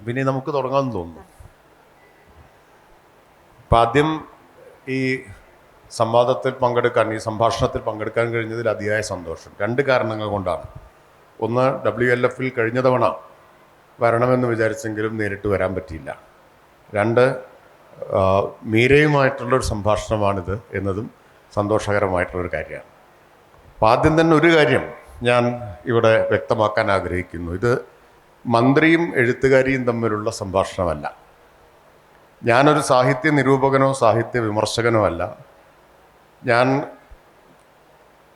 പിന്നെ നമുക്ക് തുടങ്ങാമെന്ന് തോന്നുന്നു. അപ്പം ആദ്യം ഈ സംവാദത്തിൽ പങ്കെടുക്കാൻ, ഈ സംഭാഷണത്തിൽ പങ്കെടുക്കാൻ കഴിഞ്ഞതിൽ അതിയായ സന്തോഷം. 2 കാരണങ്ങൾ കൊണ്ടാണ്. ഒന്ന്, WLF-ൽ കഴിഞ്ഞ തവണ വരണമെന്ന് വിചാരിച്ചെങ്കിലും നേരിട്ട് വരാൻ പറ്റിയില്ല. 2, മീരയുമായിട്ടുള്ളൊരു സംഭാഷണമാണിത് എന്നതും സന്തോഷകരമായിട്ടുള്ളൊരു കാര്യമാണ്. അപ്പം ആദ്യം തന്നെ ഒരു കാര്യം ഞാൻ ഇവിടെ വ്യക്തമാക്കാൻ ആഗ്രഹിക്കുന്നു. ഇത് മന്ത്രിയും എഴുത്തുകാരിയും തമ്മിലുള്ള സംഭാഷണമല്ല. ഞാനൊരു സാഹിത്യ നിരൂപകനോ സാഹിത്യ വിമർശകനോ അല്ല. ഞാൻ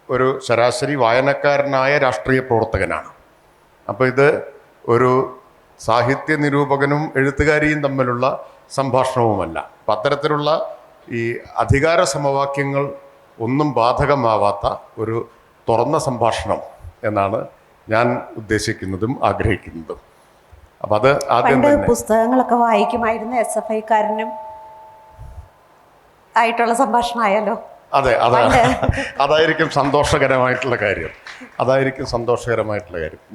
ഒരു ശരാശരി വായനക്കാരനായ രാഷ്ട്രീയ പ്രവർത്തകനാണ്. അപ്പോൾ ഇത് ഒരു സാഹിത്യ നിരൂപകനും എഴുത്തുകാരിയും തമ്മിലുള്ള സംഭാഷണവുമല്ല. അപ്പം അത്തരത്തിലുള്ള ഈ അധികാര സമവാക്യങ്ങൾ ഒന്നും ബാധകമാവാത്ത ഒരു തുറന്ന സംഭാഷണം എന്നാണ് ഞാൻ ഉദ്ദേശിക്കുന്നതും ആഗ്രഹിക്കുന്നതും. അപ്പം അത് ആദ്യം തന്നെ പുസ്തകങ്ങളൊക്കെ വായിക്കുമായിരുന്നു SFIക്കാരനും ആയിട്ടുള്ള സംഭാഷണമായാലോ. അതെ, അതായിരിക്കും സന്തോഷകരമായിട്ടുള്ള കാര്യം.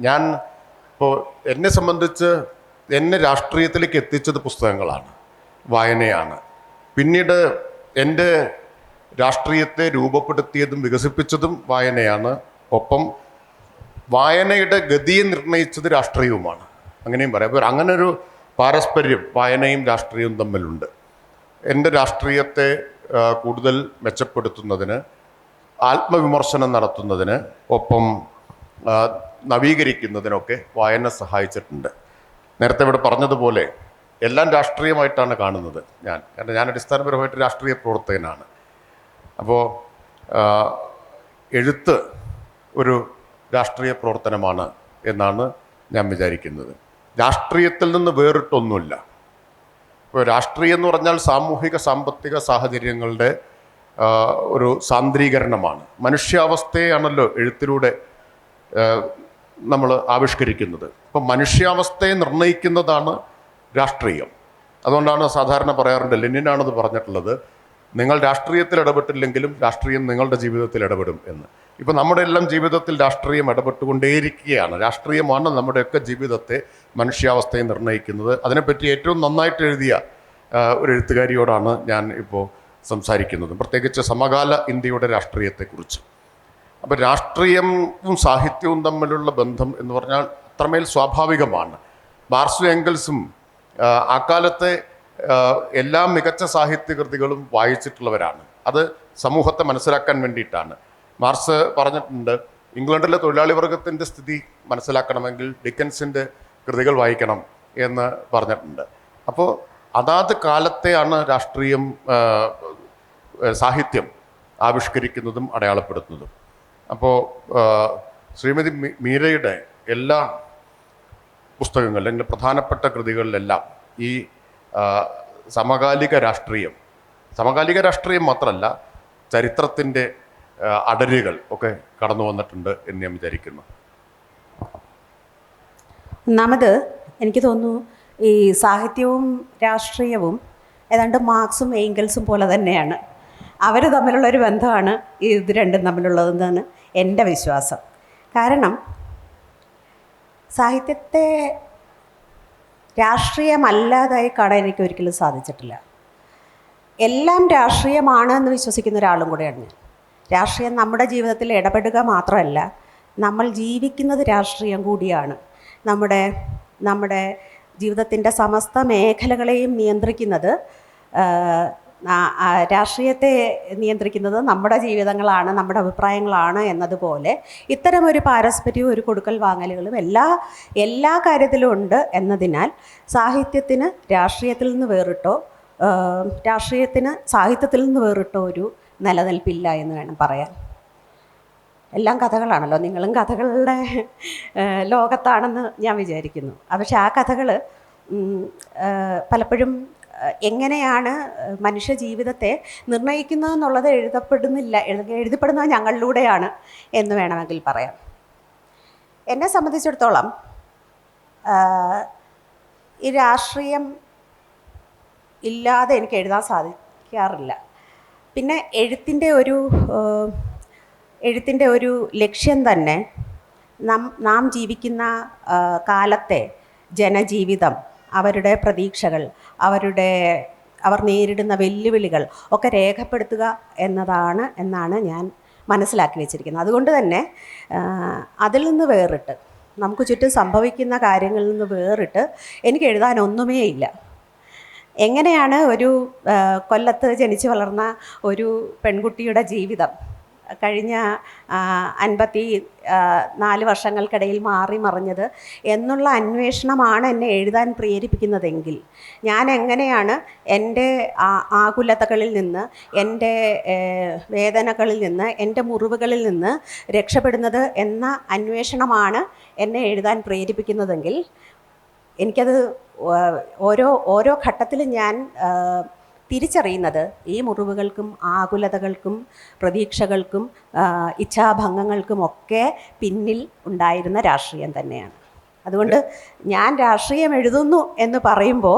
ഞാൻ ഇപ്പോൾ എന്നെ സംബന്ധിച്ച് എന്നെ രാഷ്ട്രീയത്തിലേക്ക് എത്തിച്ചത് പുസ്തകങ്ങളാണ്, വായനയാണ്. പിന്നീട് എൻ്റെ രാഷ്ട്രീയത്തെ രൂപപ്പെടുത്തിയതും വികസിപ്പിച്ചതും വായനയാണ്. ഒപ്പം വായനയുടെ ഗതിയെ നിർണയിച്ചത് രാഷ്ട്രീയവുമാണ്, അങ്ങനെയും പറയാം. അപ്പോൾ അങ്ങനൊരു പാരസ്പര്യം വായനയും രാഷ്ട്രീയവും തമ്മിലുണ്ട്. എൻ്റെ രാഷ്ട്രീയത്തെ കൂടുതൽ മെച്ചപ്പെടുത്തുന്നതിന്, ആത്മവിമർശനം നടത്തുന്നതിന്, ഒപ്പം നവീകരിക്കുന്നതിനൊക്കെ വായന സഹായിച്ചിട്ടുണ്ട്. നേരത്തെ ഇവിടെ പറഞ്ഞതുപോലെ എല്ലാം രാഷ്ട്രീയമായിട്ടാണ് കാണുന്നത് കാരണം ഞാൻ അടിസ്ഥാനപരമായിട്ട് രാഷ്ട്രീയ പ്രവർത്തകനാണ്. അപ്പോൾ എഴുത്ത് ഒരു രാഷ്ട്രീയ പ്രവർത്തനമാണ് എന്നാണ് ഞാൻ വിചാരിക്കുന്നത്. രാഷ്ട്രീയത്തിൽ നിന്ന് വേറിട്ടൊന്നുമില്ല. ഇപ്പോൾ രാഷ്ട്രീയം എന്ന് പറഞ്ഞാൽ സാമൂഹിക സാമ്പത്തിക സാഹചര്യങ്ങളുടെ ഒരു സാന്ദ്രീകരണമാണ്. മനുഷ്യാവസ്ഥയാണല്ലോ എഴുത്തിലൂടെ നമ്മൾ ആവിഷ്കരിക്കുന്നത്. അപ്പം മനുഷ്യാവസ്ഥയെ നിർണ്ണയിക്കുന്നതാണ് രാഷ്ട്രീയം. അതുകൊണ്ടാണ് സാധാരണ പറയാറുണ്ട്, ലെനിനാണത് പറഞ്ഞിട്ടുള്ളത്, നിങ്ങൾ രാഷ്ട്രീയത്തിൽ ഇടപെട്ടില്ലെങ്കിലും രാഷ്ട്രീയം നിങ്ങളുടെ ജീവിതത്തിൽ ഇടപെടും എന്ന്. ഇപ്പം നമ്മുടെ എല്ലാം ജീവിതത്തിൽ രാഷ്ട്രീയം ഇടപെട്ടുകൊണ്ടേയിരിക്കുകയാണ്. രാഷ്ട്രീയമാണ് നമ്മുടെയൊക്കെ ജീവിതത്തെ, മനുഷ്യാവസ്ഥയെ നിർണ്ണയിക്കുന്നത്. അതിനെപ്പറ്റി ഏറ്റവും നന്നായിട്ട് എഴുതിയ ഒരു എഴുത്തുകാരിയോടാണ് ഞാൻ ഇപ്പോൾ സംസാരിക്കുന്നത്, പ്രത്യേകിച്ച് സമകാല ഇന്ത്യയുടെ രാഷ്ട്രീയത്തെക്കുറിച്ച്. അപ്പോൾ രാഷ്ട്രീയവും സാഹിത്യവും തമ്മിലുള്ള ബന്ധം എന്ന് പറഞ്ഞാൽ അത്രമേൽ സ്വാഭാവികമാണ്. മാർക്സും എംഗൽസും അക്കാലത്തെ എല്ലാ മികച്ച സാഹിത്യകൃതികളും വായിച്ചിട്ടുള്ളവരാണ്. അത് സമൂഹത്തെ മനസ്സിലാക്കാൻ വേണ്ടിയിട്ടാണ്. മാർക്സ് പറഞ്ഞിട്ടുണ്ട്, ഇംഗ്ലണ്ടിലെ തൊഴിലാളി വർഗത്തിൻ്റെ സ്ഥിതി മനസ്സിലാക്കണമെങ്കിൽ ഡിക്കൻസിൻ്റെ കൃതികൾ വായിക്കണം എന്ന് പറഞ്ഞിട്ടുണ്ട്. അപ്പോൾ അതാത് കാലത്തെയാണ് രാഷ്ട്രീയം, സാഹിത്യം ആവിഷ്കരിക്കുന്നതും അടയാളപ്പെടുത്തുന്നതും. അപ്പോൾ ശ്രീമതി മീരയുടെ എല്ലാ പുസ്തകങ്ങൾ, അല്ലെങ്കിൽ പ്രധാനപ്പെട്ട കൃതികളിലെല്ലാം ഈ സമകാലിക രാഷ്ട്രീയം മാത്രമല്ല, ചരിത്രത്തിൻ്റെ അടരുകൾ ഒക്കെ കടന്നു വന്നിട്ടുണ്ട് എന്ന് ഞാൻ വിചാരിക്കുന്നു. ഒന്നാമത് എനിക്ക് തോന്നുന്നു ഈ സാഹിത്യവും രാഷ്ട്രീയവും ഏതാണ്ട് മാർക്സും എംഗൽസും പോലെ തന്നെയാണ്. അവർ തമ്മിലുള്ളൊരു ബന്ധമാണ് ഇത് രണ്ടും തമ്മിലുള്ളതെന്നാണ് എൻ്റെ വിശ്വാസം. കാരണം സാഹിത്യത്തെ രാഷ്ട്രീയമല്ലാതായി കാണാൻ എനിക്ക് ഒരിക്കലും സാധിച്ചിട്ടില്ല. എല്ലാം രാഷ്ട്രീയമാണ് എന്ന് വിശ്വസിക്കുന്ന ഒരാളും കൂടെയാണ് ഞാൻ. രാഷ്ട്രീയം നമ്മുടെ ജീവിതത്തിൽ ഇടപെടുക മാത്രമല്ല, നമ്മൾ ജീവിക്കുന്നത് രാഷ്ട്രീയം കൂടിയാണ്. നമ്മുടെ ജീവിതത്തിൻ്റെ സമസ്ത മേഖലകളെയും നിയന്ത്രിക്കുന്നത്, രാഷ്ട്രീയത്തെ നിയന്ത്രിക്കുന്നത് നമ്മുടെ ജീവിതങ്ങളാണ്, നമ്മുടെ അഭിപ്രായങ്ങളാണ് എന്നതുപോലെ ഇത്തരമൊരു പാരസ്പര്യവും ഒരു കൊടുക്കൽ വാങ്ങലുകളും എല്ലാ കാര്യത്തിലും ഉണ്ട് എന്നതിനാൽ സാഹിത്യത്തിന് രാഷ്ട്രീയത്തിൽ നിന്ന് വേറിട്ടോ രാഷ്ട്രീയത്തിന് സാഹിത്യത്തിൽ നിന്ന് വേറിട്ടോ ഒരു നിലനിൽപ്പില്ല എന്ന് വേണം പറയാൻ. എല്ലാം കഥകളാണല്ലോ, നിങ്ങളും കഥകളുടെ ലോകത്താണെന്ന് ഞാൻ വിചാരിക്കുന്നു. പക്ഷെ ആ കഥകൾ പലപ്പോഴും എങ്ങനെയാണ് മനുഷ്യ ജീവിതത്തെ നിർണ്ണയിക്കുന്നതെന്നുള്ളത് എഴുതപ്പെടുന്നത് ഞങ്ങളിലൂടെയാണ് എന്ന് വേണമെങ്കിൽ പറയാം. എന്നെ സംബന്ധിച്ചിടത്തോളം ഈ രാഷ്ട്രീയം ഇല്ലാതെ എനിക്ക് എഴുതാൻ സാധിക്കാറില്ല. പിന്നെ എഴുത്തിൻ്റെ ഒരു ലക്ഷ്യം തന്നെ നാം ജീവിക്കുന്ന കാലത്തെ ജനജീവിതം അവരുടെ പ്രതീക്ഷകൾ, അവർ നേരിടുന്ന വെല്ലുവിളികൾ ഒക്കെ രേഖപ്പെടുത്തുക എന്നാണ് ഞാൻ മനസ്സിലാക്കി വെച്ചിരിക്കുന്നത്. അതുകൊണ്ട് തന്നെ അതിൽ നിന്ന് വേറിട്ട്, നമുക്ക് ചുറ്റും സംഭവിക്കുന്ന കാര്യങ്ങളിൽ നിന്ന് വേറിട്ട് എനിക്ക് എഴുതാനൊന്നുമേ ഇല്ല. എങ്ങനെയാണ് ഒരു കൊല്ലത്ത് ജനിച്ചു വളർന്ന ഒരു പെൺകുട്ടിയുടെ ജീവിതം കഴിഞ്ഞ 54 വർഷങ്ങൾക്കിടയിൽ മാറി മറിഞ്ഞത് എന്നുള്ള അന്വേഷണമാണ് എന്നെ എഴുതാൻ പ്രേരിപ്പിക്കുന്നതെങ്കിൽ ഞാൻ എങ്ങനെയാണ് എൻ്റെ ആകുലതകളിൽ നിന്ന്, എൻ്റെ വേദനകളിൽ നിന്ന്, എൻ്റെ മുറിവുകളിൽ നിന്ന് രക്ഷപ്പെടുന്നത് എന്ന അന്വേഷണമാണ് എന്നെ എഴുതാൻ പ്രേരിപ്പിക്കുന്നതെങ്കിൽ എനിക്കത് ഓരോ ഘട്ടത്തിലും ഞാൻ തിരിച്ചറിയുന്നത് ഈ മുറിവുകൾക്കും ആകുലതകൾക്കും പ്രതീക്ഷകൾക്കും ഇച്ഛാഭംഗങ്ങൾക്കുമൊക്കെ പിന്നിൽ ഉണ്ടായിരുന്ന രാഷ്ട്രീയം തന്നെയാണ്. അതുകൊണ്ട് ഞാൻ രാഷ്ട്രീയം എഴുതുന്നു എന്ന് പറയുമ്പോൾ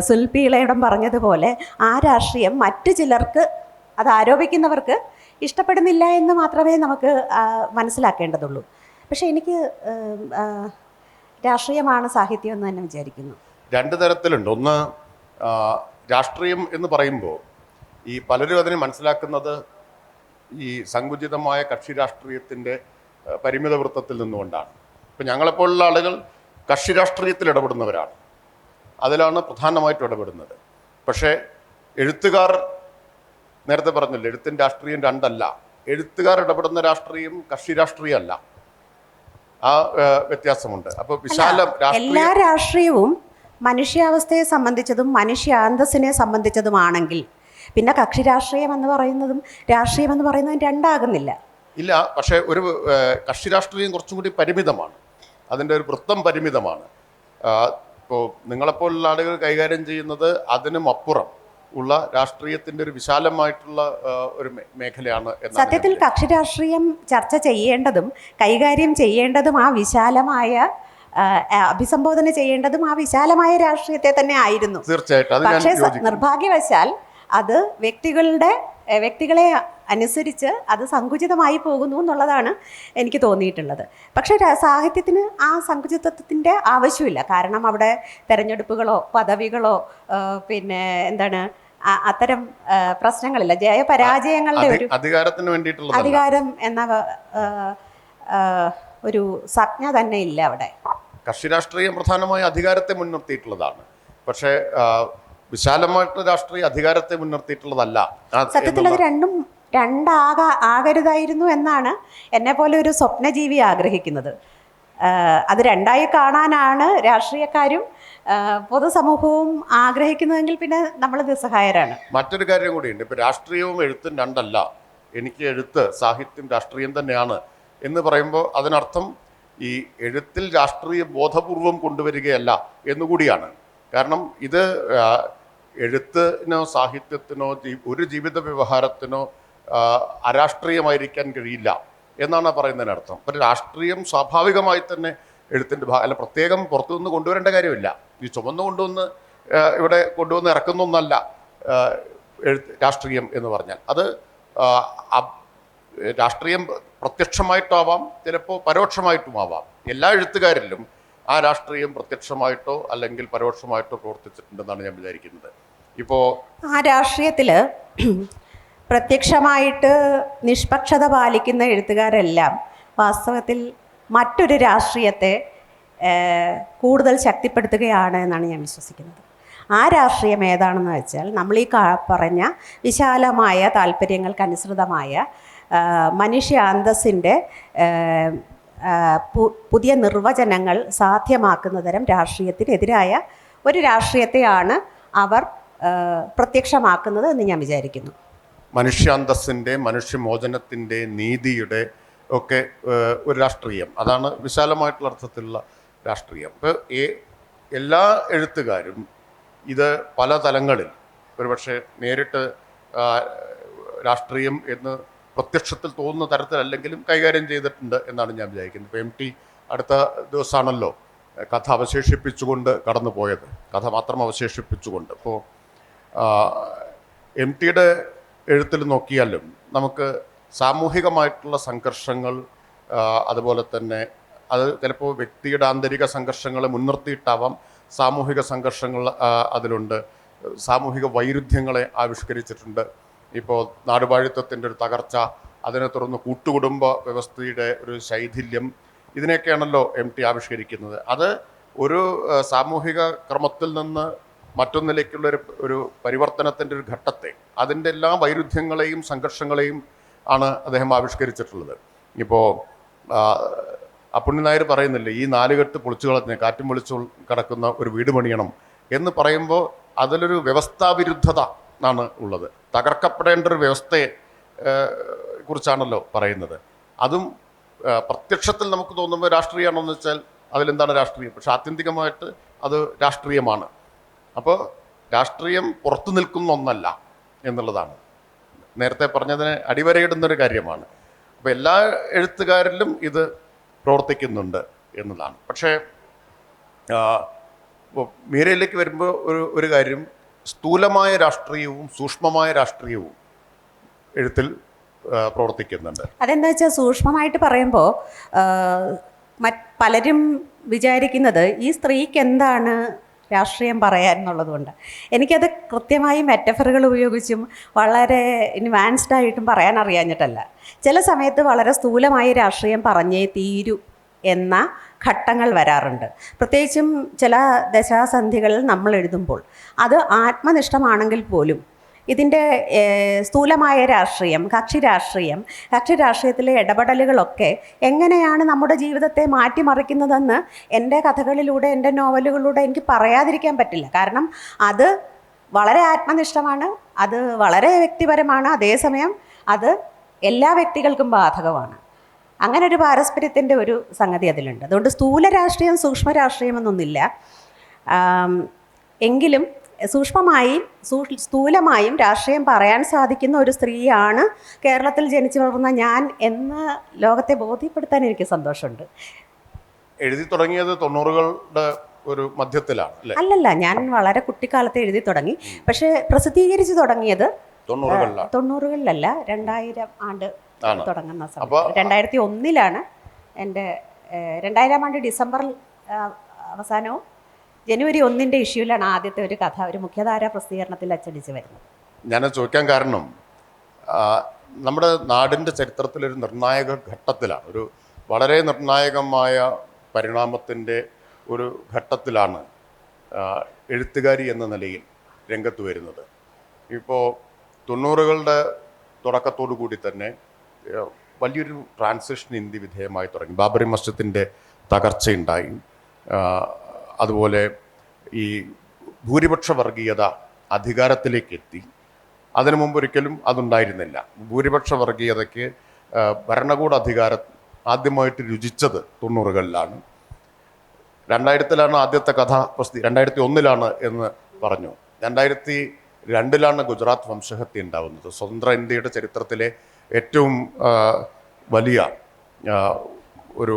സുൽപി ഇളയിടം പറഞ്ഞതുപോലെ ആ രാഷ്ട്രീയം മറ്റു ചിലർക്ക്, അത് ആരോപിക്കുന്നവർക്ക് ഇഷ്ടപ്പെടുന്നില്ല എന്ന് മാത്രമേ നമുക്ക് മനസ്സിലാക്കേണ്ടതുള്ളൂ. പക്ഷേ എനിക്ക് രാഷ്ട്രീയമാണ് സാഹിത്യം എന്ന് തന്നെ വിചാരിക്കുന്നു. രണ്ട് തരത്തിലുണ്ട്. ഒന്ന്, രാഷ്ട്രീയം എന്ന് പറയുമ്പോൾ ഈ പലരും അതിനെ മനസ്സിലാക്കുന്നത് ഈ സങ്കുചിതമായ കക്ഷി രാഷ്ട്രീയത്തിൻ്റെ പരിമിത വൃത്തത്തിൽ നിന്നുകൊണ്ടാണ്. ഇപ്പം ഞങ്ങളെപ്പോലുള്ള ആളുകൾ കക്ഷി രാഷ്ട്രീയത്തിൽ ഇടപെടുന്നവരാണ്, അതിലാണ് പ്രധാനമായിട്ടും ഇടപെടുന്നത്. പക്ഷേ എഴുത്തുകാർ, നേരത്തെ പറഞ്ഞല്ലോ, എഴുത്തിൻ്റെ രാഷ്ട്രീയം രണ്ടല്ല. എഴുത്തുകാർ ഇടപെടുന്ന രാഷ്ട്രീയം കക്ഷി രാഷ്ട്രീയമല്ല. ആ വ്യത്യാസമുണ്ട്. അപ്പോൾ എല്ലാ രാഷ്ട്രീയവും മനുഷ്യാവസ്ഥയെ സംബന്ധിച്ചതും മനുഷ്യാന്തസ്സിനെ സംബന്ധിച്ചതുമാണെങ്കിൽ പിന്നെ കക്ഷി രാഷ്ട്രീയം എന്ന് പറയുന്നതും രാഷ്ട്രീയം എന്ന് പറയുന്നതും രണ്ടാകുന്നില്ല. ഇല്ല, പക്ഷേ ഒരു കക്ഷി രാഷ്ട്രീയം കുറച്ചും കൂടി പരിമിതമാണ്, അതിൻ്റെ ഒരു വൃത്തം പരിമിതമാണ്. ഇപ്പോൾ നിങ്ങളെപ്പോലുള്ള ആളുകൾ കൈകാര്യം ചെയ്യുന്നത് അതിനും അപ്പുറം ഉള്ള രാഷ്ട്രീയത്തിൻ്റെ ഒരു വിശാലമായിട്ടുള്ള ഒരു മേഖലയാണ്. സത്യത്തിൽ കക്ഷി രാഷ്ട്രീയം ചർച്ച ചെയ്യേണ്ടതും കൈകാര്യം ചെയ്യേണ്ടതും ആ വിശാലമായ, അഭിസംബോധന ചെയ്യേണ്ടതും ആ വിശാലമായ രാഷ്ട്രീയത്തെ തന്നെ ആയിരുന്നു. തീർച്ചയായിട്ടും. പക്ഷേ നിർഭാഗ്യവശാൽ അത് വ്യക്തികളെ അനുസരിച്ച് അത് സങ്കുചിതമായി പോകുന്നു എന്നുള്ളതാണ് എനിക്ക് തോന്നിയിട്ടുള്ളത്. പക്ഷേ സാഹിത്യത്തിന് ആ സങ്കുചിതത്വത്തിൻ്റെ ആവശ്യമില്ല. കാരണം അവിടെ തെരഞ്ഞെടുപ്പുകളോ പദവികളോ പിന്നെ അത്തരം പ്രശ്നങ്ങളില്ല. ജയപരാജയങ്ങളുടെ ഒരു അധികാരത്തിന് വേണ്ടിയിട്ടുള്ള അധികാരം എന്ന ഒരു സംജ്ഞ തന്നെ ഇല്ല അവിടെ. കക്ഷി രാഷ്ട്രീയം പ്രധാനമായും അധികാരത്തെ മുൻനിർത്തിയിട്ടുള്ളതാണ്. പക്ഷേ വിശാലമായിട്ടുള്ള രാഷ്ട്രീയ അധികാരത്തെ മുൻനിർത്തിയിട്ടുള്ളതല്ല. സത്യത്തിൽ അത് രണ്ടാകരുതായിരുന്നു എന്നാണ് എന്നെ പോലെ ഒരു സ്വപ്നജീവി ആഗ്രഹിക്കുന്നത്. അത് രണ്ടായി കാണാനാണ് രാഷ്ട്രീയക്കാരും പൊതുസമൂഹവും ആഗ്രഹിക്കുന്നതെങ്കിൽ പിന്നെ നമ്മൾ നിസ്സഹായരാണ്. മറ്റൊരു കാര്യം കൂടിയുണ്ട്. ഇപ്പം രാഷ്ട്രീയവും എഴുത്തും രണ്ടല്ല. എനിക്ക് എഴുത്ത്, സാഹിത്യം രാഷ്ട്രീയം തന്നെയാണ് എന്ന് പറയുമ്പോൾ അതിനർത്ഥം ഈ എഴുത്തിൽ രാഷ്ട്രീയ ബോധപൂർവം കൊണ്ടുവരികയല്ല എന്നുകൂടിയാണ്. കാരണം ഇത് എഴുത്തിനോ സാഹിത്യത്തിനോ ഒരു ജീവിത വ്യവഹാരത്തിനോ അരാഷ്ട്രീയമായിരിക്കാൻ കഴിയില്ല എന്നാണ് പറയുന്നതിനർത്ഥം. അപ്പം രാഷ്ട്രീയം സ്വാഭാവികമായി തന്നെ എഴുത്തിൻ്റെ അല്ല, പ്രത്യേകം പുറത്തുനിന്ന് കൊണ്ടുവരേണ്ട കാര്യമില്ല. ഈ ചുമന്ന് കൊണ്ടുവന്ന് ഇവിടെ കൊണ്ടുവന്ന് ഇറക്കുന്നൊന്നല്ല രാഷ്ട്രീയം എന്ന് പറഞ്ഞാൽ. അത് രാഷ്ട്രീയം പ്രത്യക്ഷമായിട്ടാവാം, ചിലപ്പോൾ പരോക്ഷമായിട്ടുമാവാം. എല്ലാ എഴുത്തുകാരിലും ആ രാഷ്ട്രീയം പ്രത്യക്ഷമായിട്ടോ അല്ലെങ്കിൽ പരോക്ഷമായിട്ടോ പ്രവർത്തിച്ചിട്ടുണ്ടെന്നാണ് ഞാൻ വിചാരിക്കുന്നത്. ഇപ്പോൾ ആ രാഷ്ട്രീയത്തിൽ പ്രത്യക്ഷമായിട്ട് നിഷ്പക്ഷത പാലിക്കുന്ന എഴുത്തുകാരെല്ലാം വാസ്തവത്തിൽ മറ്റൊരു രാഷ്ട്രീയത്തെ കൂടുതൽ ശക്തിപ്പെടുത്തുകയാണ് എന്നാണ് ഞാൻ വിശ്വസിക്കുന്നത്. ആ രാഷ്ട്രീയം ഏതാണെന്ന് വെച്ചാൽ നമ്മൾ ഈ പറഞ്ഞ വിശാലമായ താല്പര്യങ്ങൾക്കനുസൃതമായ മനുഷ്യ അന്തസ്സിൻ്റെ പുതിയ നിർവചനങ്ങൾ സാധ്യമാക്കുന്ന തരം രാഷ്ട്രീയത്തിനെതിരായ ഒരു രാഷ്ട്രീയത്തെയാണ് അവർ പ്രത്യക്ഷമാക്കുന്നത് എന്ന് ഞാൻ വിചാരിക്കുന്നു. മനുഷ്യാന്തസ്സിൻ്റെ, മനുഷ്യമോചനത്തിൻ്റെ, നീതിയുടെ ഒക്കെ ഒരു രാഷ്ട്രീയം, അതാണ് വിശാലമായിട്ടുള്ള അർത്ഥത്തിലുള്ള രാഷ്ട്രീയം. ഇപ്പോൾ എല്ലാ എഴുത്തുകാരും ഇത് പല തലങ്ങളിൽ ഒരുപക്ഷെ നേരിട്ട് രാഷ്ട്രീയം എന്ന് പ്രത്യക്ഷത്തിൽ തോന്നുന്ന തരത്തിലല്ലെങ്കിലും കൈകാര്യം ചെയ്തിട്ടുണ്ട് എന്നാണ് ഞാൻ വിചാരിക്കുന്നത്. ഇപ്പോൾ MT അടുത്ത ദിവസമാണല്ലോ കഥ അവശേഷിപ്പിച്ചുകൊണ്ട് കടന്നു പോയത്, കഥ മാത്രം അവശേഷിപ്പിച്ചുകൊണ്ട്. ഇപ്പോൾ MTയുടെ എഴുത്തിൽ നോക്കിയാലും നമുക്ക് സാമൂഹികമായിട്ടുള്ള സംഘർഷങ്ങൾ, അതുപോലെ തന്നെ അത് ചിലപ്പോൾ വ്യക്തിയുടെ ആന്തരിക സംഘർഷങ്ങളെ മുൻനിർത്തിയിട്ടാവാം, സാമൂഹിക സംഘർഷങ്ങൾ അതിലുണ്ട്, സാമൂഹിക വൈരുദ്ധ്യങ്ങളെ ആവിഷ്കരിച്ചിട്ടുണ്ട്. ഇപ്പോൾ നാടുവാഴിത്വത്തിൻ്റെ ഒരു തകർച്ച, അതിനെ തുടർന്ന് കൂട്ടുകുടുംബ വ്യവസ്ഥയുടെ ഒരു ശൈഥില്യം, ഇതിനെയൊക്കെയാണല്ലോ MT ആവിഷ്കരിക്കുന്നത്. അത് ഒരു സാമൂഹിക ക്രമത്തിൽ നിന്ന് മറ്റൊന്നിലേക്കുള്ള ഒരു പരിവർത്തനത്തിൻ്റെ ഒരു ഘട്ടത്തെ, അതിൻ്റെ എല്ലാ വൈരുദ്ധ്യങ്ങളെയും സംഘർഷങ്ങളെയും ആണ് അദ്ദേഹം ആവിഷ്കരിച്ചിട്ടുള്ളത്. ഇപ്പോൾ അപ്പുണ്ണി നായർ പറയുന്നില്ലേ, ഈ നാലുകെട്ട് പൊളിച്ചു കളഞ്ഞ് കാറ്റും പൊളിച്ചു കിടക്കുന്ന ഒരു വീട് പണിയണം എന്ന് പറയുമ്പോൾ അതിലൊരു വ്യവസ്ഥാവിരുദ്ധത ആണ് ഉള്ളത്. തകർക്കപ്പെടേണ്ട ഒരു വ്യവസ്ഥയെ കുറിച്ചാണല്ലോ പറയുന്നത്. അതും പ്രത്യക്ഷത്തിൽ നമുക്ക് തോന്നുമ്പോൾ രാഷ്ട്രീയമാണോ എന്ന് വെച്ചാൽ അതിലെന്താണ് രാഷ്ട്രീയം, പക്ഷെ ആത്യന്തികമായിട്ട് അത് രാഷ്ട്രീയമാണ്. അപ്പോൾ രാഷ്ട്രീയം പുറത്തു നിൽക്കുന്ന ഒന്നല്ല എന്നുള്ളതാണ് നേരത്തെ പറഞ്ഞതിന് അടിവരയിടുന്നൊരു കാര്യമാണ്. അപ്പോൾ എല്ലാ എഴുത്തുകാരിലും ഇത് പ്രവർത്തിക്കുന്നുണ്ട് എന്നതാണ്. പക്ഷേ മീരയിലേക്ക് വരുമ്പോൾ ഒരു കാര്യം, സ്ഥൂലമായ രാഷ്ട്രീയവും സൂക്ഷ്മമായ രാഷ്ട്രീയവും എഴുത്തിൽ പ്രവർത്തിക്കുന്നുണ്ട്. അതെന്താ വെച്ചാൽ സൂക്ഷ്മമായിട്ട് പറയുമ്പോൾ പലരും വിചാരിക്കുന്നത് ഈ സ്ത്രീക്ക് എന്താണ് രാഷ്ട്രീയം പറയാൻ എന്നുള്ളതുകൊണ്ട്. എനിക്കത് കൃത്യമായി മെറ്റഫറുകൾ ഉപയോഗിച്ചും വളരെ ഇൻവാൻസ്ഡ് ആയിട്ടും പറയാൻ അറിയാഞ്ഞിട്ടല്ല. ചില സമയത്ത് വളരെ സ്ഥൂലമായ രാഷ്ട്രീയം പറഞ്ഞേ തീരൂ എന്ന ഘട്ടങ്ങൾ വരാറുണ്ട്. പ്രത്യേകിച്ചും ചില ദശാസന്ധികളിൽ നമ്മൾ എഴുതുമ്പോൾ അത് ആത്മനിഷ്ഠമാണെങ്കിൽ പോലും ഇതിൻ്റെ സ്ഥൂലമായ രാഷ്ട്രീയം, കക്ഷി രാഷ്ട്രീയത്തിലെ ഇടപെടലുകളൊക്കെ എങ്ങനെയാണ് നമ്മുടെ ജീവിതത്തെ മാറ്റിമറിക്കുന്നതെന്ന് എൻ്റെ കഥകളിലൂടെ, എൻ്റെ നോവലുകളിലൂടെ എനിക്ക് പറയാതിരിക്കാൻ പറ്റില്ല. കാരണം അത് വളരെ ആത്മനിഷ്ഠമാണ്, അത് വളരെ വ്യക്തിപരമാണ്, അതേസമയം അത് എല്ലാ വ്യക്തികൾക്കും ബാധകമാണ്. അങ്ങനെ ഒരു പാരസ്പര്യത്തിൻ്റെ ഒരു സംഗതി അതിലുണ്ട്. അതുകൊണ്ട് സ്ഥൂല രാഷ്ട്രീയം സൂക്ഷ്മ രാഷ്ട്രീയം എന്നൊന്നില്ല. എങ്കിലും സ്ഥൂലമായും രാഷ്ട്രീയം പറയാൻ സാധിക്കുന്ന ഒരു സ്ത്രീയാണ് കേരളത്തിൽ ജനിച്ചു വളർന്ന ഞാൻ എന്ന് ലോകത്തെ ബോധ്യപ്പെടുത്താൻ എനിക്ക് സന്തോഷമുണ്ട്. എഴുതി തുടങ്ങിയത് 90കളുടെ ഒരു മധ്യത്തിലാണ് അല്ലേ? അല്ലല്ല, ഞാൻ വളരെ കുട്ടിക്കാലത്ത് എഴുതി തുടങ്ങി. പക്ഷേ പ്രസിദ്ധീകരിച്ച് തുടങ്ങിയത് 90കളിലല്ല, 2000 ആണ്ട് തുടങ്ങുന്ന സമയം. 2001 എൻ്റെ 2000 ആണ്ട് ഡിസംബർ അവസാനവും ജനുവരി 1 ഇഷ്യൂലാണ് ആദ്യത്തെ ഒരു കഥ ഒരു മുഖ്യധാര പ്രസിദ്ധീകരണത്തിൽ അച്ചടിച്ച് വരുന്നത്. ഞാൻ ചോദിക്കാൻ കാരണം, നമ്മുടെ നാടിൻ്റെ ചരിത്രത്തിലൊരു നിർണായക ഘട്ടത്തിലാണ്, ഒരു വളരെ നിർണായകമായ പരിണാമത്തിൻ്റെ ഒരു ഘട്ടത്തിലാണ് എഴുത്തുകാരി എന്ന നിലയിൽ രംഗത്ത് വരുന്നത്. ഇപ്പോൾ 90കളുടെ തുടക്കത്തോടു കൂടി തന്നെ വലിയൊരു ട്രാൻസിഷൻ ഇന്ത്യ വിധേയമായി തുടങ്ങി. ബാബറി മസ്ജിദിൻ്റെ തകർച്ചയുണ്ടായി. അതുപോലെ ഈ ഭൂരിപക്ഷ വർഗീയത അധികാരത്തിലേക്ക് എത്തി. അതിനു മുമ്പ് ഒരിക്കലും അതുണ്ടായിരുന്നില്ല. ഭൂരിപക്ഷ വർഗീയതയ്ക്ക് ഭരണകൂട അധികാരം ആദ്യമായിട്ട് രുചിച്ചത് 90കളിലാണ്. 2000 ആദ്യത്തെ കഥ 2001 എന്ന് പറഞ്ഞു. 2002 ഗുജറാത്ത് വംശഹത്യ ഉണ്ടാവുന്നത്. സ്വതന്ത്ര ഇന്ത്യയുടെ ചരിത്രത്തിലെ ഏറ്റവും വലിയ ഒരു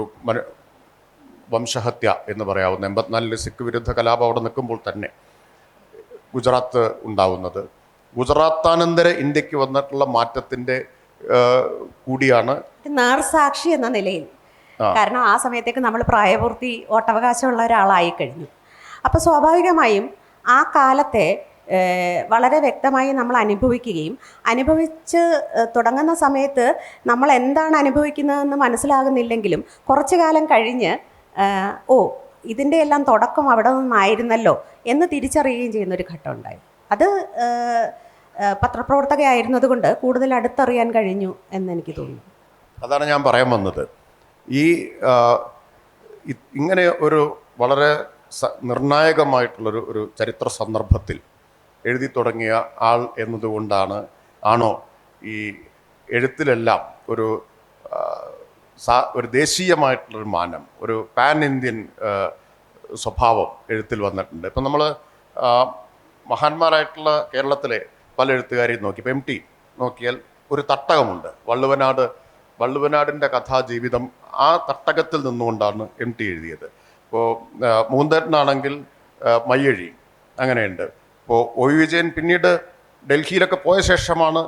വംശഹത്യ എന്ന് പറയാവുന്ന 84 സിഖ് വിരുദ്ധ കലാപം അവിടെ നിൽക്കുമ്പോൾ തന്നെ ഗുജറാത്ത് ഉണ്ടാവുന്നത്. ഗുജറാത്താനന്തര ഇന്ത്യക്ക് വന്നിട്ടുള്ള മാറ്റത്തിൻ്റെ കൂടിയാണ് നേർസാക്ഷി എന്ന നിലയിൽ. കാരണം ആ സമയത്തേക്ക് നമ്മൾ പ്രായപൂർത്തി വോട്ടവകാശമുള്ള ഒരാളായി കഴിഞ്ഞു. അപ്പോൾ സ്വാഭാവികമായും ആ കാലത്തെ വളരെ വ്യക്തമായി നമ്മൾ അനുഭവിച്ച് തുടങ്ങുന്ന സമയത്ത് നമ്മൾ എന്താണ് അനുഭവിക്കുന്നതെന്ന് മനസ്സിലാകുന്നില്ലെങ്കിലും കുറച്ചു കാലം കഴിഞ്ഞ് ഇതിൻ്റെ എല്ലാം തുടക്കം അവിടെ നിന്നായിരുന്നല്ലോ എന്ന് തിരിച്ചറിയുകയും ചെയ്യുന്നൊരു ഘട്ടം ഉണ്ടായി. അത് പത്രപ്രവർത്തകയായിരുന്നത് കൊണ്ട് കൂടുതൽ അടുത്തറിയാൻ കഴിഞ്ഞു എന്നെനിക്ക് തോന്നുന്നു. അതാണ് ഞാൻ പറയാൻ വന്നത്. ഇങ്ങനെ ഒരു വളരെ നിർണായകമായിട്ടുള്ളൊരു ചരിത്ര സന്ദർഭത്തിൽ എഴുതി തുടങ്ങിയ ആൾ എന്നതുകൊണ്ടാണ് ഈ എഴുത്തിലെല്ലാം ഒരു ദേശീയമായിട്ടുള്ളൊരു മാനം, ഒരു പാൻ ഇന്ത്യൻ സ്വഭാവം എഴുത്തിൽ വന്നിട്ടുണ്ട്. ഇപ്പം നമ്മൾ മഹാന്മാരായിട്ടുള്ള കേരളത്തിലെ പല എഴുത്തുകാരെയും നോക്കി, ഇപ്പം MT നോക്കിയാൽ ഒരു തട്ടകമുണ്ട്. വള്ളുവനാടിൻ്റെ കഥാജീവിതം ആ തട്ടകത്തിൽ നിന്നുകൊണ്ടാണ് MT എഴുതിയത്. ഇപ്പോൾ മൂന്തേട്ടനാണെങ്കിൽ മയ്യഴി അങ്ങനെയുണ്ട്. ഇപ്പോൾ OV വിജയൻ പിന്നീട് ഡൽഹിയിലൊക്കെ പോയ ശേഷമാണ്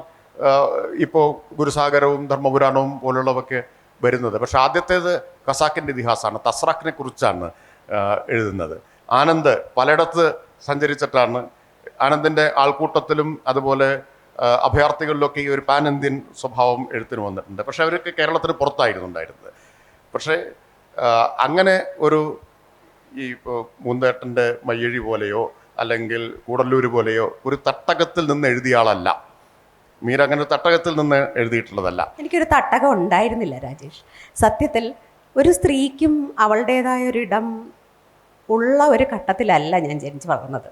ഇപ്പോൾ ഗുരുസാഗരവും ധർമ്മപുരാണവും പോലുള്ളവയൊക്കെ വരുന്നത്. പക്ഷെ ആദ്യത്തേത് ഖസാക്കിൻ്റെ ഇതിഹാസമാണ്, തസ്രാക്കിനെ കുറിച്ചാണ് എഴുതുന്നത്. ആനന്ദ് പലയിടത്ത് സഞ്ചരിച്ചിട്ടാണ്. ആനന്ദിൻ്റെ ആൾക്കൂട്ടത്തിലും അതുപോലെ അഭയാർത്ഥികളിലൊക്കെ ഈ ഒരു പാൻ ഇന്ത്യൻ സ്വഭാവം എഴുത്തിന് വന്നിട്ടുണ്ട്. പക്ഷേ അവരൊക്കെ കേരളത്തിന് പുറത്തായിരുന്നു ഉണ്ടായിരുന്നത്. പക്ഷേ അങ്ങനെ ഒരു ഈ ഇപ്പോൾ മൂന്തേട്ടൻ്റെ മയ്യഴി പോലെയോ അല്ലെങ്കിൽ കൂടല്ലൂർ പോലെയോ ഒരു തട്ടകത്തിൽ നിന്ന് എഴുതിയ ആളല്ല മീര. അങ്ങനെ തട്ടകത്തിൽ നിന്ന് എഴുതിയിട്ടുള്ളതല്ല. എനിക്കൊരു തട്ടകം ഉണ്ടായിരുന്നില്ല രാജേഷ്. സത്യത്തിൽ ഒരു സ്ത്രീക്കും അവളുടേതായ ഒരിടം ഉള്ള ഒരു ഘട്ടത്തിലല്ല ഞാൻ ജനിച്ച് വളർന്നത്.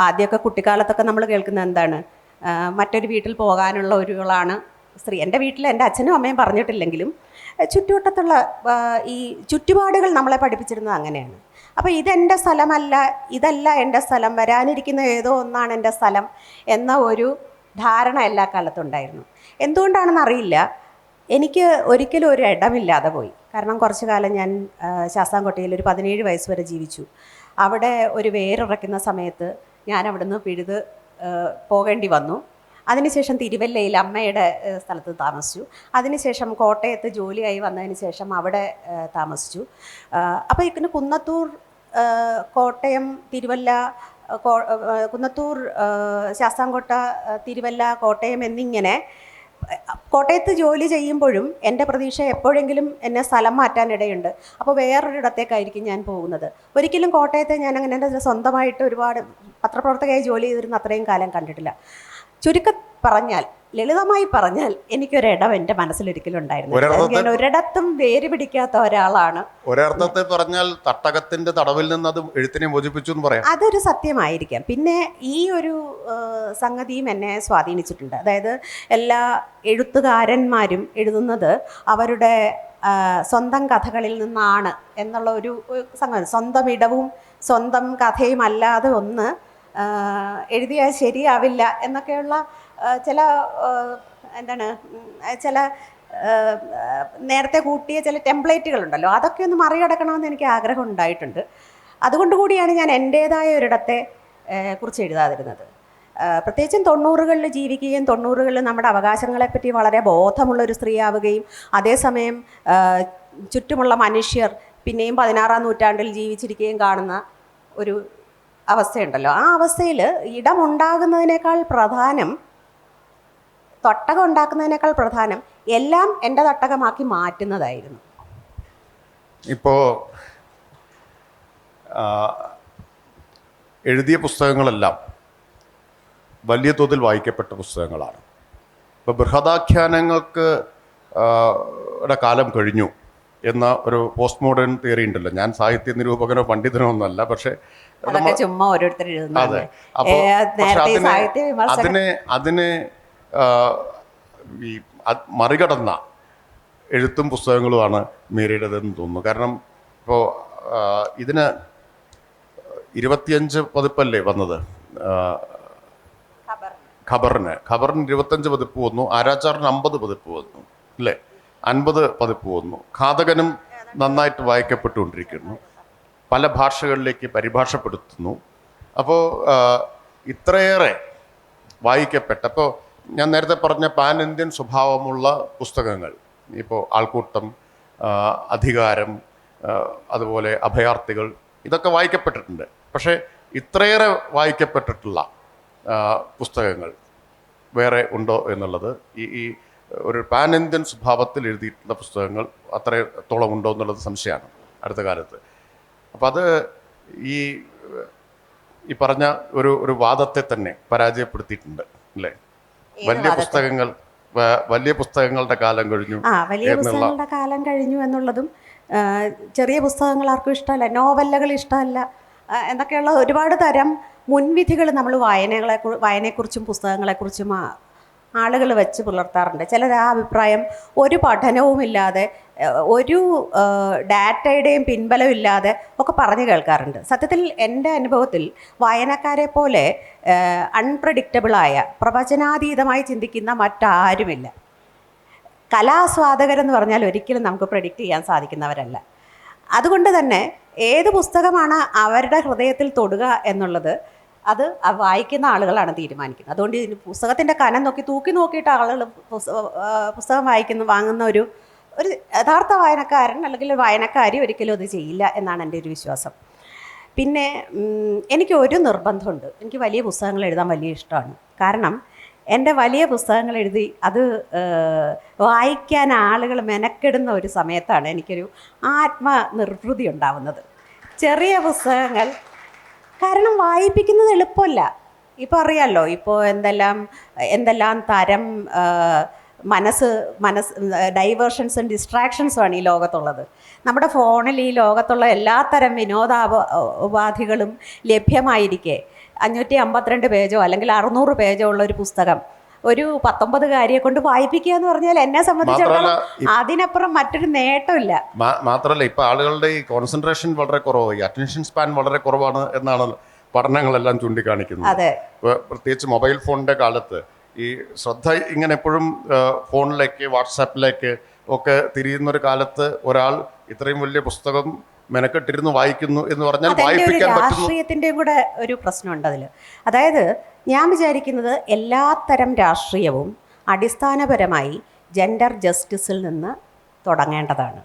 ആദ്യമൊക്കെ കുട്ടിക്കാലത്തൊക്കെ നമ്മൾ കേൾക്കുന്നത് എന്താണ്, മറ്റൊരു വീട്ടിൽ പോകാനുള്ള ഒരുകളാണ് സ്ത്രീ. എൻ്റെ വീട്ടിൽ എൻ്റെ അച്ഛനും അമ്മയും പറഞ്ഞിട്ടില്ലെങ്കിലും ചുറ്റുവട്ടത്തുള്ള ഈ ചുറ്റുപാടുകൾ നമ്മളെ പഠിപ്പിച്ചിരുന്നത് അങ്ങനെയാണ്. അപ്പോൾ ഇതെൻ്റെ സ്ഥലമല്ല, ഇതല്ല എൻ്റെ സ്ഥലം, വരാനിരിക്കുന്ന ഏതോ ഒന്നാണ് എൻ്റെ സ്ഥലം എന്ന ഒരു ധാരണ എല്ലാ കാലത്തും ഉണ്ടായിരുന്നു. എന്തുകൊണ്ടാണെന്ന് അറിയില്ല, എനിക്ക് ഒരിക്കലും ഒരു ഇടമില്ലാതെ പോയി. കാരണം കുറച്ചു കാലം ഞാൻ ശാസ്താംകോട്ടയിൽ ഒരു 17 വയസ്സ് വരെ ജീവിച്ചു. അവിടെ ഒരു വേരുറയ്ക്കുന്ന സമയത്ത് ഞാൻ അവിടുന്ന് പിഴുത് പോകേണ്ടി വന്നു. അതിനുശേഷം തിരുവല്ലയിൽ അമ്മയുടെ സ്ഥലത്ത് താമസിച്ചു. അതിനുശേഷം കോട്ടയത്ത് ജോലിയായി വന്നതിന് ശേഷം അവിടെ താമസിച്ചു. അപ്പോൾ ഇതിന് കുന്നത്തൂർ, കോട്ടയം, തിരുവല്ല, കുന്നത്തൂർ, ശാസ്താംകോട്ട, തിരുവല്ല, കോട്ടയം എന്നിങ്ങനെ കോട്ടയത്ത് ജോലി ചെയ്യുമ്പോഴും എൻ്റെ പ്രതീക്ഷ എപ്പോഴെങ്കിലും എന്നെ സ്ഥലം മാറ്റാനിടയുണ്ട്. അപ്പോൾ വേറൊരിടത്തേക്കായിരിക്കും ഞാൻ പോകുന്നത്. ഒരിക്കലും കോട്ടയത്തെ ഞാൻ അങ്ങനെ എൻ്റെ സ്വന്തമായിട്ട് ഒരുപാട് പത്രപ്രവർത്തകയായി ജോലി ചെയ്തിരുന്ന അത്രയും കാലം കണ്ടിട്ടില്ല. പറഞ്ഞാൽ, ലളിതമായി പറഞ്ഞാൽ, എനിക്കൊരിടം എൻ്റെ മനസ്സിലൊരിക്കലും ഉണ്ടായിരുന്നു. ഞാൻ ഒരിടത്തും വേര് പിടിക്കാത്ത ഒരാളാണ്. ഒരർത്ഥത്തെ പറഞ്ഞാൽ തട്ടകത്തിന്റെ തടവിൽ നിന്ന് അത് എഴുത്തിനെ മോചിപ്പിച്ചു എന്ന് പറയാം. അതൊരു സത്യമായിരിക്കാം. പിന്നെ ഈ ഒരു സംഗതിയും എന്നെ സ്വാധീനിച്ചിട്ടുണ്ട്. അതായത് എല്ലാ എഴുത്തുകാരന്മാരും എഴുതുന്നത് അവരുടെ സ്വന്തം കഥകളിൽ നിന്നാണ് എന്നുള്ള ഒരു സംഗതി. സ്വന്തം ഇടവും സ്വന്തം കഥയും അല്ലാതെ ഒന്ന് എഴുതിയാൽ ശരിയാവില്ല എന്നൊക്കെയുള്ള ചില ചില നേരത്തെ കൂട്ടിയ ചില ടെംപ്ലേറ്റുകളുണ്ടല്ലോ, അതൊക്കെ ഒന്ന് മറികടക്കണമെന്ന് എനിക്ക് ആഗ്രഹം ഉണ്ടായിട്ടുണ്ട്. അതുകൊണ്ട് കൂടിയാണ് ഞാൻ എൻ്റേതായ ഒരിടത്തെ കുറിച്ച് എഴുതാതിരുന്നത്. പ്രത്യേകിച്ചും 90കളിൽ ജീവിക്കുകയും 90കളിൽ നമ്മുടെ അവകാശങ്ങളെപ്പറ്റി വളരെ ബോധമുള്ളൊരു സ്ത്രീയാവുകയും അതേസമയം ചുറ്റുമുള്ള മനുഷ്യർ പിന്നെയും 16-ാം നൂറ്റാണ്ടിൽ ജീവിച്ചിരിക്കുകയും കാണുന്ന ഒരു അവസ്ഥയുണ്ടല്ലോ. ആ അവസ്ഥയിൽ ഇടമുണ്ടാകുന്നതിനേക്കാൾ പ്രധാനം, തട്ടകം ഉണ്ടാക്കുന്നതിനേക്കാൾ പ്രധാനം എല്ലാം എൻ്റെ തട്ടകമാക്കി മാറ്റുന്നതായിരുന്നു. ഇപ്പോൾ എഴുതിയ പുസ്തകങ്ങളെല്ലാം വലിയ തോതിൽ വായിക്കപ്പെട്ട പുസ്തകങ്ങളാണ്. ഇപ്പോൾ ബൃഹദാഖ്യാനങ്ങൾക്ക് കാലം കഴിഞ്ഞു എന്ന ഒരു പോസ്റ്റ് മോഡേൺ തിയറി ഉണ്ടല്ലോ. ഞാൻ സാഹിത്യ നിരൂപകനോ പണ്ഡിതനോ ഒന്നല്ല, പക്ഷേ ചുമ്മാ ഓരോരുത്തർ അതെ. അപ്പോൾ അതിനെ ഈ മറികടന്ന എഴുത്തും പുസ്തകങ്ങളുമാണ് മീരയുടേതെന്ന് തോന്നുന്നു. കാരണം ഇപ്പോൾ ഇതിന് 25 പതിപ്പല്ലേ വന്നത്. ഖബറിന് 25 പതിപ്പ് വന്നു. ആരാച്ചാറിന് 50 പതിപ്പ് വന്നു അല്ലേ, 50 പതിപ്പ് വന്നു. ഘാതകനും നന്നായിട്ട് വായിക്കപ്പെട്ടുകൊണ്ടിരിക്കുന്നു, പല ഭാഷകളിലേക്ക് പരിഭാഷപ്പെടുത്തുന്നു. അപ്പോൾ ഇത്രയേറെ വായിക്കപ്പെട്ടപ്പോൾ ഞാൻ നേരത്തെ പറഞ്ഞ പാൻ ഇന്ത്യൻ സ്വഭാവമുള്ള പുസ്തകങ്ങൾ, ഇപ്പോൾ ആൾക്കൂട്ടം, അധികാരം, അതുപോലെ അഭയാർത്ഥികൾ, ഇതൊക്കെ വായിക്കപ്പെട്ടിട്ടുണ്ട്. പക്ഷേ ഇത്രയേറെ വായിക്കപ്പെട്ടിട്ടുള്ള പുസ്തകങ്ങൾ വേറെ ഉണ്ടോ എന്നുള്ളത്, ഈ ഒരു പാൻ ഇന്ത്യൻ സ്വഭാവത്തിൽ എഴുതിയിട്ടുള്ള പുസ്തകങ്ങൾ അത്രത്തോളം ഉണ്ടോ എന്നുള്ളത് സംശയമാണ് അടുത്ത കാലത്ത്. അപ്പം അത് ഈ പറഞ്ഞ ഒരു വാദത്തെ തന്നെ പരാജയപ്പെടുത്തിയിട്ടുണ്ട് അല്ലേ. വലിയ പുസ്തകങ്ങളുടെ കാലം കഴിഞ്ഞു. വലിയ പുസ്തകങ്ങളുടെ കാലം കഴിഞ്ഞു എന്നുള്ളതും, ചെറിയ പുസ്തകങ്ങൾ ആർക്കും ഇഷ്ടമല്ല, നോവലുകൾ ഇഷ്ടമല്ല എന്നൊക്കെയുള്ള ഒരുപാട് തരം മുൻവിധികൾ നമ്മൾ വായനയെക്കുറിച്ചും പുസ്തകങ്ങളെക്കുറിച്ചും ആളുകൾ വെച്ച് പുലർത്താറുണ്ട്. ചിലർ ആ അഭിപ്രായം ഒരു പഠനവുമില്ലാതെ, ഒരു ഡാറ്റയുടെയും പിൻബലമില്ലാതെ ഒക്കെ പറഞ്ഞു കേൾക്കാറുണ്ട്. സത്യത്തിൽ എൻ്റെ അനുഭവത്തിൽ വായനക്കാരെ പോലെ അൺപ്രഡിക്റ്റബിളായ, പ്രവചനാതീതമായി ചിന്തിക്കുന്ന മറ്റാരുമില്ല. കലാസ്വാദകരെന്ന് പറഞ്ഞാൽ ഒരിക്കലും നമുക്ക് പ്രെഡിക്റ്റ് ചെയ്യാൻ സാധിക്കുന്നവരല്ല. അതുകൊണ്ട് തന്നെ ഏത് പുസ്തകമാണ് അവരുടെ ഹൃദയത്തിൽ തൊടുക എന്നുള്ളത് അത് വായിക്കുന്ന ആളുകളാണ് തീരുമാനിക്കുന്നത്. അതുകൊണ്ട് പുസ്തകത്തിൻ്റെ കനം തൂക്കി നോക്കിയിട്ട് ആളുകൾ പുസ്തകം വാങ്ങുന്ന ഒരു ഒരു യഥാർത്ഥ വായനക്കാരൻ അല്ലെങ്കിൽ ഒരു വായനക്കാരി ഒരിക്കലും അത് ചെയ്യില്ല എന്നാണ് എൻ്റെ ഒരു വിശ്വാസം. പിന്നെ എനിക്ക് ഒരു നിർബന്ധമുണ്ട്. എനിക്ക് വലിയ പുസ്തകങ്ങൾ എഴുതാൻ വലിയ ഇഷ്ടമാണ്. കാരണം എൻ്റെ വലിയ പുസ്തകങ്ങൾ എഴുതി അത് വായിക്കാൻ ആളുകൾ മെനക്കെടുന്ന ഒരു സമയത്താണ് എനിക്കൊരു ആത്മനിർവൃതി ഉണ്ടാവുന്നത്. ചെറിയ പുസ്തകങ്ങൾ കാരണം വായിപ്പിക്കുന്നത് എളുപ്പമല്ല. ഇപ്പോൾ അറിയാമല്ലോ, ഇപ്പോൾ എന്തെല്ലാം തരം മനസ്സ് ഡൈവേർഷൻസും ഡിസ്ട്രാക്ഷൻസുമാണ് ഈ ലോകത്തുള്ളത്. നമ്മുടെ ഫോണിൽ ഈ ലോകത്തുള്ള എല്ലാത്തരം ഉപാധികളും ലഭ്യമായിരിക്കെ 552 പേജോ അല്ലെങ്കിൽ 600 പേജോ ഉള്ള ഒരു പുസ്തകം ഒരു 19 കാരിയെ കൊണ്ട് വായിപ്പിക്കുക എന്ന് പറഞ്ഞാൽ എന്നെ സംബന്ധിച്ചിടത്തോളം അതിനപ്പുറം മറ്റൊരു നേട്ടമില്ല. മാത്രമല്ല ഇപ്പോൾ ആളുകളുടെ ഈ കോൺസെൻട്രേഷൻ വളരെ കുറവ്, ഈ അറ്റൻഷൻ സ്പാൻ വളരെ കുറവാണ് എന്നാണ് പഠനങ്ങളെല്ലാം ചൂണ്ടിക്കാണിക്കുന്നത്. അതെ, പ്രത്യേകിച്ച് മൊബൈൽ ഫോണിൻ്റെ കാലത്ത് ഈ ശ്രദ്ധ ഇങ്ങനെ എപ്പോഴും ഫോണിലേക്ക് വാട്സാപ്പിലേക്ക് ഒക്കെ തിരിയുന്നൊരു കാലത്ത് ഒരാൾ ഇത്രയും വലിയ പുസ്തകം മെനക്കെട്ടിരുന്ന് വായിക്കുന്നു എന്ന് പറഞ്ഞാൽ വായിപ്പിക്കാൻ പറ്റുന്നു. രാഷ്ട്രീയത്തിൻ്റെയും കൂടെ ഒരു പ്രശ്നമുണ്ട് അതിൽ. അതായത് ഞാൻ വിചാരിക്കുന്നത് എല്ലാത്തരം രാഷ്ട്രീയവും അടിസ്ഥാനപരമായി ജെൻഡർ ജസ്റ്റിസിൽ നിന്ന് തുടങ്ങേണ്ടതാണ്.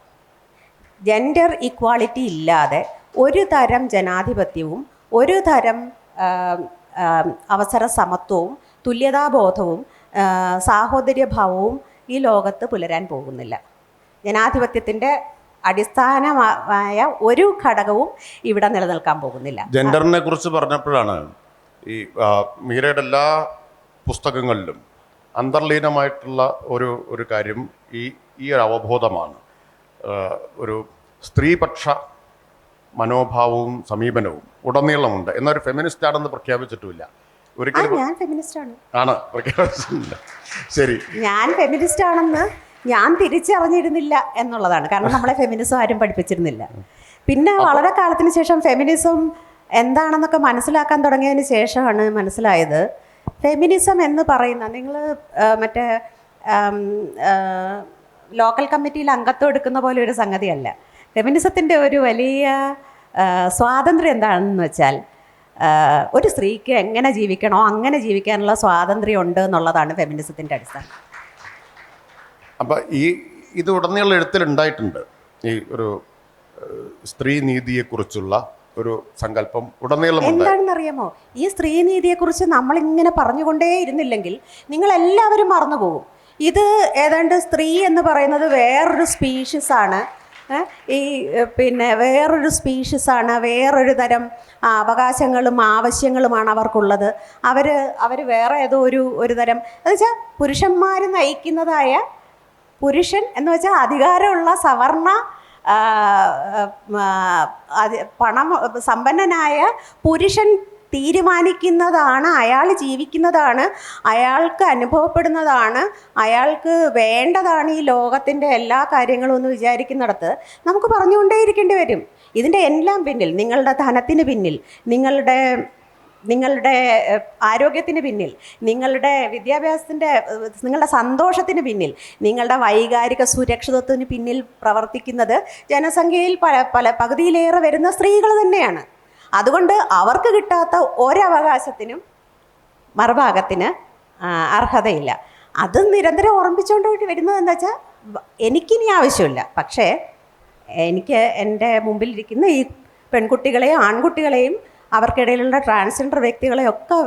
ജെൻഡർ ഇക്വാളിറ്റി ഇല്ലാതെ ഒരു തരം ജനാധിപത്യവും ഒരു തരം അവസര സമത്വവും തുല്യതാബോധവും സാഹോദര്യഭാവവും ഈ ലോകത്ത് പുലരാൻ പോകുന്നില്ല. ജനാധിപത്യത്തിൻ്റെ അടിസ്ഥാനമായ ഒരു ഘടകവും ഇവിടെ നിലനിൽക്കാൻ പോകുന്നില്ല. ജെൻഡറിനെ കുറിച്ച് പറഞ്ഞപ്പോഴാണ് ഈ മീരയുടെ എല്ലാ പുസ്തകങ്ങളിലും അന്തർലീനമായിട്ടുള്ള ഒരു കാര്യം ഈ ഒരു അവബോധമാണ്. ഒരു സ്ത്രീപക്ഷ മനോഭാവവും സമീപനവും ഉടനീളമുണ്ട്. എന്നൊരു ഫെമിനിസ്റ്റ് ആണെന്ന് പ്രഖ്യാപിച്ചിട്ടുമില്ല. ഒരിക്കലും ഞാൻ ഫെമിനിസ്റ്റ് ആണ് പ്രഖ്യാപിച്ചിട്ടില്ല. ശരി, ഞാൻ ഫെമിനിസ്റ്റ് ആണെന്ന് ഞാൻ തിരിച്ചറിഞ്ഞിരുന്നില്ല എന്നുള്ളതാണ്. കാരണം നമ്മളെ ഫെമിനിസം ആരും പഠിപ്പിച്ചിരുന്നില്ല. പിന്നെ വളരെ കാലത്തിന് ശേഷം ഫെമിനിസം എന്താണെന്നൊക്കെ മനസ്സിലാക്കാൻ തുടങ്ങിയതിന് ശേഷമാണ് മനസ്സിലായത് ഫെമിനിസം എന്ന് പറയുന്ന നിങ്ങൾ മറ്റേ ലോക്കൽ കമ്മിറ്റിയിൽ അംഗത്വം എടുക്കുന്ന പോലെ ഒരു സംഗതിയല്ല. ഫെമിനിസത്തിൻ്റെ ഒരു വലിയ സ്വാതന്ത്ര്യം എന്താണെന്ന് വെച്ചാൽ ഒരു സ്ത്രീക്ക് എങ്ങനെ ജീവിക്കണോ അങ്ങനെ ജീവിക്കാനുള്ള സ്വാതന്ത്ര്യം ഉണ്ട് എന്നുള്ളതാണ് ഫെമിനിസത്തിൻ്റെ അടിസ്ഥാനം. അപ്പം ഇത് ഉടനീളം എഴുത്തിലുണ്ടായിട്ടുണ്ട്. ഈ ഒരു സ്ത്രീ നീതിയെക്കുറിച്ചുള്ള ഒരു സങ്കല്പം ഉടനീളം എന്താണെന്നറിയാമോ, ഈ സ്ത്രീനീതിയെക്കുറിച്ച് നമ്മളിങ്ങനെ പറഞ്ഞുകൊണ്ടേ ഇരുന്നില്ലെങ്കിൽ നിങ്ങളെല്ലാവരും മറന്നുപോകും. ഇത് ഏതാണ്ട് സ്ത്രീ എന്ന് പറയുന്നത് വേറൊരു സ്പീഷീസാണ്, വേറൊരു സ്പീഷീസാണ്, വേറൊരു തരം അവകാശങ്ങളും ആവശ്യങ്ങളുമാണ് അവർക്കുള്ളത്. അവർ വേറെ ഏതോ ഒരു തരം എന്ന് വെച്ചാൽ പുരുഷന്മാർ നയിക്കുന്നതായ പുരുഷൻ എന്ന് വെച്ചാൽ അധികാരമുള്ള സവർണ പണം സമ്പന്നനായ പുരുഷൻ തീരുമാനിക്കുന്നതാണ്, അയാൾ ജീവിക്കുന്നതാണ്, അയാൾക്ക് അനുഭവപ്പെടുന്നതാണ്, അയാൾക്ക് വേണ്ടതാണ് ഈ ലോകത്തിൻ്റെ എല്ലാ കാര്യങ്ങളും എന്ന് വിചാരിക്കുന്നിടത്ത് നമുക്ക് പറഞ്ഞുകൊണ്ടേയിരിക്കേണ്ടി വരും. ഇതിൻ്റെ എല്ലാം പിന്നിൽ, നിങ്ങളുടെ ധനത്തിന് പിന്നിൽ, നിങ്ങളുടെ ആരോഗ്യത്തിന് പിന്നിൽ, നിങ്ങളുടെ വിദ്യാഭ്യാസത്തിൻ്റെ, നിങ്ങളുടെ സന്തോഷത്തിന് പിന്നിൽ, നിങ്ങളുടെ വൈകാരിക സുരക്ഷിതത്വത്തിന് പിന്നിൽ പ്രവർത്തിക്കുന്നത് ജനസംഖ്യയിൽ പകുതിയിലേറെ വരുന്ന സ്ത്രീകൾ തന്നെയാണ്. അതുകൊണ്ട് അവർക്ക് കിട്ടാത്ത ഒരവകാശത്തിനും മറുഭാഗത്തിന് അർഹതയില്ല. അത് നിരന്തരം ഓർമ്മിച്ചുകൊണ്ട് വരുന്നത് എന്താ വെച്ചാൽ എനിക്കിനി ആവശ്യമില്ല, പക്ഷേ എനിക്ക് എൻ്റെ മുമ്പിലിരിക്കുന്ന ഈ പെൺകുട്ടികളെയും ആൺകുട്ടികളെയും അവർക്കിടയിലുള്ള ട്രാൻസ്ജെൻഡർ വ്യക്തികളെയൊക്കെ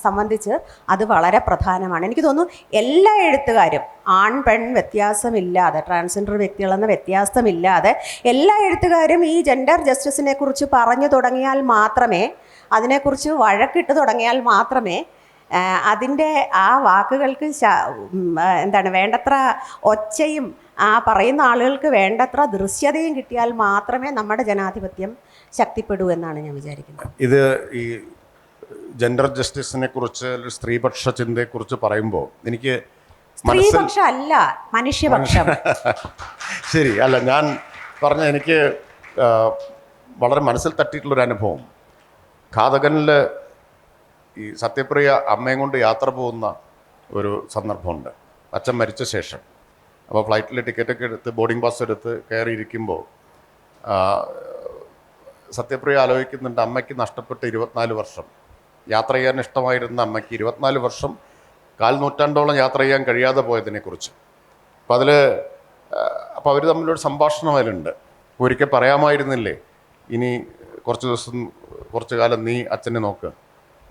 സംബന്ധിച്ച് അത് വളരെ പ്രധാനമാണ്. എനിക്ക് തോന്നുന്നു എല്ലാ എഴുത്തുകാരും ആൺ പെൺ വ്യത്യാസമില്ലാതെ, ട്രാൻസ്ജെൻഡർ വ്യക്തികളെന്ന വ്യത്യാസമില്ലാതെ എല്ലാ എഴുത്തുകാരും ഈ ജെൻഡർ ജസ്റ്റിസിനെ കുറിച്ച് പറഞ്ഞു തുടങ്ങിയാൽ മാത്രമേ, അതിനെക്കുറിച്ച് വഴക്കിട്ട് തുടങ്ങിയാൽ മാത്രമേ അതിൻ്റെ ആ വാക്കുകൾക്ക് വേണ്ടത്ര ഒച്ചയും ആ പറയുന്ന ആളുകൾക്ക് വേണ്ടത്ര ദൃശ്യതയും കിട്ടിയാൽ മാത്രമേ നമ്മുടെ ജനാധിപത്യം ശക്തിപ്പെടൂ എന്നാണ് ഞാൻ വിചാരിക്കുന്നത്. ഇത് ഈ ജെൻഡർ ജസ്റ്റിസിനെ കുറിച്ച്, സ്ത്രീപക്ഷ ചിന്തയെക്കുറിച്ച് പറയുമ്പോൾ എനിക്ക് സ്ത്രീപക്ഷം അല്ല, മനുഷ്യപക്ഷം. ശരി, അല്ല ഞാൻ പറഞ്ഞ എനിക്ക് വളരെ മനസ്സിൽ തട്ടിയിട്ടുള്ളൊരു അനുഭവം, ഘാതകനിൽ ഈ സത്യപ്രിയ അമ്മയും കൊണ്ട് യാത്ര പോകുന്ന ഒരു സന്ദർഭമുണ്ട്. അച്ഛൻ മരിച്ച ശേഷം. അപ്പോൾ ഫ്ലൈറ്റിൽ ടിക്കറ്റൊക്കെ എടുത്ത് ബോർഡിംഗ് പാസ് എടുത്ത് കയറിയിരിക്കുമ്പോൾ സത്യപ്രിയ ആലോചിക്കുന്നുണ്ട്, അമ്മയ്ക്ക് നഷ്ടപ്പെട്ട് 24 വർഷം യാത്ര ചെയ്യാൻ ഇഷ്ടമായിരുന്ന അമ്മയ്ക്ക് 24 വർഷം 4 നൂറ്റാണ്ടോളം യാത്ര ചെയ്യാൻ കഴിയാതെ പോയതിനെക്കുറിച്ച്. അപ്പം അതിൽ അപ്പോൾ അവർ തമ്മിലൊരു സംഭാഷണം അതിലുണ്ട്. ഒരിക്കൽ പറയാമായിരുന്നില്ലേ, ഇനി കുറച്ച് കാലം നീ അച്ഛനെ നോക്ക്,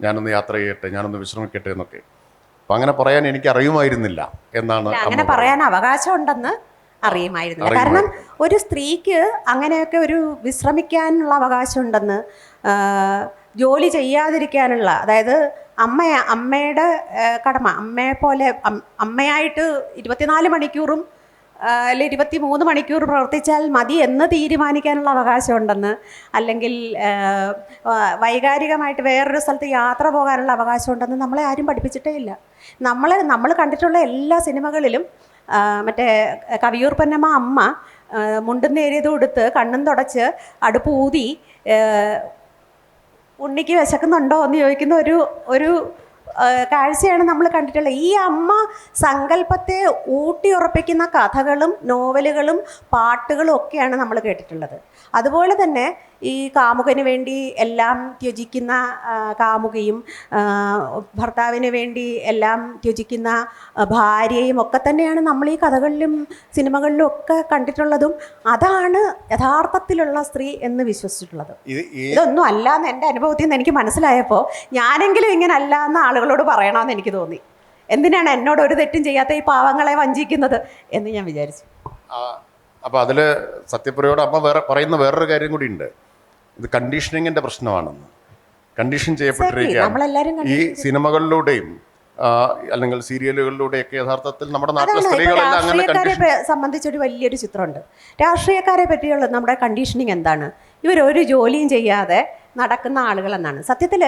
ഞാനൊന്ന് യാത്ര ചെയ്യട്ടെ, ഞാനൊന്ന് വിശ്രമിക്കട്ടെ എന്നൊക്കെ. അപ്പം അങ്ങനെ പറയാൻ എനിക്ക് അറിയുമായിരുന്നില്ല എന്നാണ്. അങ്ങനെ പറയാൻ അവകാശമുണ്ടെന്ന് അറിയുമായിരുന്നില്ല. കാരണം ഒരു സ്ത്രീക്ക് അങ്ങനെയൊക്കെ ഒരു വിശ്രമിക്കാനുള്ള അവകാശമുണ്ടെന്ന്, ജോലി ചെയ്യാതിരിക്കാനുള്ള, അതായത് അമ്മയുടെ കടമ, അമ്മയെ പോലെ അമ്മയായിട്ട് 24 മണിക്കൂറും അല്ലെങ്കിൽ 23 മണിക്കൂർ പ്രവർത്തിച്ചാൽ മതി എന്ന് തീരുമാനിക്കാനുള്ള അവകാശമുണ്ടെന്ന്, അല്ലെങ്കിൽ വൈകാരികമായിട്ട് വേറൊരു സ്ഥലത്ത് യാത്ര പോകാനുള്ള അവകാശമുണ്ടെന്ന് നമ്മളെ ആരും പഠിപ്പിച്ചിട്ടേ ഇല്ല. നമ്മൾ കണ്ടിട്ടുള്ള എല്ലാ സിനിമകളിലും മറ്റേ കവിയൂർ പൊന്നമ്മ അമ്മ മുണ്ടും നേരിയത് കൊടുത്ത് കണ്ണും തുടച്ച് അടുപ്പ് ഊതി ഉണ്ണിക്ക് വിശക്കുന്നുണ്ടോ എന്ന് ചോദിക്കുന്ന ഒരു കാഴ്ചയാണ് നമ്മൾ കണ്ടിട്ടുള്ളത്. ഈ അമ്മ സങ്കല്പത്തെ ഊട്ടിയുറപ്പിക്കുന്ന കഥകളും നോവലുകളും പാട്ടുകളും ഒക്കെയാണ് നമ്മൾ കേട്ടിട്ടുള്ളത്. അതുപോലെ തന്നെ ഈ കാമുകന് വേണ്ടി എല്ലാം ത്യജിക്കുന്ന കാമുകയും ഭർത്താവിന് വേണ്ടി എല്ലാം ത്യജിക്കുന്ന ഭാര്യയും ഒക്കെ തന്നെയാണ് നമ്മൾ ഈ കഥകളിലും സിനിമകളിലും ഒക്കെ കണ്ടിട്ടുള്ളതും. അതാണ് യഥാർത്ഥത്തിലുള്ള സ്ത്രീ എന്ന് വിശ്വസിച്ചിട്ടുള്ളത്. ഇതൊന്നും അല്ല എന്ന് എൻ്റെ അനുഭവത്തിൽ നിന്ന് എനിക്ക് മനസ്സിലായപ്പോൾ ഞാനെങ്കിലും ഇങ്ങനെ അല്ല എന്ന് ആളുകളോട് പറയണമെന്ന് എനിക്ക് തോന്നി. എന്തിനാണ് എന്നോട് ഒരു തെറ്റും ചെയ്യാത്ത ഈ പാവങ്ങളെ വഞ്ചിക്കുന്നത് എന്ന് ഞാൻ വിചാരിച്ചു. അപ്പോൾ അതിൽ സത്യപ്രയോട് അമ്മ പറയുന്ന വേറൊരു കാര്യം കൂടി ഉണ്ട്. ഇത് കണ്ടീഷനിങ്ങിൻ്റെ പ്രശ്നമാണെന്ന്. കണ്ടീഷൻ ചെയ്യപ്പെട്ടിരിക്കുകയാണ് ഈ സിനിമകളിലൂടെയും അല്ലെങ്കിൽ സീരിയലുകളിലൂടെയൊക്കെ. യഥാർത്ഥത്തിൽ നമ്മുടെ നാട്ടിലെ സ്ത്രീകളെല്ലാം രാഷ്ട്രീയക്കാരെ സംബന്ധിച്ചൊരു വലിയൊരു ചിത്രമുണ്ട്. രാഷ്ട്രീയക്കാരെ പറ്റിയുള്ള നമ്മുടെ കണ്ടീഷനിങ് എന്താണ്? ഇവരൊരു ജോലിയും ചെയ്യാതെ നടക്കുന്ന ആളുകളെന്നാണ്. സത്യത്തിൽ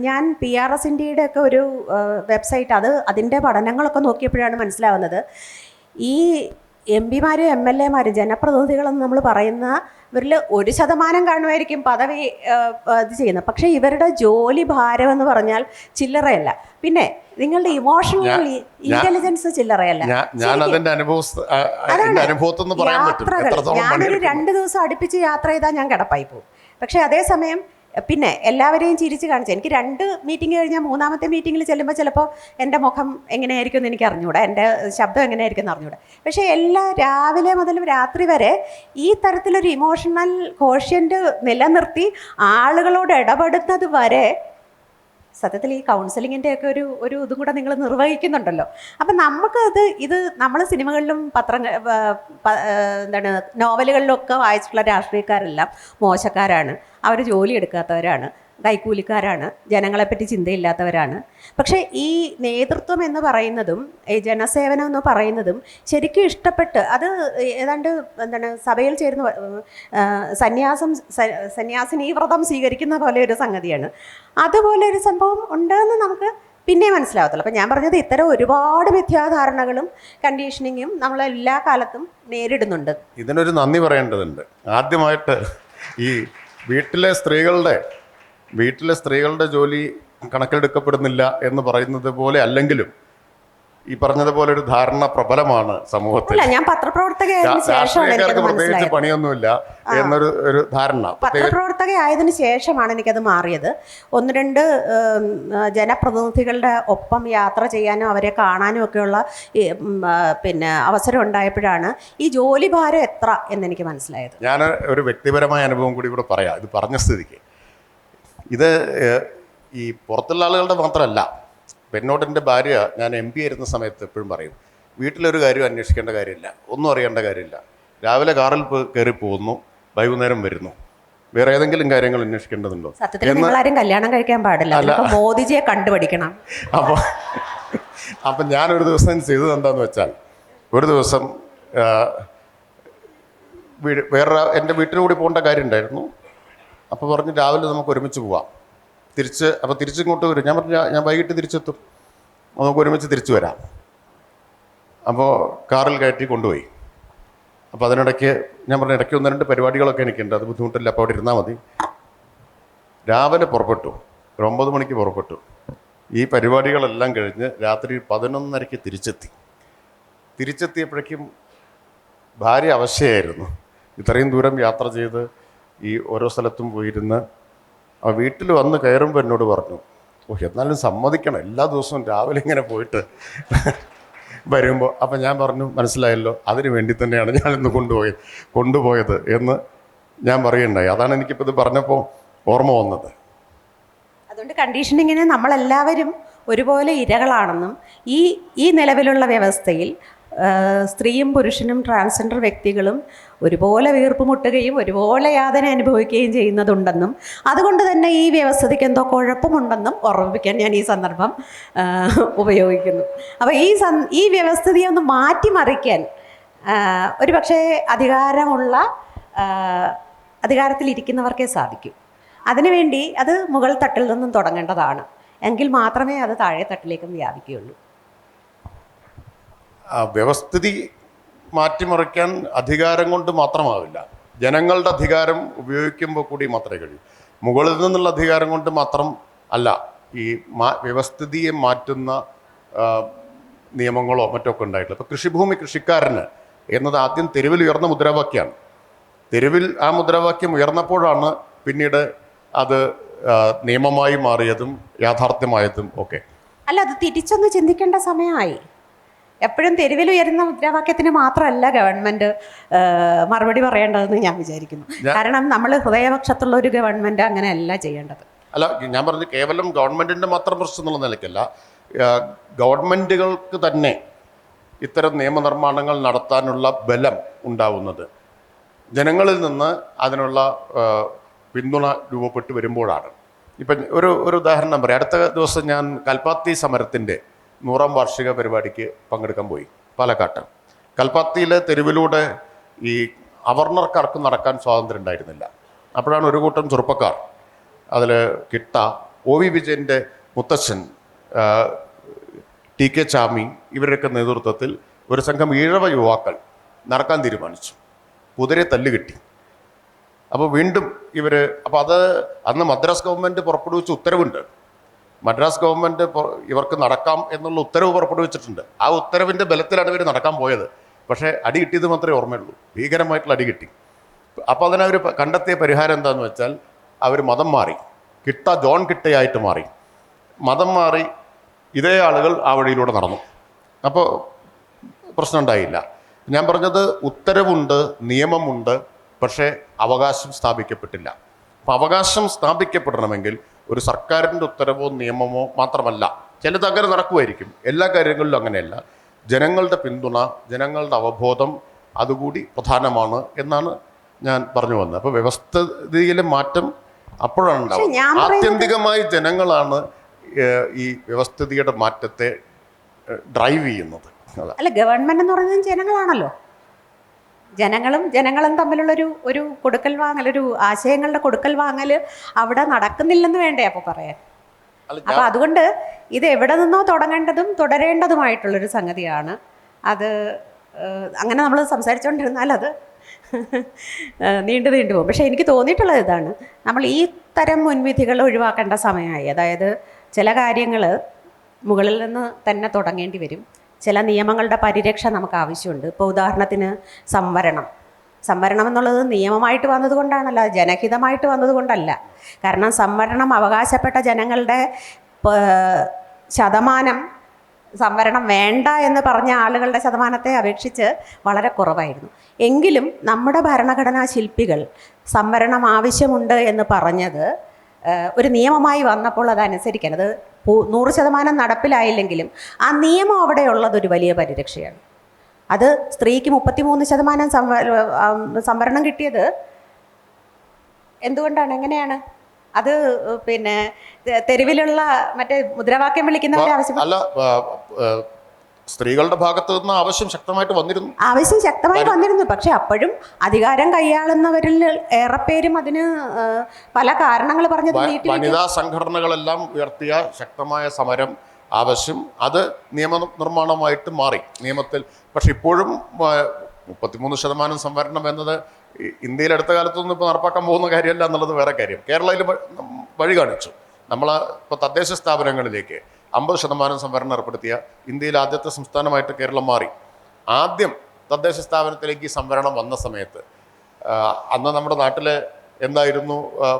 ഞാൻ PRS ഇന്ത്യയുടെ ഒക്കെ ഒരു വെബ്സൈറ്റ്, അതിൻ്റെ പഠനങ്ങളൊക്കെ നോക്കിയപ്പോഴാണ് മനസ്സിലാവുന്നത്, ഈ MP മാരും MLA മാരും ജനപ്രതിനിധികളെന്ന് നമ്മൾ പറയുന്നവരിൽ 1% കാണുമായിരിക്കും പദവി ഇത് ചെയ്യുന്നത്. പക്ഷേ ഇവരുടെ ജോലി ഭാരം എന്ന് പറഞ്ഞാൽ ചില്ലറയല്ല. പിന്നെ നിങ്ങളുടെ ഇമോഷണൽ ഇന്റലിജൻസ് ചില്ലറയല്ല. ഞാനൊരു 2 ദിവസം അടുപ്പിച്ച് യാത്ര ചെയ്താൽ ഞാൻ കിടപ്പായി പോകും. പക്ഷേ അതേസമയം പിന്നെ എല്ലാവരെയും ചിരിച്ച് കാണിച്ചു. എനിക്ക് 2 മീറ്റിംഗ് കഴിഞ്ഞാൽ 3-ാമത്തെ മീറ്റിങ്ങിൽ ചെല്ലുമ്പോൾ ചിലപ്പോൾ എൻ്റെ മുഖം എങ്ങനെയായിരിക്കും എന്ന് എനിക്ക് അറിഞ്ഞുകൂടാ, എൻ്റെ ശബ്ദം എങ്ങനെയായിരിക്കും എന്ന് അറിഞ്ഞുകൂടാ. പക്ഷേ രാവിലെ മുതൽ രാത്രി വരെ ഈ തരത്തിലൊരു ഇമോഷണൽ കോഷ്യൻ്റ് നിലനിർത്തി ആളുകളോട് ഇടപെടുന്നത് വരെ സത്യത്തിൽ ഈ കൗൺസിലിങ്ങിൻ്റെയൊക്കെ ഒരു ഇതും കൂടെ നിങ്ങൾ നിർവഹിക്കുന്നുണ്ടല്ലോ. അപ്പം നമുക്ക് ഇത് നമ്മൾ സിനിമകളിലും നോവലുകളിലും ഒക്കെ വായിച്ചിട്ടുള്ള രാഷ്ട്രീയക്കാരെല്ലാം മോശക്കാരാണ്, അവർ ജോലി എടുക്കാത്തവരാണ്, കൈക്കൂലിക്കാരാണ്, ജനങ്ങളെപ്പറ്റി ചിന്തയില്ലാത്തവരാണ്. പക്ഷേ ഈ നേതൃത്വം എന്ന് പറയുന്നതും ഈ ജനസേവനം എന്ന് പറയുന്നതും ശരിക്കും ഇഷ്ടപ്പെട്ട് അത് ഏതാണ്ട് സഭയിൽ ചേരുന്ന സന്യാസിനി വ്രതം സ്വീകരിക്കുന്ന പോലെ ഒരു സംഗതിയാണ്. അതുപോലെ ഒരു സംഭവം ഉണ്ടെന്ന് നമുക്ക് പിന്നെ മനസ്സിലാവത്തുള്ളൂ. അപ്പം ഞാൻ പറഞ്ഞത് ഇത്തരം ഒരുപാട് മിഥ്യാധാരണകളും കണ്ടീഷനിങ്ങും നമ്മൾ എല്ലാ കാലത്തും നേരിടുന്നുണ്ട്. ഇതിനൊരു നന്ദി പറയേണ്ടതുണ്ട്. ആദ്യമായിട്ട് ഈ വീട്ടിലെ സ്ത്രീകളുടെ ജോലി കണക്കിലെടുക്കപ്പെടുന്നില്ല എന്ന് പറയുന്നത് പോലെ അല്ലെങ്കിലും ഈ പറഞ്ഞതുപോലെ ഒരു ധാരണ പ്രബലമാണ് സമൂഹത്തിൽ. ഞാൻ രാഷ്ട്രീയക്കാർക്ക് പ്രത്യേകിച്ച് പണിയൊന്നുമില്ല എന്നൊരു ധാരണ. പത്രപ്രവർത്തകയായതിനു ശേഷമാണ് എനിക്കത് മാറിയത്. 1-2 ജനപ്രതിനിധികളുടെ ഒപ്പം യാത്ര ചെയ്യാനും അവരെ കാണാനും ഒക്കെയുള്ള അവസരം ഉണ്ടായപ്പോഴാണ് ഈ ജോലി ഭാരം എത്ര എന്നെനിക്ക് മനസ്സിലായത്. ഞാൻ ഒരു വ്യക്തിപരമായ അനുഭവം കൂടി ഇവിടെ പറയാം. ഇത് പറഞ്ഞ സ്ഥിതിക്ക് ഇത് ഈ പുറത്തുള്ള ആളുകളുടെ മാത്രമല്ല. എന്നോട് എൻ്റെ ഭാര്യ, ഞാൻ MP ആയിരുന്ന സമയത്ത് എപ്പോഴും പറയും, വീട്ടിലൊരു കാര്യം അന്വേഷിക്കേണ്ട കാര്യമില്ല, ഒന്നും അറിയേണ്ട കാര്യമില്ല. രാവിലെ കാറിൽ കയറി പോകുന്നു, വൈകുന്നേരം വരുന്നു, വേറെ ഏതെങ്കിലും കാര്യങ്ങൾ അന്വേഷിക്കേണ്ടതുണ്ടോ? സത്യത്തിൽ കല്യാണം കഴിക്കാൻ പാടില്ല, മോദിജിയെ കണ്ടുപിടിക്കണം. അപ്പം ഞാനൊരു ദിവസം ചെയ്തത് എന്താണെന്ന് വെച്ചാൽ, ഒരു ദിവസം എൻ്റെ വീട്ടിൽ കൂടി പോകേണ്ട കാര്യം ഉണ്ടായിരുന്നു. അപ്പോൾ പറഞ്ഞു രാവിലെ നമുക്ക് ഒരുമിച്ച് പോവാം, തിരിച്ചിങ്ങോട്ട് വരും. ഞാൻ പറഞ്ഞു ഞാൻ വൈകിട്ട് തിരിച്ചെത്തും, നമുക്ക് ഒരുമിച്ച് തിരിച്ചു വരാം. അപ്പോൾ കാറിൽ കയറ്റി കൊണ്ടുപോയി. അപ്പോൾ അതിനിടയ്ക്ക് ഞാൻ പറഞ്ഞു ഇടയ്ക്ക് 1-2 പരിപാടികളൊക്കെ എനിക്കുണ്ട്, അത് ബുദ്ധിമുട്ടില്ല, അപ്പോൾ അവിടെ ഇരുന്നാൽ മതി. രാവിലെ പുറപ്പെട്ടു, 9 മണിക്ക് പുറപ്പെട്ടു. ഈ പരിപാടികളെല്ലാം കഴിഞ്ഞ് രാത്രി 11:30 തിരിച്ചെത്തിയപ്പോഴേക്കും ഭാര്യ അവശയായിരുന്നു. ഇത്രയും ദൂരം യാത്ര ചെയ്ത് ഈ ഓരോ സ്ഥലത്തും പോയിരുന്ന് ആ വീട്ടിൽ വന്ന് കയറുമ്പോൾ എന്നോട് പറഞ്ഞു, എന്നാലും സമ്മതിക്കണം, എല്ലാ ദിവസവും രാവിലെ ഇങ്ങനെ പോയിട്ട് വരുമ്പോൾ അപ്പം ഞാൻ പറഞ്ഞു, മനസ്സിലായല്ലോ, അതിന് വേണ്ടി തന്നെയാണ് ഞാനിന്ന് കൊണ്ടുപോയത് എന്ന് ഞാൻ പറയുണ്ടായി. അതാണ് എനിക്കിപ്പോൾ ഇത് പറഞ്ഞപ്പോൾ ഓർമ്മ വന്നത്. അതുകൊണ്ട് കണ്ടീഷനിങ്ങിന് നമ്മളെല്ലാവരും ഒരുപോലെ ഇരകളാണെന്നും ഈ നിലവിലുള്ള വ്യവസ്ഥയിൽ സ്ത്രീയും പുരുഷനും ട്രാൻസ്ജെൻഡർ വ്യക്തികളും ഒരുപോലെ വീർപ്പുമുട്ടുകയും ഒരുപോലെ യാതന അനുഭവിക്കുകയും ചെയ്യുന്നതുണ്ടെന്നും അതുകൊണ്ട് തന്നെ ഈ വ്യവസ്ഥയ്ക്ക് എന്തോ കുഴപ്പമുണ്ടെന്നും ഓർമ്മിപ്പിക്കാൻ ഞാൻ ഈ സന്ദർഭം ഉപയോഗിക്കുന്നു. അപ്പോൾ ഈ വ്യവസ്ഥിതിയെ ഒന്ന് മാറ്റിമറിക്കാൻ ഒരു പക്ഷേ അധികാരത്തിലിരിക്കുന്നവർക്കേ സാധിക്കൂ. അതിനുവേണ്ടി അത് മുകൾ തട്ടിൽ നിന്നും തുടങ്ങേണ്ടതാണ്. എങ്കിൽ മാത്രമേ അത് താഴെ തട്ടിലേക്കും വ്യാപിക്കുകയുള്ളൂ. വ്യവസ്ഥിതി മാറ്റിമറിക്കാൻ അധികാരം കൊണ്ട് മാത്രമാവില്ല, ജനങ്ങളുടെ അധികാരം ഉപയോഗിക്കുമ്പോൾ കൂടി മാത്രമേ കഴിയൂ. മുകളിൽ നിന്നുള്ള അധികാരം കൊണ്ട് മാത്രം അല്ല ഈ വ്യവസ്ഥിതിയെ മാറ്റുന്ന നിയമങ്ങളോ മറ്റൊക്കെ ഉണ്ടായിട്ടുള്ളത്. ഇപ്പോൾ കൃഷിഭൂമി കൃഷിക്കാരന് എന്നത് ആദ്യം തെരുവിൽ ഉയർന്ന മുദ്രാവാക്യമാണ്. തെരുവിൽ ആ മുദ്രാവാക്യം ഉയർന്നപ്പോഴാണ് പിന്നീട് അത് നിയമമായി മാറിയതും യാഥാർത്ഥ്യമായതും ഒക്കെ. അല്ല, അത് തിരിച്ചൊന്ന് ചിന്തിക്കേണ്ട സമയമായി. എപ്പോഴും തെരുവിൽ ഉയരുന്ന മുദ്രാവാക്യത്തിന് മാത്രമല്ല ഗവൺമെൻറ് മറുപടി പറയേണ്ടതെന്ന് ഞാൻ വിചാരിക്കുന്നു. കാരണം നമ്മൾ ഹൃദയപക്ഷത്തുള്ള ഒരു ഗവൺമെൻറ് അങ്ങനെയല്ല ചെയ്യേണ്ടത്. അല്ല, ഞാൻ പറഞ്ഞു കേവലം ഗവൺമെൻറ്റിൻ്റെ മാത്രം പ്രശ്നം എന്നുള്ള നിലയ്ക്കല്ല, ഗവൺമെൻറ്റുകൾക്ക് തന്നെ ഇത്തരം നിയമനിർമ്മാണങ്ങൾ നടത്താനുള്ള ബലം ഉണ്ടാവുന്നത് ജനങ്ങളിൽ നിന്ന് അതിനുള്ള പിന്തുണ രൂപപ്പെട്ട് വരുമ്പോഴാണ്. ഇപ്പം ഒരു ഉദാഹരണം പറയാം. അടുത്ത ദിവസം ഞാൻ കൽപ്പാത്തി സമരത്തിൻ്റെ 100ാം വാർഷിക പരിപാടിക്ക് പങ്കെടുക്കാൻ പോയി പാലക്കാട്ട്. കൽപ്പാത്തിയിലെ തെരുവിലൂടെ ഈ അവർണർക്കാർക്ക് നടക്കാൻ സ്വാതന്ത്ര്യം ഉണ്ടായിരുന്നില്ല. അപ്പോഴാണ് ഒരു കൂട്ടം ചെറുപ്പക്കാർ, അതിൽ കിട്ട, OV വിജയൻ്റെ മുത്തച്ഛൻ, TK ചാമി, ഇവരുടെയൊക്കെ നേതൃത്വത്തിൽ ഒരു സംഘം ഈഴവ യുവാക്കൾ നടക്കാൻ തീരുമാനിച്ചു. കുതിരെ തല്ലുകിട്ടി. അപ്പോൾ വീണ്ടും അപ്പോൾ അത് അന്ന് മദ്രാസ് ഗവൺമെൻറ് പുറപ്പെടുവിച്ച ഉത്തരവുണ്ട്. മദ്രാസ് ഗവൺമെൻറ് ഇവർക്ക് നടക്കാം എന്നുള്ള ഉത്തരവ് പുറപ്പെടുവിച്ചിട്ടുണ്ട്. ആ ഉത്തരവിൻ്റെ ബലത്തിലാണ് ഇവർ നടക്കാൻ പോയത്. പക്ഷേ അടി കിട്ടിയത് മാത്രമേ ഓർമ്മയുള്ളൂ. ഭീകരമായിട്ടുള്ള അടി കിട്ടി. അപ്പോൾ അതിനവർ കണ്ടെത്തിയ പരിഹാരം എന്താണെന്ന് വെച്ചാൽ അവർ മതം മാറി, ജോൺ കിട്ടയായിട്ട് മാറി. മതം മാറി ഇതേ ആളുകൾ ആ വഴിയിലൂടെ നടന്നു. അപ്പോൾ പ്രശ്നം ഉണ്ടായില്ല. ഞാൻ പറഞ്ഞത് ഉത്തരവുണ്ട്, നിയമമുണ്ട്, പക്ഷേ അവകാശം സ്ഥാപിക്കപ്പെട്ടില്ല. അപ്പോൾ അവകാശം സ്ഥാപിക്കപ്പെടണമെങ്കിൽ ഒരു സർക്കാരിൻ്റെ ഉത്തരവോ നിയമമോ മാത്രമല്ല, ചിലത് അങ്ങനെ നടക്കുമായിരിക്കും, എല്ലാ കാര്യങ്ങളിലും അങ്ങനെയല്ല. ജനങ്ങളുടെ പിന്തുണ, ജനങ്ങളുടെ അവബോധം അതുകൂടി പ്രധാനമാണ് എന്നാണ് ഞാൻ പറഞ്ഞു വന്നത്. അപ്പോൾ വ്യവസ്ഥിതിയിലെ മാറ്റം അപ്പോഴാണ് ഉണ്ടാവുന്നത്. ആത്യന്തികമായി ജനങ്ങളാണ് ഈ വ്യവസ്ഥിതിയുടെ മാറ്റത്തെ ഡ്രൈവ് ചെയ്യുന്നത്. അല്ല, ഗവൺമെൻറ് എന്ന് പറയുന്നത് ജനങ്ങളാണല്ലോ. ജനങ്ങളും തമ്മിലുള്ളൊരു കൊടുക്കൽ വാങ്ങൽ, ഒരു ആശയങ്ങളുടെ കൊടുക്കൽ വാങ്ങൽ അവിടെ നടക്കുന്നില്ലെന്ന് വേണ്ടേ അപ്പോൾ പറയാൻ. അപ്പോൾ അതുകൊണ്ട് ഇത് എവിടെ നിന്നോ തുടങ്ങേണ്ടതും തുടരേണ്ടതുമായിട്ടുള്ളൊരു സംഗതിയാണ്. അത് അങ്ങനെ നമ്മൾ സംസാരിച്ചുകൊണ്ടിരുന്നാൽ അത് നീണ്ടു പോകും. പക്ഷേ എനിക്ക് തോന്നിയിട്ടുള്ളത് ഇതാണ്, നമ്മൾ ഈ തരം മുൻവിധികൾ ഒഴിവാക്കേണ്ട സമയമായി. അതായത് ചില കാര്യങ്ങൾ മുകളിൽ നിന്ന് തന്നെ തുടങ്ങേണ്ടി വരും. ചില നിയമങ്ങളുടെ പരിരക്ഷ നമുക്ക് ആവശ്യമുണ്ട്. ഇപ്പോൾ ഉദാഹരണത്തിന് സംവരണം എന്നുള്ളത് നിയമമായിട്ട് വന്നതുകൊണ്ടാണല്ല, ജനഹിതമായിട്ട് വന്നതുകൊണ്ടല്ല. കാരണം സംവരണം അവകാശപ്പെട്ട ജനങ്ങളുടെ ശതമാനം സംവരണം വേണ്ട എന്ന് പറഞ്ഞ ആളുകളുടെ ശതമാനത്തെ അപേക്ഷിച്ച് വളരെ കുറവായിരുന്നു. എങ്കിലും നമ്മുടെ ഭരണഘടനാ ശില്പികൾ സംവരണം ആവശ്യമുണ്ട് എന്ന് പറഞ്ഞത് ഒരു നിയമമായി വന്നപ്പോൾ അതനുസരിക്കാൻ, അത് 100% നടപ്പിലായില്ലെങ്കിലും ആ നിയമം അവിടെ ഉള്ളതൊരു വലിയ പരിരക്ഷയാണ്. അത് സ്ത്രീക്ക് 33% സംവരണം കിട്ടിയത് എന്തുകൊണ്ടാണ്, എങ്ങനെയാണ് അത്? പിന്നെ തെരുവിലുള്ള മറ്റേ മുദ്രാവാക്യം വിളിക്കുന്നവരെ ആവശ്യം അല്ല, സ്ത്രീകളുടെ ഭാഗത്ത് നിന്ന് ആവശ്യം ശക്തമായി വന്നിരുന്നു. പക്ഷെ അപ്പോഴും അധികാരം കൈയാളുന്നവരിൽ ഏറെപ്പേരും അതിന് പല കാരണങ്ങൾ പറഞ്ഞത്. വനിതാ സംഘടനകളെല്ലാം ഉയർത്തിയ ശക്തമായ സമരം ആവശ്യം അത് നിയമനിർമ്മാണമായിട്ട് മാറി നിയമത്തിൽ. പക്ഷെ ഇപ്പോഴും 33% സംവരണം എന്നത് ഇന്ത്യയിൽ അടുത്ത കാലത്തൊന്നും ഇപ്പോൾ നടപ്പാക്കാൻ പോകുന്ന കാര്യമല്ല എന്നുള്ളത് വേറെ കാര്യം. കേരളയിൽ വഴി കാണിച്ചു. നമ്മൾ ഇപ്പോൾ തദ്ദേശ സ്ഥാപനങ്ങളിലേക്ക് 50% സംവരണം ഏർപ്പെടുത്തിയ ഇന്ത്യയിൽ ആദ്യത്തെ സംസ്ഥാനമായിട്ട് കേരളം മാറി. ആദ്യം തദ്ദേശ സ്ഥാപനത്തിലേക്ക് ഈ സംവരണം വന്ന സമയത്ത് അന്ന് നമ്മുടെ നാട്ടിലെ എന്തായിരുന്നു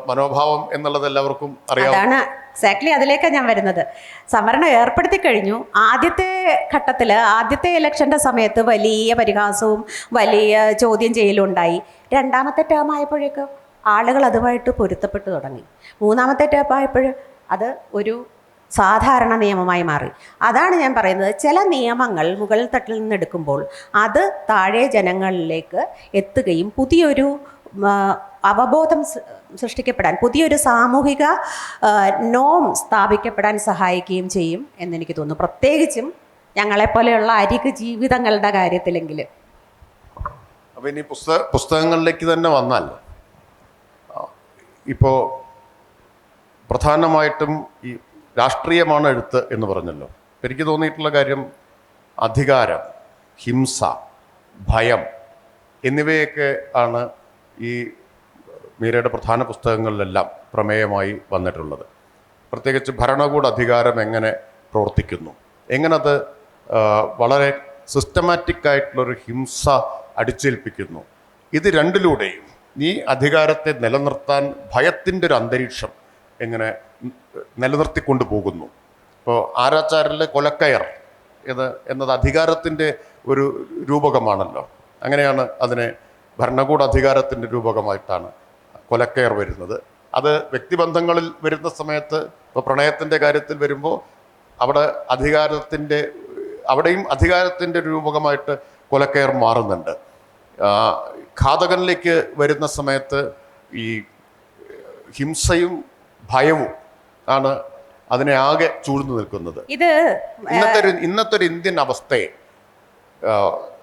മനോഭാവം എന്നുള്ളത് എല്ലാവർക്കും അറിയാം. അതാണ് എക്സാക്ട്ലി അതിലേക്കാണ് ഞാൻ വരുന്നത്. സംവരണം ഏർപ്പെടുത്തി കഴിഞ്ഞു. ആദ്യത്തെ ഘട്ടത്തിൽ, ആദ്യത്തെ ഇലക്ഷൻ്റെ സമയത്ത് വലിയ പരിഹാസവും വലിയ ചോദ്യം ചെയ്യലും ഉണ്ടായി. രണ്ടാമത്തെ ടേം ആയപ്പോഴേക്ക് ആളുകൾ അതുമായിട്ട് പൊരുത്തപ്പെട്ടു തുടങ്ങി. മൂന്നാമത്തെ ടേം ആയപ്പോൾ അത് ഒരു സാധാരണ നിയമമായി മാറി. അതാണ് ഞാൻ പറയുന്നത്, ചില നിയമങ്ങൾ മുകൾ തട്ടിൽ നിന്ന് എടുക്കുമ്പോൾ അത് താഴെ ജനങ്ങളിലേക്ക് എത്തുകയും പുതിയൊരു അവബോധം സൃഷ്ടിക്കപ്പെടാൻ, പുതിയൊരു സാമൂഹിക നോം സ്ഥാപിക്കപ്പെടാൻ സഹായിക്കുകയും ചെയ്യും എന്നെനിക്ക് തോന്നുന്നു. പ്രത്യേകിച്ചും ഞങ്ങളെപ്പോലെയുള്ള അരിക് ജീവിതങ്ങളുടെ കാര്യത്തിലെങ്കിൽ. അപ്പോൾ ഇനി പുസ്തകങ്ങളിലേക്ക് തന്നെ വന്നാൽ, ഇപ്പോൾ പ്രധാനമായിട്ടും ഈ രാഷ്ട്രീയമാണ് എഴുത്ത് എന്ന് പറഞ്ഞല്ലോ. എനിക്ക് തോന്നിയിട്ടുള്ള കാര്യം അധികാരം, ഹിംസ, ഭയം എന്നിവയൊക്കെ ആണ് ഈ മീരയുടെ പ്രധാന പുസ്തകങ്ങളിലെല്ലാം പ്രമേയമായി വന്നിട്ടുള്ളത്. പ്രത്യേകിച്ച് ഭരണകൂട അധികാരം എങ്ങനെ പ്രവർത്തിക്കുന്നു, എങ്ങനത് വളരെ സിസ്റ്റമാറ്റിക് ആയിട്ടുള്ളൊരു ഹിംസ അടിച്ചേൽപ്പിക്കുന്നു. ഇത് രണ്ടിലൂടെയും ഈ അധികാരത്തെ നിലനിർത്താൻ ഭയത്തിൻ്റെ ഒരു അന്തരീക്ഷം എങ്ങനെ നിലനിർത്തിക്കൊണ്ടു പോകുന്നു. ഇപ്പോൾ ആരാച്ചാരിലെ കൊലക്കയർ എന്നത് അധികാരത്തിൻ്റെ ഒരു രൂപകമാണല്ലോ. അങ്ങനെയാണ് അതിനെ ഭരണകൂട അധികാരത്തിൻ്റെ രൂപകമായിട്ടാണ് കൊലക്കയർ വരുന്നത്. അത് വ്യക്തിബന്ധങ്ങളിൽ വരുന്ന സമയത്ത്, ഇപ്പോൾ പ്രണയത്തിൻ്റെ കാര്യത്തിൽ വരുമ്പോൾ അവിടെയും അധികാരത്തിൻ്റെ രൂപകമായിട്ട് കൊലക്കയർ മാറുന്നുണ്ട്. ഘാതകനിലേക്ക് വരുന്ന സമയത്ത് ഈ ഹിംസയും ഭയവും ആണ് അതിനെ ആകെ ചൂഴ്ന്നു നിൽക്കുന്നത്. ഇന്നത്തെ ഒരു ഇന്ത്യൻ അവസ്ഥയെ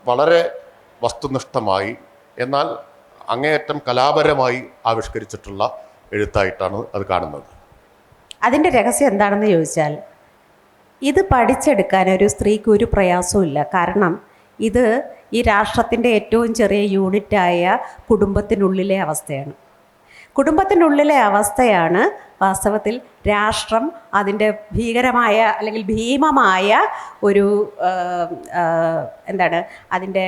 വളരെ വസ്തുനിഷ്ഠമായി എന്നാൽ അങ്ങേയറ്റം കലാപരമായി ആവിഷ്കരിച്ചിട്ടുള്ള എഴുത്തായിട്ടാണ് അത് കാണുന്നത്. അതിൻ്റെ രഹസ്യം എന്താണെന്ന് ചോദിച്ചാൽ, ഇത് പഠിച്ചെടുക്കാൻ ഒരു സ്ത്രീക്ക് ഒരു പ്രയാസവും ഇല്ല. കാരണം ഇത് ഈ രാഷ്ട്രത്തിൻ്റെ ഏറ്റവും ചെറിയ യൂണിറ്റായ കുടുംബത്തിനുള്ളിലെ അവസ്ഥയാണ്. കുടുംബത്തിനുള്ളിലെ അവസ്ഥയാണ് വാസ്തവത്തിൽ രാഷ്ട്രം അതിൻ്റെ ഭീകരമായ അല്ലെങ്കിൽ ഭീമമായ ഒരു എന്താണ് അതിൻ്റെ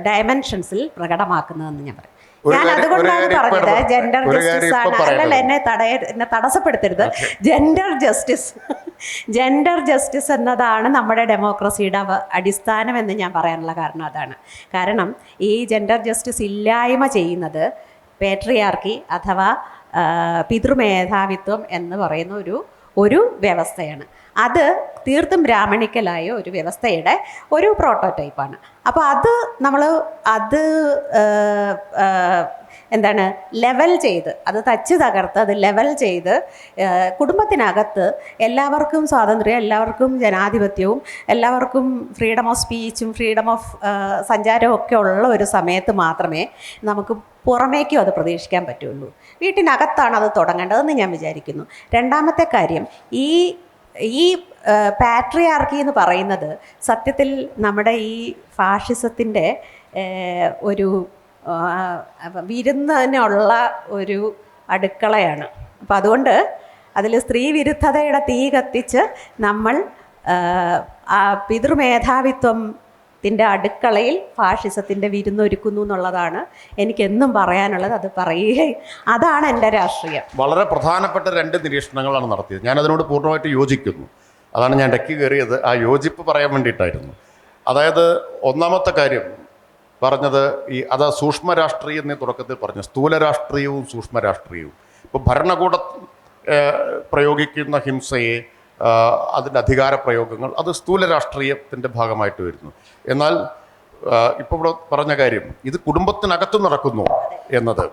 ഡയമെൻഷൻസിൽ പ്രകടമാക്കുന്നതെന്ന് ഞാൻ പറയും. ഞാൻ അതുകൊണ്ടാണ് പറഞ്ഞത് ജെൻഡർ ജസ്റ്റിസ് ആണ്. അല്ലല്ല, എന്നെ തടസ്സപ്പെടുത്തരുത്. ജെൻഡർ ജസ്റ്റിസ് എന്നതാണ് നമ്മുടെ ഡെമോക്രസിയുടെ അടിസ്ഥാനം എന്ന് ഞാൻ പറയാനുള്ള കാരണം അതാണ്. കാരണം ഈ ജെൻഡർ ജസ്റ്റിസ് ഇല്ലായ്മ ചെയ്യുന്നത് പേട്രിയാർക്കി അഥവാ പിതൃമേധാവിത്വം എന്ന് പറയുന്ന ഒരു വ്യവസ്ഥയാണ്. അത് തീർത്തും ബ്രാഹ്മണിക്കലായ ഒരു വ്യവസ്ഥയുടെ ഒരു പ്രോട്ടോടൈപ്പാണ്. അപ്പോൾ അത് എന്താണ് ലെവൽ ചെയ്ത്, അത് തച്ച് തകർത്ത് അത് ലെവൽ ചെയ്ത് കുടുംബത്തിനകത്ത് എല്ലാവർക്കും സ്വാതന്ത്ര്യം, എല്ലാവർക്കും ജനാധിപത്യവും, എല്ലാവർക്കും ഫ്രീഡം ഓഫ് സ്പീച്ചും ഫ്രീഡം ഓഫ് സഞ്ചാരവും ഒക്കെ ഉള്ള ഒരു സമയത്ത് മാത്രമേ നമുക്ക് പുറമേക്കും അത് പ്രതീക്ഷിക്കാൻ പറ്റുള്ളൂ. വീട്ടിനകത്താണ് അത് തുടങ്ങേണ്ടതെന്ന് ഞാൻ വിചാരിക്കുന്നു. രണ്ടാമത്തെ കാര്യം, ഈ പാട്രിയാർക്കി എന്ന് പറയുന്നത് സത്യത്തിൽ നമ്മുടെ ഈ ഫാഷിസത്തിൻ്റെ ഒരു വിരുന്നതിനുള്ള ഒരു അടുക്കളയാണ്. അപ്പോൾ അതുകൊണ്ട് അതിൽ സ്ത്രീ വിരുദ്ധതയുടെ തീ കത്തിച്ച് നമ്മൾ പിതൃമേധാവിത്വത്തിൻ്റെ അടുക്കളയിൽ ഫാഷിസത്തിൻ്റെ വിരുന്നൊരുക്കുന്നു എന്നുള്ളതാണ് എനിക്കെന്നും പറയാനുള്ളത്. അത് പറയുകയും അതാണ് എൻ്റെ രാഷ്ട്രീയം. വളരെ പ്രധാനപ്പെട്ട 2 നിരീക്ഷണങ്ങളാണ് നടത്തിയത്. ഞാനതിനോട് പൂർണ്ണമായിട്ട് യോജിക്കുന്നു. അതാണ് ഞാൻ ഇടയ്ക്ക് കയറിയത്. ആ യോജിപ്പ് പറയാൻ വേണ്ടിയിട്ടായിരുന്നു. അതായത് ഒന്നാമത്തെ കാര്യം പറഞ്ഞത് അത് സൂക്ഷ്മ രാഷ്ട്രീയം എന്നീ തുടക്കത്തിൽ പറഞ്ഞു. സ്ഥൂല രാഷ്ട്രീയവും സൂക്ഷ്മ രാഷ്ട്രീയവും. ഇപ്പോൾ ഭരണകൂടം പ്രയോഗിക്കുന്ന ഹിംസയെ, അതിൻ്റെ അധികാര പ്രയോഗങ്ങൾ, അത് സ്ഥൂല രാഷ്ട്രീയത്തിൻ്റെ ഭാഗമായിട്ട് വരുന്നു. എന്നാൽ ഇപ്പോൾ ഇവിടെ പറഞ്ഞ കാര്യം, ഇത് കുടുംബത്തിനകത്ത് നടക്കുന്നു എന്നത്,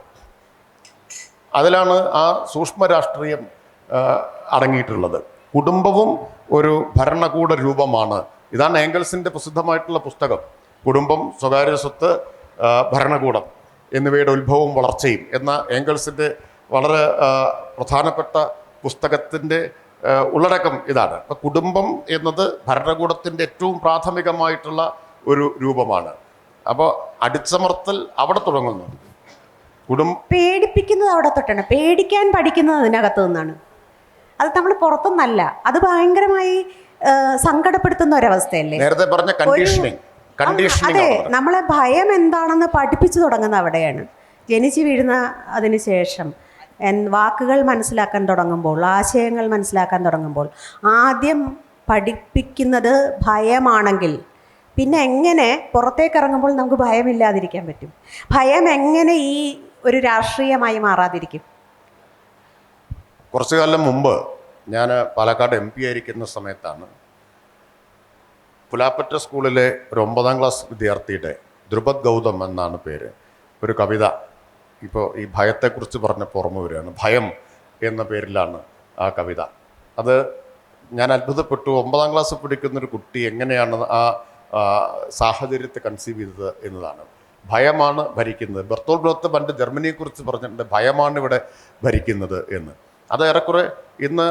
അതിലാണ് ആ സൂക്ഷ്മ രാഷ്ട്രീയം അടങ്ങിയിട്ടുള്ളത്. കുടുംബവും ഒരു ഭരണകൂട രൂപമാണ്. ഇതാണ് ഏംഗൽസിൻ്റെ പ്രസിദ്ധമായിട്ടുള്ള പുസ്തകം കുടുംബം, സ്വകാര്യ സ്വത്ത്, ഭരണകൂടം എന്നിവയുടെ ഉത്ഭവവും വളർച്ചയും എന്ന ഏംഗൽസിൻ്റെ വളരെ പ്രധാനപ്പെട്ട പുസ്തകത്തിൻ്റെ ഉള്ളടക്കം ഇതാണ്. അപ്പം കുടുംബം എന്നത് ഭരണകൂടത്തിൻ്റെ ഏറ്റവും പ്രാഥമികമായിട്ടുള്ള ഒരു രൂപമാണ്. അപ്പോൾ അടിച്ചമർത്തൽ അവിടെ തുടങ്ങുന്നു. പേടിപ്പിക്കുന്നത് അവിടെ തൊട്ടാണ്. പേടിക്കാൻ പഠിക്കുന്നത് അതിനകത്ത് നിന്നാണ്. അത് നമ്മൾ പുറത്തുനിന്നല്ല. അത് ഭയങ്കരമായി സങ്കടപ്പെടുത്തുന്ന ഒരവസ്ഥയല്ലേ. നേരത്തെ പറഞ്ഞ കണ്ടീഷനിങ്. അതെ, നമ്മളെ ഭയം എന്താണെന്ന് പഠിപ്പിച്ചു തുടങ്ങുന്നത് അവിടെയാണ്. ജനിച്ചു വീഴുന്ന അതിന് ശേഷം വാക്കുകൾ മനസ്സിലാക്കാൻ തുടങ്ങുമ്പോൾ, ആശയങ്ങൾ മനസ്സിലാക്കാൻ തുടങ്ങുമ്പോൾ ആദ്യം പഠിപ്പിക്കുന്നത് ഭയമാണെങ്കിൽ പിന്നെ എങ്ങനെ പുറത്തേക്ക് ഇറങ്ങുമ്പോൾ നമുക്ക് ഭയമില്ലാതിരിക്കാൻ പറ്റും? ഭയം എങ്ങനെ ഈ ഒരു രാഷ്ട്രീയമായി മാറാതിരിക്കും? കുറച്ചു കാലം മുമ്പ് ഞാൻ പാലക്കാട് MP ആയിരിക്കുന്ന സമയത്താണ് പുലാപ്പറ്റ സ്കൂളിലെ ഒരു 9ാം ക്ലാസ് വിദ്യാർത്ഥിയുടെ ധ്രുപദ് ഗൗതം എന്നാണ് പേര്, ഒരു കവിത ഇപ്പോൾ ഈ ഭയത്തെക്കുറിച്ച് പറഞ്ഞപ്പോൾ ഓർമ്മ വരികയാണ്. ഭയം എന്ന പേരിലാണ് ആ കവിത. അത് ഞാൻ അത്ഭുതപ്പെട്ടു. 9ാം ക്ലാസ് പഠിക്കുന്നൊരു കുട്ടി എങ്ങനെയാണ് ആ സാഹചര്യത്തെ കൺസീവ് ചെയ്തത് എന്നതാണ്. ഭയമാണ് ഭരിക്കുന്നത്. ബെർത്തോൾട്ട് ബ്രെഖ്ത് പണ്ട് ജർമ്മനിയെക്കുറിച്ച് പറഞ്ഞിട്ടുണ്ട്, ഭയമാണ് ഇവിടെ ഭരിക്കുന്നത് എന്ന്. അത് ഏറെക്കുറെ ഇന്ന്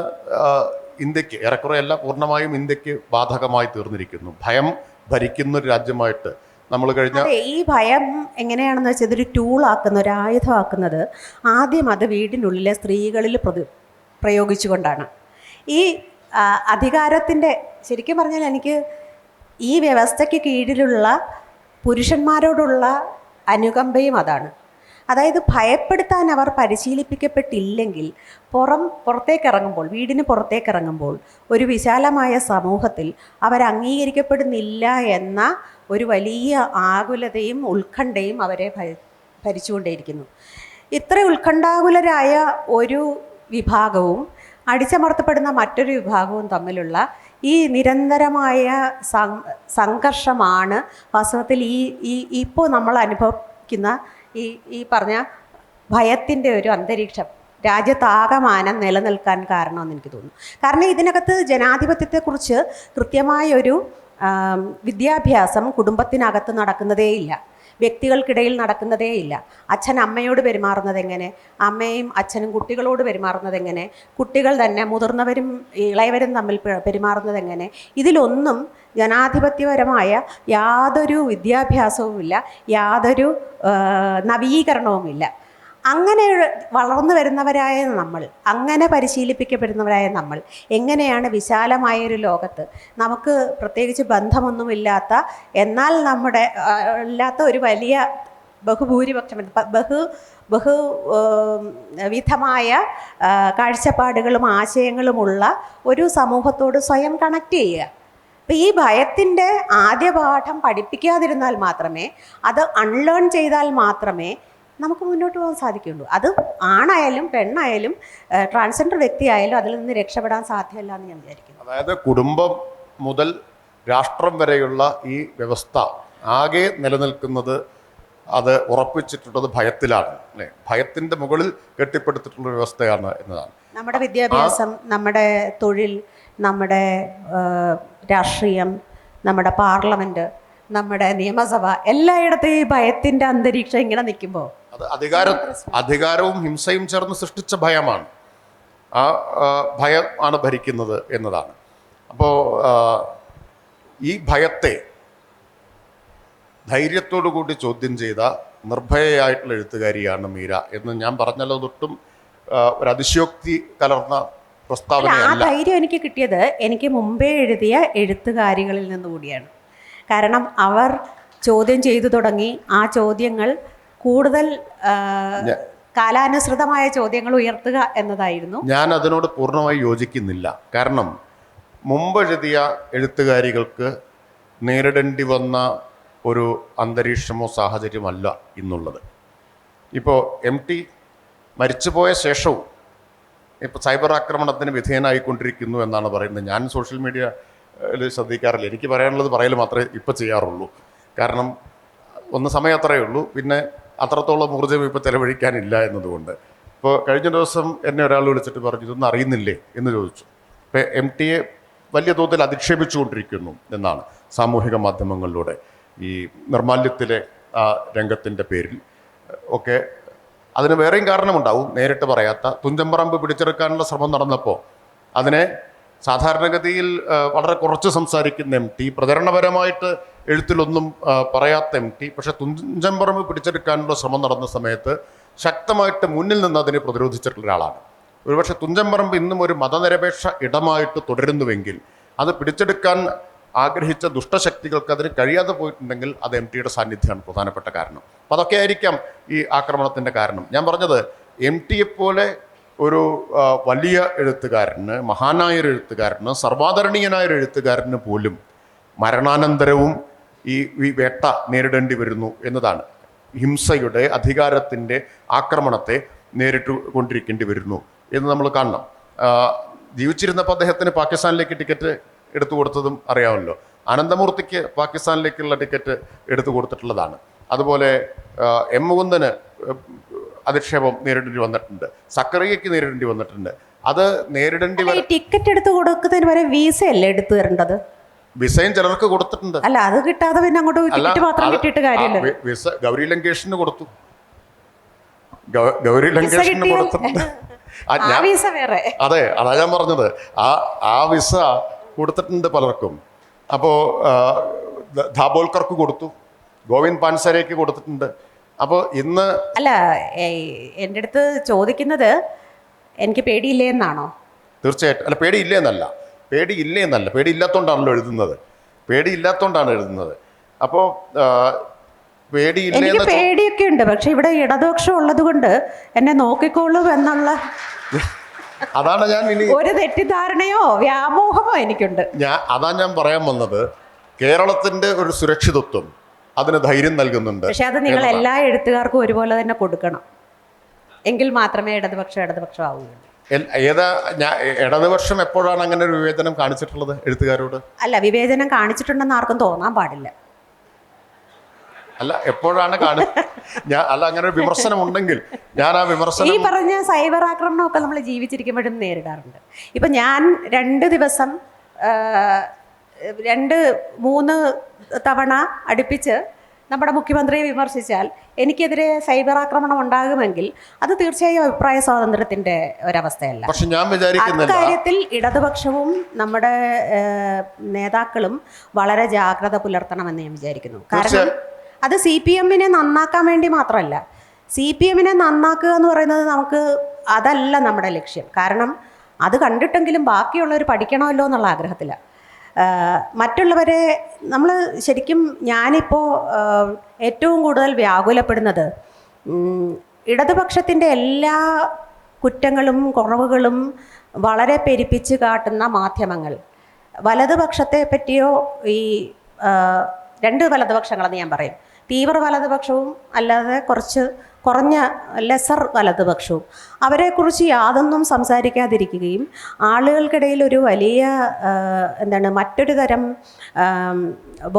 ഇന്ത്യക്ക്, ഏറെക്കുറെ അല്ല പൂർണ്ണമായും ഇന്ത്യക്ക് ബാധകമായി തീർന്നിരിക്കുന്നു. ഭയം ഭരിക്കുന്ന ഒരു രാജ്യമായിട്ട് നമ്മൾ കഴിഞ്ഞ ഈ ഭയം എങ്ങനെയാണെന്ന് വെച്ചാൽ ഇതൊരു ടൂളാക്കുന്ന, ഒരു ആയുധമാക്കുന്നത് ആദ്യം അത് വീടിനുള്ളിലെ സ്ത്രീകളിൽ പ്രയോഗിച്ചുകൊണ്ടാണ്. ഈ അധികാരത്തിൻ്റെ, ശരിക്കും പറഞ്ഞാൽ എനിക്ക് ഈ വ്യവസ്ഥയ്ക്ക് കീഴിലുള്ള പുരുഷന്മാരോടുള്ള അനുകമ്പയും അതാണ്. അതായത് ഭയപ്പെടുത്താൻ അവർ പരിശീലിപ്പിക്കപ്പെട്ടില്ലെങ്കിൽ പുറത്തേക്കിറങ്ങുമ്പോൾ, വീടിന് പുറത്തേക്കിറങ്ങുമ്പോൾ ഒരു വിശാലമായ സമൂഹത്തിൽ അവർ അംഗീകരിക്കപ്പെടുന്നില്ല എന്ന ഒരു വലിയ ആകുലതയും ഉത്കണ്ഠയും അവരെ ഭരിച്ചുകൊണ്ടേയിരിക്കുന്നു. ഇത്ര ഉത്കണ്ഠാകുലരായ ഒരു വിഭാഗവും അടിച്ചമർത്തപ്പെടുന്ന മറ്റൊരു വിഭാഗവും തമ്മിലുള്ള ഈ നിരന്തരമായ സംഘർഷമാണ് വാസ്തവത്തിൽ ഇപ്പോൾ നമ്മൾ അനുഭവിക്കുന്ന ഈ പറഞ്ഞ ഭയത്തിൻ്റെ ഒരു അന്തരീക്ഷം രാജ്യത്താകമാനം നിലനിൽക്കാൻ കാരണമെന്ന് എനിക്ക് തോന്നുന്നു. കാരണം ഇതിനകത്ത് ജനാധിപത്യത്തെക്കുറിച്ച് കൃത്യമായൊരു വിദ്യാഭ്യാസം കുടുംബത്തിനകത്ത് നടക്കുന്നതേയില്ല, വ്യക്തികൾക്കിടയിൽ നടക്കുന്നതേയില്ല. അച്ഛൻ അമ്മയോട് പെരുമാറുന്നത് എങ്ങനെ, അമ്മയും അച്ഛനും കുട്ടികളോട് പെരുമാറുന്നത് എങ്ങനെ, കുട്ടികൾ തന്നെ മുതിർന്നവരും ഇളയവരും തമ്മിൽ പെരുമാറുന്നത് എങ്ങനെ, ഇതിലൊന്നും ജനാധിപത്യപരമായ യാതൊരു വിദ്യാഭ്യാസവുമില്ല, യാതൊരു നവീകരണവുമില്ല. അങ്ങനെ വളർന്നു വരുന്നവരായ നമ്മൾ, അങ്ങനെ പരിശീലിപ്പിക്കപ്പെടുന്നവരായ നമ്മൾ എങ്ങനെയാണ് വിശാലമായൊരു ലോകത്ത് നമുക്ക് പ്രത്യേകിച്ച് ബന്ധമൊന്നുമില്ലാത്ത, എന്നാൽ നമ്മുടെ ഇല്ലാത്ത ഒരു വലിയ ബഹുഭൂരിപക്ഷം വിധമായ കാഴ്ചപ്പാടുകളും ആശയങ്ങളുമുള്ള ഒരു സമൂഹത്തോട് സ്വയം കണക്ട് ചെയ്യുക? അപ്പം ഈ ഭയത്തിൻ്റെ ആദ്യ പാഠം പഠിപ്പിക്കാതിരുന്നാൽ മാത്രമേ, അത് അൺലേൺ ചെയ്താൽ മാത്രമേ നമുക്ക് മുന്നോട്ട് പോകാൻ സാധിക്കുള്ളൂ. അത് ആണായാലും പെണ്ണായാലും ട്രാൻസ്ജെൻഡർ വ്യക്തിയായാലും അതിൽ നിന്ന് രക്ഷപ്പെടാൻ സാധ്യമല്ല എന്ന് ഞാൻ വിചാരിക്കുന്നു. അതായത് കുടുംബം മുതൽ രാഷ്ട്രം വരെയുള്ള ഈ വ്യവസ്ഥ ആകെ നിലനിൽക്കുന്നത്, അത് ഉറപ്പിച്ചിട്ടുള്ളത് ഭയത്തിലാണ്, അല്ലേ? ഭയത്തിൻ്റെ മുകളിൽ കെട്ടിപ്പടുത്തിട്ടുള്ള വ്യവസ്ഥയാണ് എന്നതാണ്. നമ്മുടെ വിദ്യാഭ്യാസം, നമ്മുടെ തൊഴിൽ, നമ്മുടെ രാഷ്ട്രീയം, നമ്മുടെ പാർലമെൻറ്റ്, നമ്മുടെ നിയമസഭ, എല്ലായിടത്തും ഈ ഭയത്തിൻ്റെ അന്തരീക്ഷം ഇങ്ങനെ നിൽക്കുമ്പോൾ അത് അധികാരവും ഹിംസയും ചേർന്ന് സൃഷ്ടിച്ച ഭയമാണ്. ആ ഭയം ആണ് ഭരിക്കുന്നത് എന്നതാണ്. അപ്പോൾ ഈ ഭയത്തെ ധൈര്യത്തോടു കൂടി ചോദ്യം ചെയ്ത നിർഭയയായിട്ടുള്ള എഴുത്തുകാരിയാണ് മീര എന്ന് ഞാൻ പറഞ്ഞല്ലോ. തൊട്ടും ഒരു അതിശയോക്തി കലർന്ന പ്രസ്താവനയല്ല. ആ ധൈര്യം എനിക്ക് കിട്ടിയത് എനിക്ക് മുമ്പേ എഴുതിയ എഴുത്തുകാരികളിൽ നിന്നുകൂടിയാണ്. കാരണം അവർ ചോദ്യം ചെയ്തു തുടങ്ങി. ആ ചോദ്യങ്ങൾ കൂടുതൽ കാലാനുസൃതമായ ചോദ്യങ്ങൾ ഉയർത്തുക എന്നതായിരുന്നു. ഞാൻ അതിനോട് പൂർണ്ണമായി യോജിക്കുന്നില്ല. കാരണം മുമ്പെഴുതിയ എഴുത്തുകാരികൾക്ക് നേരിടേണ്ടി വന്ന ഒരു അന്തരീക്ഷമോ സാഹചര്യമല്ല ഇന്നുള്ളത്. ഇപ്പോൾ MT മരിച്ചുപോയ ശേഷവും ഇപ്പോൾ സൈബർ ആക്രമണത്തിന് വിധേയനായിക്കൊണ്ടിരിക്കുന്നു എന്നാണ് പറയുന്നത്. ഞാൻ സോഷ്യൽ മീഡിയയിൽ ശ്രദ്ധിക്കാറില്ല. എനിക്ക് പറയാനുള്ളത് പറയൽ മാത്രമേ ഇപ്പോൾ ചെയ്യാറുള്ളൂ. കാരണം ഒന്ന് സമയം അത്രയേ ഉള്ളൂ, പിന്നെ അത്രത്തോളം ഊർജ്ജം ഇപ്പോൾ ചെലവഴിക്കാനില്ല എന്നതുകൊണ്ട്. ഇപ്പോൾ കഴിഞ്ഞ ദിവസം എന്നെ ഒരാൾ വിളിച്ചിട്ട് പറഞ്ഞു, ഇതൊന്നും അറിയുന്നില്ലേ എന്ന് ചോദിച്ചു. ഇപ്പോൾ MTയെ വലിയ തോതിൽ അധിക്ഷേപിച്ചുകൊണ്ടിരിക്കുന്നു എന്നാണ് സാമൂഹിക മാധ്യമങ്ങളിലൂടെ. ഈ നിർമാല്യത്തിലെ ആ രംഗത്തിൻ്റെ പേരിൽ ഒക്കെ. അതിന് വേറെയും കാരണമുണ്ടാവും, നേരിട്ട് പറയാത്ത. തുഞ്ചൻപറമ്പ് പിടിച്ചെടുക്കാനുള്ള ശ്രമം നടന്നപ്പോൾ അതിനെ സാധാരണഗതിയിൽ വളരെ കുറച്ച് സംസാരിക്കുന്ന MT, പ്രചരണപരമായിട്ട് എഴുത്തിലൊന്നും പറയാത്ത MT, പക്ഷേ തുഞ്ചൻപറമ്പ് പിടിച്ചെടുക്കാനുള്ള ശ്രമം നടന്ന സമയത്ത് ശക്തമായിട്ട് മുന്നിൽ നിന്ന് അതിനെ പ്രതിരോധിച്ചിട്ടുള്ള ഒരാളാണ്. ഒരുപക്ഷെ തുഞ്ചൻപറമ്പ് ഇന്നും ഒരു മതനിരപേക്ഷ ഇടമായിട്ട് തുടരുന്നുവെങ്കിൽ അത് പിടിച്ചെടുക്കാൻ ആഗ്രഹിച്ച ദുഷ്ടശക്തികൾക്ക് അതിന് കഴിയാതെ പോയിട്ടുണ്ടെങ്കിൽ അത് എം ടിയുടെ സാന്നിധ്യമാണ് പ്രധാനപ്പെട്ട കാരണം. അപ്പം അതൊക്കെ ആയിരിക്കാം ഈ ആക്രമണത്തിൻ്റെ കാരണം. ഞാൻ പറഞ്ഞത് എം ടിയെപ്പോലെ ഒരു വലിയ എഴുത്തുകാരന്, മഹാനായൊരു എഴുത്തുകാരന്, സർവാദരണീയനായൊരു എഴുത്തുകാരന് പോലും മരണാനന്തരവും ഈ വേട്ട നേരിടേണ്ടി വരുന്നു എന്നതാണ്. ഹിംസയുടെ, അധികാരത്തിൻ്റെ ആക്രമണത്തെ നേരിട്ട് കൊണ്ടിരിക്കേണ്ടി വരുന്നു എന്ന് നമ്മൾ കാണണം. ജീവിച്ചിരുന്നപ്പോൾ അദ്ദേഹത്തിന് പാകിസ്ഥാനിലേക്ക് ടിക്കറ്റ് എടുത്തു കൊടുത്തതും അറിയാമല്ലോ. അനന്തമൂർത്തിക്ക് പാകിസ്ഥാനിലേക്കുള്ള ടിക്കറ്റ് എടുത്തു കൊടുത്തിട്ടുള്ളതാണ്. അതുപോലെ എം മുകുന്ദന് അധിക്ഷേപം നേരിടേണ്ടി വന്നിട്ടുണ്ട്, സക്കറിയയ്ക്ക് നേരിടേണ്ടി വന്നിട്ടുണ്ട്. അത് നേരിടേണ്ടി ടിക്കറ്റ് എടുത്ത് കൊടുക്കുന്നതിന് വരെ വീസ അല്ലേ എടുത്തു തരേണ്ടത്? വിസയും ചിലർക്ക് കൊടുത്തിട്ടുണ്ട്. അല്ല, അത് കിട്ടാതെ പിന്നെ അങ്ങോട്ട് ടിക്കറ്റ് മാത്രം കിട്ടിയിട്ട് കാര്യമില്ല. വിസ ഗൗരി ലങ്കേഷിന് കൊടുത്തു, ഗൗരി ലങ്കേഷിന് കൊടുത്തിട്ടുണ്ട്. അതെ, അതാ ഞാൻ പറഞ്ഞത്. ആ വിസ കൊടുത്തിട്ടുണ്ട് പലർക്കും. അപ്പോൾ ധാബോൽക്കർക്ക് കൊടുത്തു, ഗോവിന്ദ് പാൻസരയ്ക്ക് കൊടുത്തിട്ടുണ്ട്. അപ്പോൾ ഇന്ന് അല്ല, എൻ്റെ അടുത്ത് ചോദിക്കുന്നത് എനിക്ക് പേടിയില്ലേ എന്നാണോ? തീർച്ചയായിട്ടും. അല്ല, പേടിയില്ലേന്നല്ല, പേടിയില്ലാത്തതുകൊണ്ടാണല്ലോ എഴുതുന്നത്. അപ്പോൾ എനിക്ക് പേടിയൊക്കെ ഉണ്ട്, പക്ഷെ ഇവിടെ ഇടതുപക്ഷം ഉള്ളത് കൊണ്ട് എന്നെ നോക്കിക്കോളൂ എന്നുള്ള അതാണ് ഞാൻ ഇനി ഒരു തെറ്റിദ്ധാരണയോ വ്യാമോഹമോ എനിക്കുണ്ട്. അതാ ഞാൻ പറയാൻ വന്നത്. കേരളത്തിന്റെ ഒരു സുരക്ഷിതത്വം അതിന് ധൈര്യം നൽകുന്നുണ്ട്. പക്ഷെ അത് നിങ്ങൾ എല്ലാ എഴുത്തുകാർക്കും ഒരുപോലെ തന്നെ കൊടുക്കണം, എങ്കിൽ മാത്രമേ ഇടതുപക്ഷം ആവുകയുള്ളൂ. ഇടതുപക്ഷം എപ്പോഴാണ് അങ്ങനെ ഒരു വിവേചനം കാണിച്ചിട്ടുള്ളത് എഴുത്തുകാരോട്? അല്ല, വിവേചനം കാണിച്ചിട്ടുണ്ടെന്ന് ആർക്കും തോന്നാൻ പാടില്ല. അല്ല, എപ്പോഴാണ് അല്ല, അങ്ങനെ ഒരു വിമർശനം ഉണ്ടെങ്കിൽ ഞാൻ ആ വിമർശനം, ഈ പറഞ്ഞ സൈബർ ആക്രമണമൊക്കെ നമ്മൾ ജീവിച്ചിരിക്കുമ്പോഴും നേരിടാറുണ്ട്. ഇപ്പം ഞാൻ 2 ദിവസം 2-3 തവണ അടുപ്പിച്ച് നമ്മുടെ മുഖ്യമന്ത്രിയെ വിമർശിച്ചാൽ എനിക്കെതിരെ സൈബർ ആക്രമണം ഉണ്ടാകുമെങ്കിൽ അത് തീർച്ചയായും അഭിപ്രായ സ്വാതന്ത്ര്യത്തിൻ്റെ ഒരവസ്ഥയല്ല. പക്ഷെ ഞാൻ വിചാരിക്കുന്നില്ല, അക്കാര്യത്തിൽ ഇടതുപക്ഷവും നമ്മുടെ നേതാക്കളും വളരെ ജാഗ്രത പുലർത്തണമെന്ന് ഞാൻ വിചാരിക്കുന്നു. കാരണം അത് CPM നന്നാക്കാൻ വേണ്ടി മാത്രമല്ല. CPM നന്നാക്കുക എന്ന് പറയുന്നത് അതല്ല നമ്മുടെ ലക്ഷ്യം. കാരണം അത് കണ്ടിട്ടെങ്കിലും ബാക്കിയുള്ളവർ പഠിക്കണമല്ലോ എന്നുള്ള ആഗ്രഹത്തിലാണ്. മറ്റുള്ളവരെ നമ്മൾ ശരിക്കും, ഞാനിപ്പോൾ ഏറ്റവും കൂടുതൽ വ്യാകുലപ്പെടുന്നത് ഇടതുപക്ഷത്തിൻ്റെ എല്ലാ കുറ്റങ്ങളും കുറവുകളും വളരെ പെരുപ്പിച്ച് കാട്ടുന്ന മാധ്യമങ്ങൾ. വലതുപക്ഷത്തെ പറ്റിയോ, ഈ 2 വലതുപക്ഷങ്ങളെന്ന് ഞാൻ പറയും, തീവ്ര വലതുപക്ഷവും അല്ലാതെ കുറഞ്ഞ ലെസർ വലതുപക്ഷവും, അവരെക്കുറിച്ച് യാതൊന്നും സംസാരിക്കാതിരിക്കുകയും ആളുകൾക്കിടയിൽ ഒരു വലിയ മറ്റൊരു തരം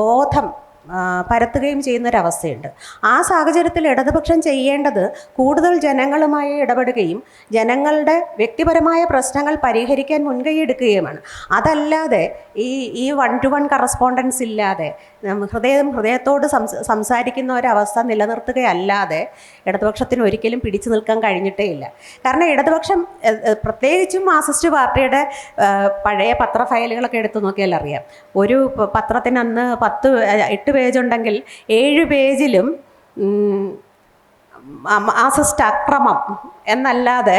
ബോധം പരത്തുകയും ചെയ്യുന്നൊരവസ്ഥയുണ്ട്. ആ സാഹചര്യത്തിൽ ഇടതുപക്ഷം ചെയ്യേണ്ടത് കൂടുതൽ ജനങ്ങളുമായി ഇടപെടുകയും ജനങ്ങളുടെ വ്യക്തിപരമായ പ്രശ്നങ്ങൾ പരിഹരിക്കാൻ മുൻകൈയെടുക്കുകയുമാണ്. അതല്ലാതെ ഈ 1-to-1 കറസ്പോണ്ടൻസ് ഇല്ലാതെ ഹൃദയത്തോട് സംസാരിക്കുന്ന ഒരവസ്ഥ നിലനിർത്തുകയല്ലാതെ ഇടതുപക്ഷത്തിന് ഒരിക്കലും പിടിച്ചു നിൽക്കാൻ കഴിഞ്ഞിട്ടേ ഇല്ല. കാരണം ഇടതുപക്ഷം, പ്രത്യേകിച്ചും മാർക്സിസ്റ്റ് പാർട്ടിയുടെ പഴയ പത്ര ഫയലുകളൊക്കെ എടുത്തു നോക്കിയാൽ അറിയാം. ഒരു പത്രത്തിന് അന്ന് 8 പേജുണ്ടെങ്കിൽ 7 പേജിലും മാർക്സിസ്റ്റ് അക്രമം എന്നല്ലാതെ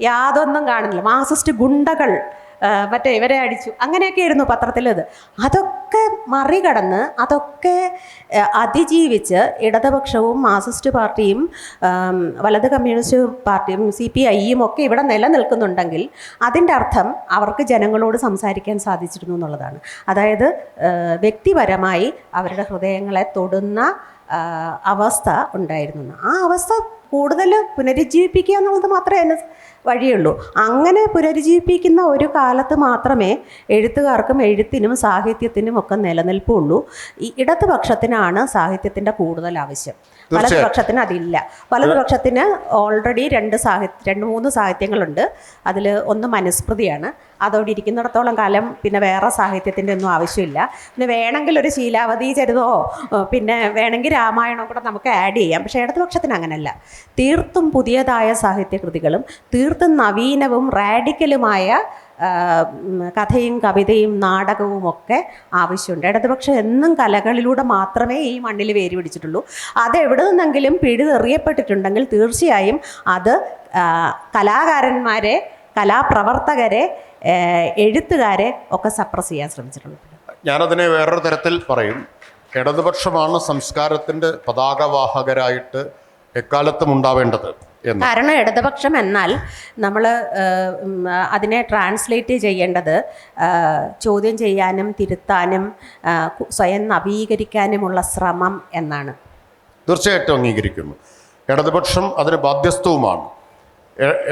യാതൊന്നും കാണുന്നില്ല. മാർക്സിസ്റ്റ് ഗുണ്ടകൾ ഇവരെ അടിച്ചു, അങ്ങനെയൊക്കെ ആയിരുന്നു പത്രത്തിലത്. അതൊക്കെ മറികടന്ന്, അതൊക്കെ അതിജീവിച്ച് ഇടതുപക്ഷവും മാർക്സിസ്റ്റ് പാർട്ടിയും വലത് കമ്മ്യൂണിസ്റ്റ് പാർട്ടിയും CPIയും ഒക്കെ ഇവിടെ നിലനിൽക്കുന്നുണ്ടെങ്കിൽ അതിൻ്റെ അർത്ഥം അവർക്ക് ജനങ്ങളോട് സംസാരിക്കാൻ സാധിച്ചിരുന്നു എന്നുള്ളതാണ്. അതായത് വ്യക്തിപരമായി അവരുടെ ഹൃദയങ്ങളെ തൊടുന്ന അവസ്ഥ ഉണ്ടായിരുന്നു. ആ അവസ്ഥ കൂടുതൽ പുനരുജ്ജീവിപ്പിക്കുക എന്നുള്ളത് മാത്രമേ അതിന് വഴിയുള്ളൂ. അങ്ങനെ പുനരുജ്ജീവിപ്പിക്കുന്ന ഒരു കാലത്ത് മാത്രമേ എഴുത്തുകാർക്കും എഴുത്തിനും സാഹിത്യത്തിനും ഒക്കെ നിലനിൽപ്പുള്ളൂ. ഈ ഇടതുപക്ഷത്തിനാണ് സാഹിത്യത്തിൻ്റെ കൂടുതൽ ആവശ്യം, വലതുപക്ഷത്തിന് അതില്ല. വലതുപക്ഷത്തിന് ഓൾറെഡി 2-3 സാഹിത്യങ്ങളുണ്ട്. അതിൽ ഒന്ന് മനുസ്മൃതിയാണ്. അതോടെ ഇരിക്കുന്നിടത്തോളം കാലം പിന്നെ വേറെ സാഹിത്യത്തിൻ്റെ ഒന്നും ആവശ്യമില്ല. പിന്നെ വേണമെങ്കിൽ ഒരു ശീലാവതി ചരിതമോ പിന്നെ വേണമെങ്കിൽ രാമായണമോ കൂടെ നമുക്ക് ആഡ് ചെയ്യാം. പക്ഷേ ഇടതുപക്ഷത്തിന് അങ്ങനെയല്ല. തീർത്തും പുതിയതായ സാഹിത്യകൃതികളും തീർത്തും നവീനവും റാഡിക്കലുമായ കഥയും കവിതയും നാടകവും ഒക്കെ ആവശ്യമുണ്ട്. ഇടതുപക്ഷം എന്നും കലകളിലൂടെ മാത്രമേ ഈ മണ്ണിൽ വേര് പിടിച്ചിട്ടുള്ളൂ. അതെവിടെ നിന്നെങ്കിലും പിഴുതെറിയപ്പെട്ടിട്ടുണ്ടെങ്കിൽ തീർച്ചയായും അത് കലാകാരന്മാരെ, കലാപ്രവർത്തകരെ, എഴുത്തുകാരെ ഒക്കെ സപ്രസ് ചെയ്യാൻ ശ്രമിച്ചിട്ടുണ്ട്. ഞാനതിനെ വേറൊരു തരത്തിൽ പറയും. ഇടതുപക്ഷമാണ് സംസ്കാരത്തിൻ്റെ പതാകവാഹകരായിട്ട് എക്കാലത്തും ഉണ്ടാവേണ്ടത് എന്ന്. കാരണം ഇടതുപക്ഷം എന്നാൽ നമ്മൾ അതിനെ ട്രാൻസ്ലേറ്റ് ചെയ്യേണ്ടത് ചോദ്യം ചെയ്യാനും തിരുത്താനും സ്വയം നവീകരിക്കാനുമുള്ള ശ്രമം എന്നാണ്. തീർച്ചയായിട്ടും അംഗീകരിക്കുന്നു. ഇടതുപക്ഷം അതിന് ബാധ്യസ്ഥവുമാണ്.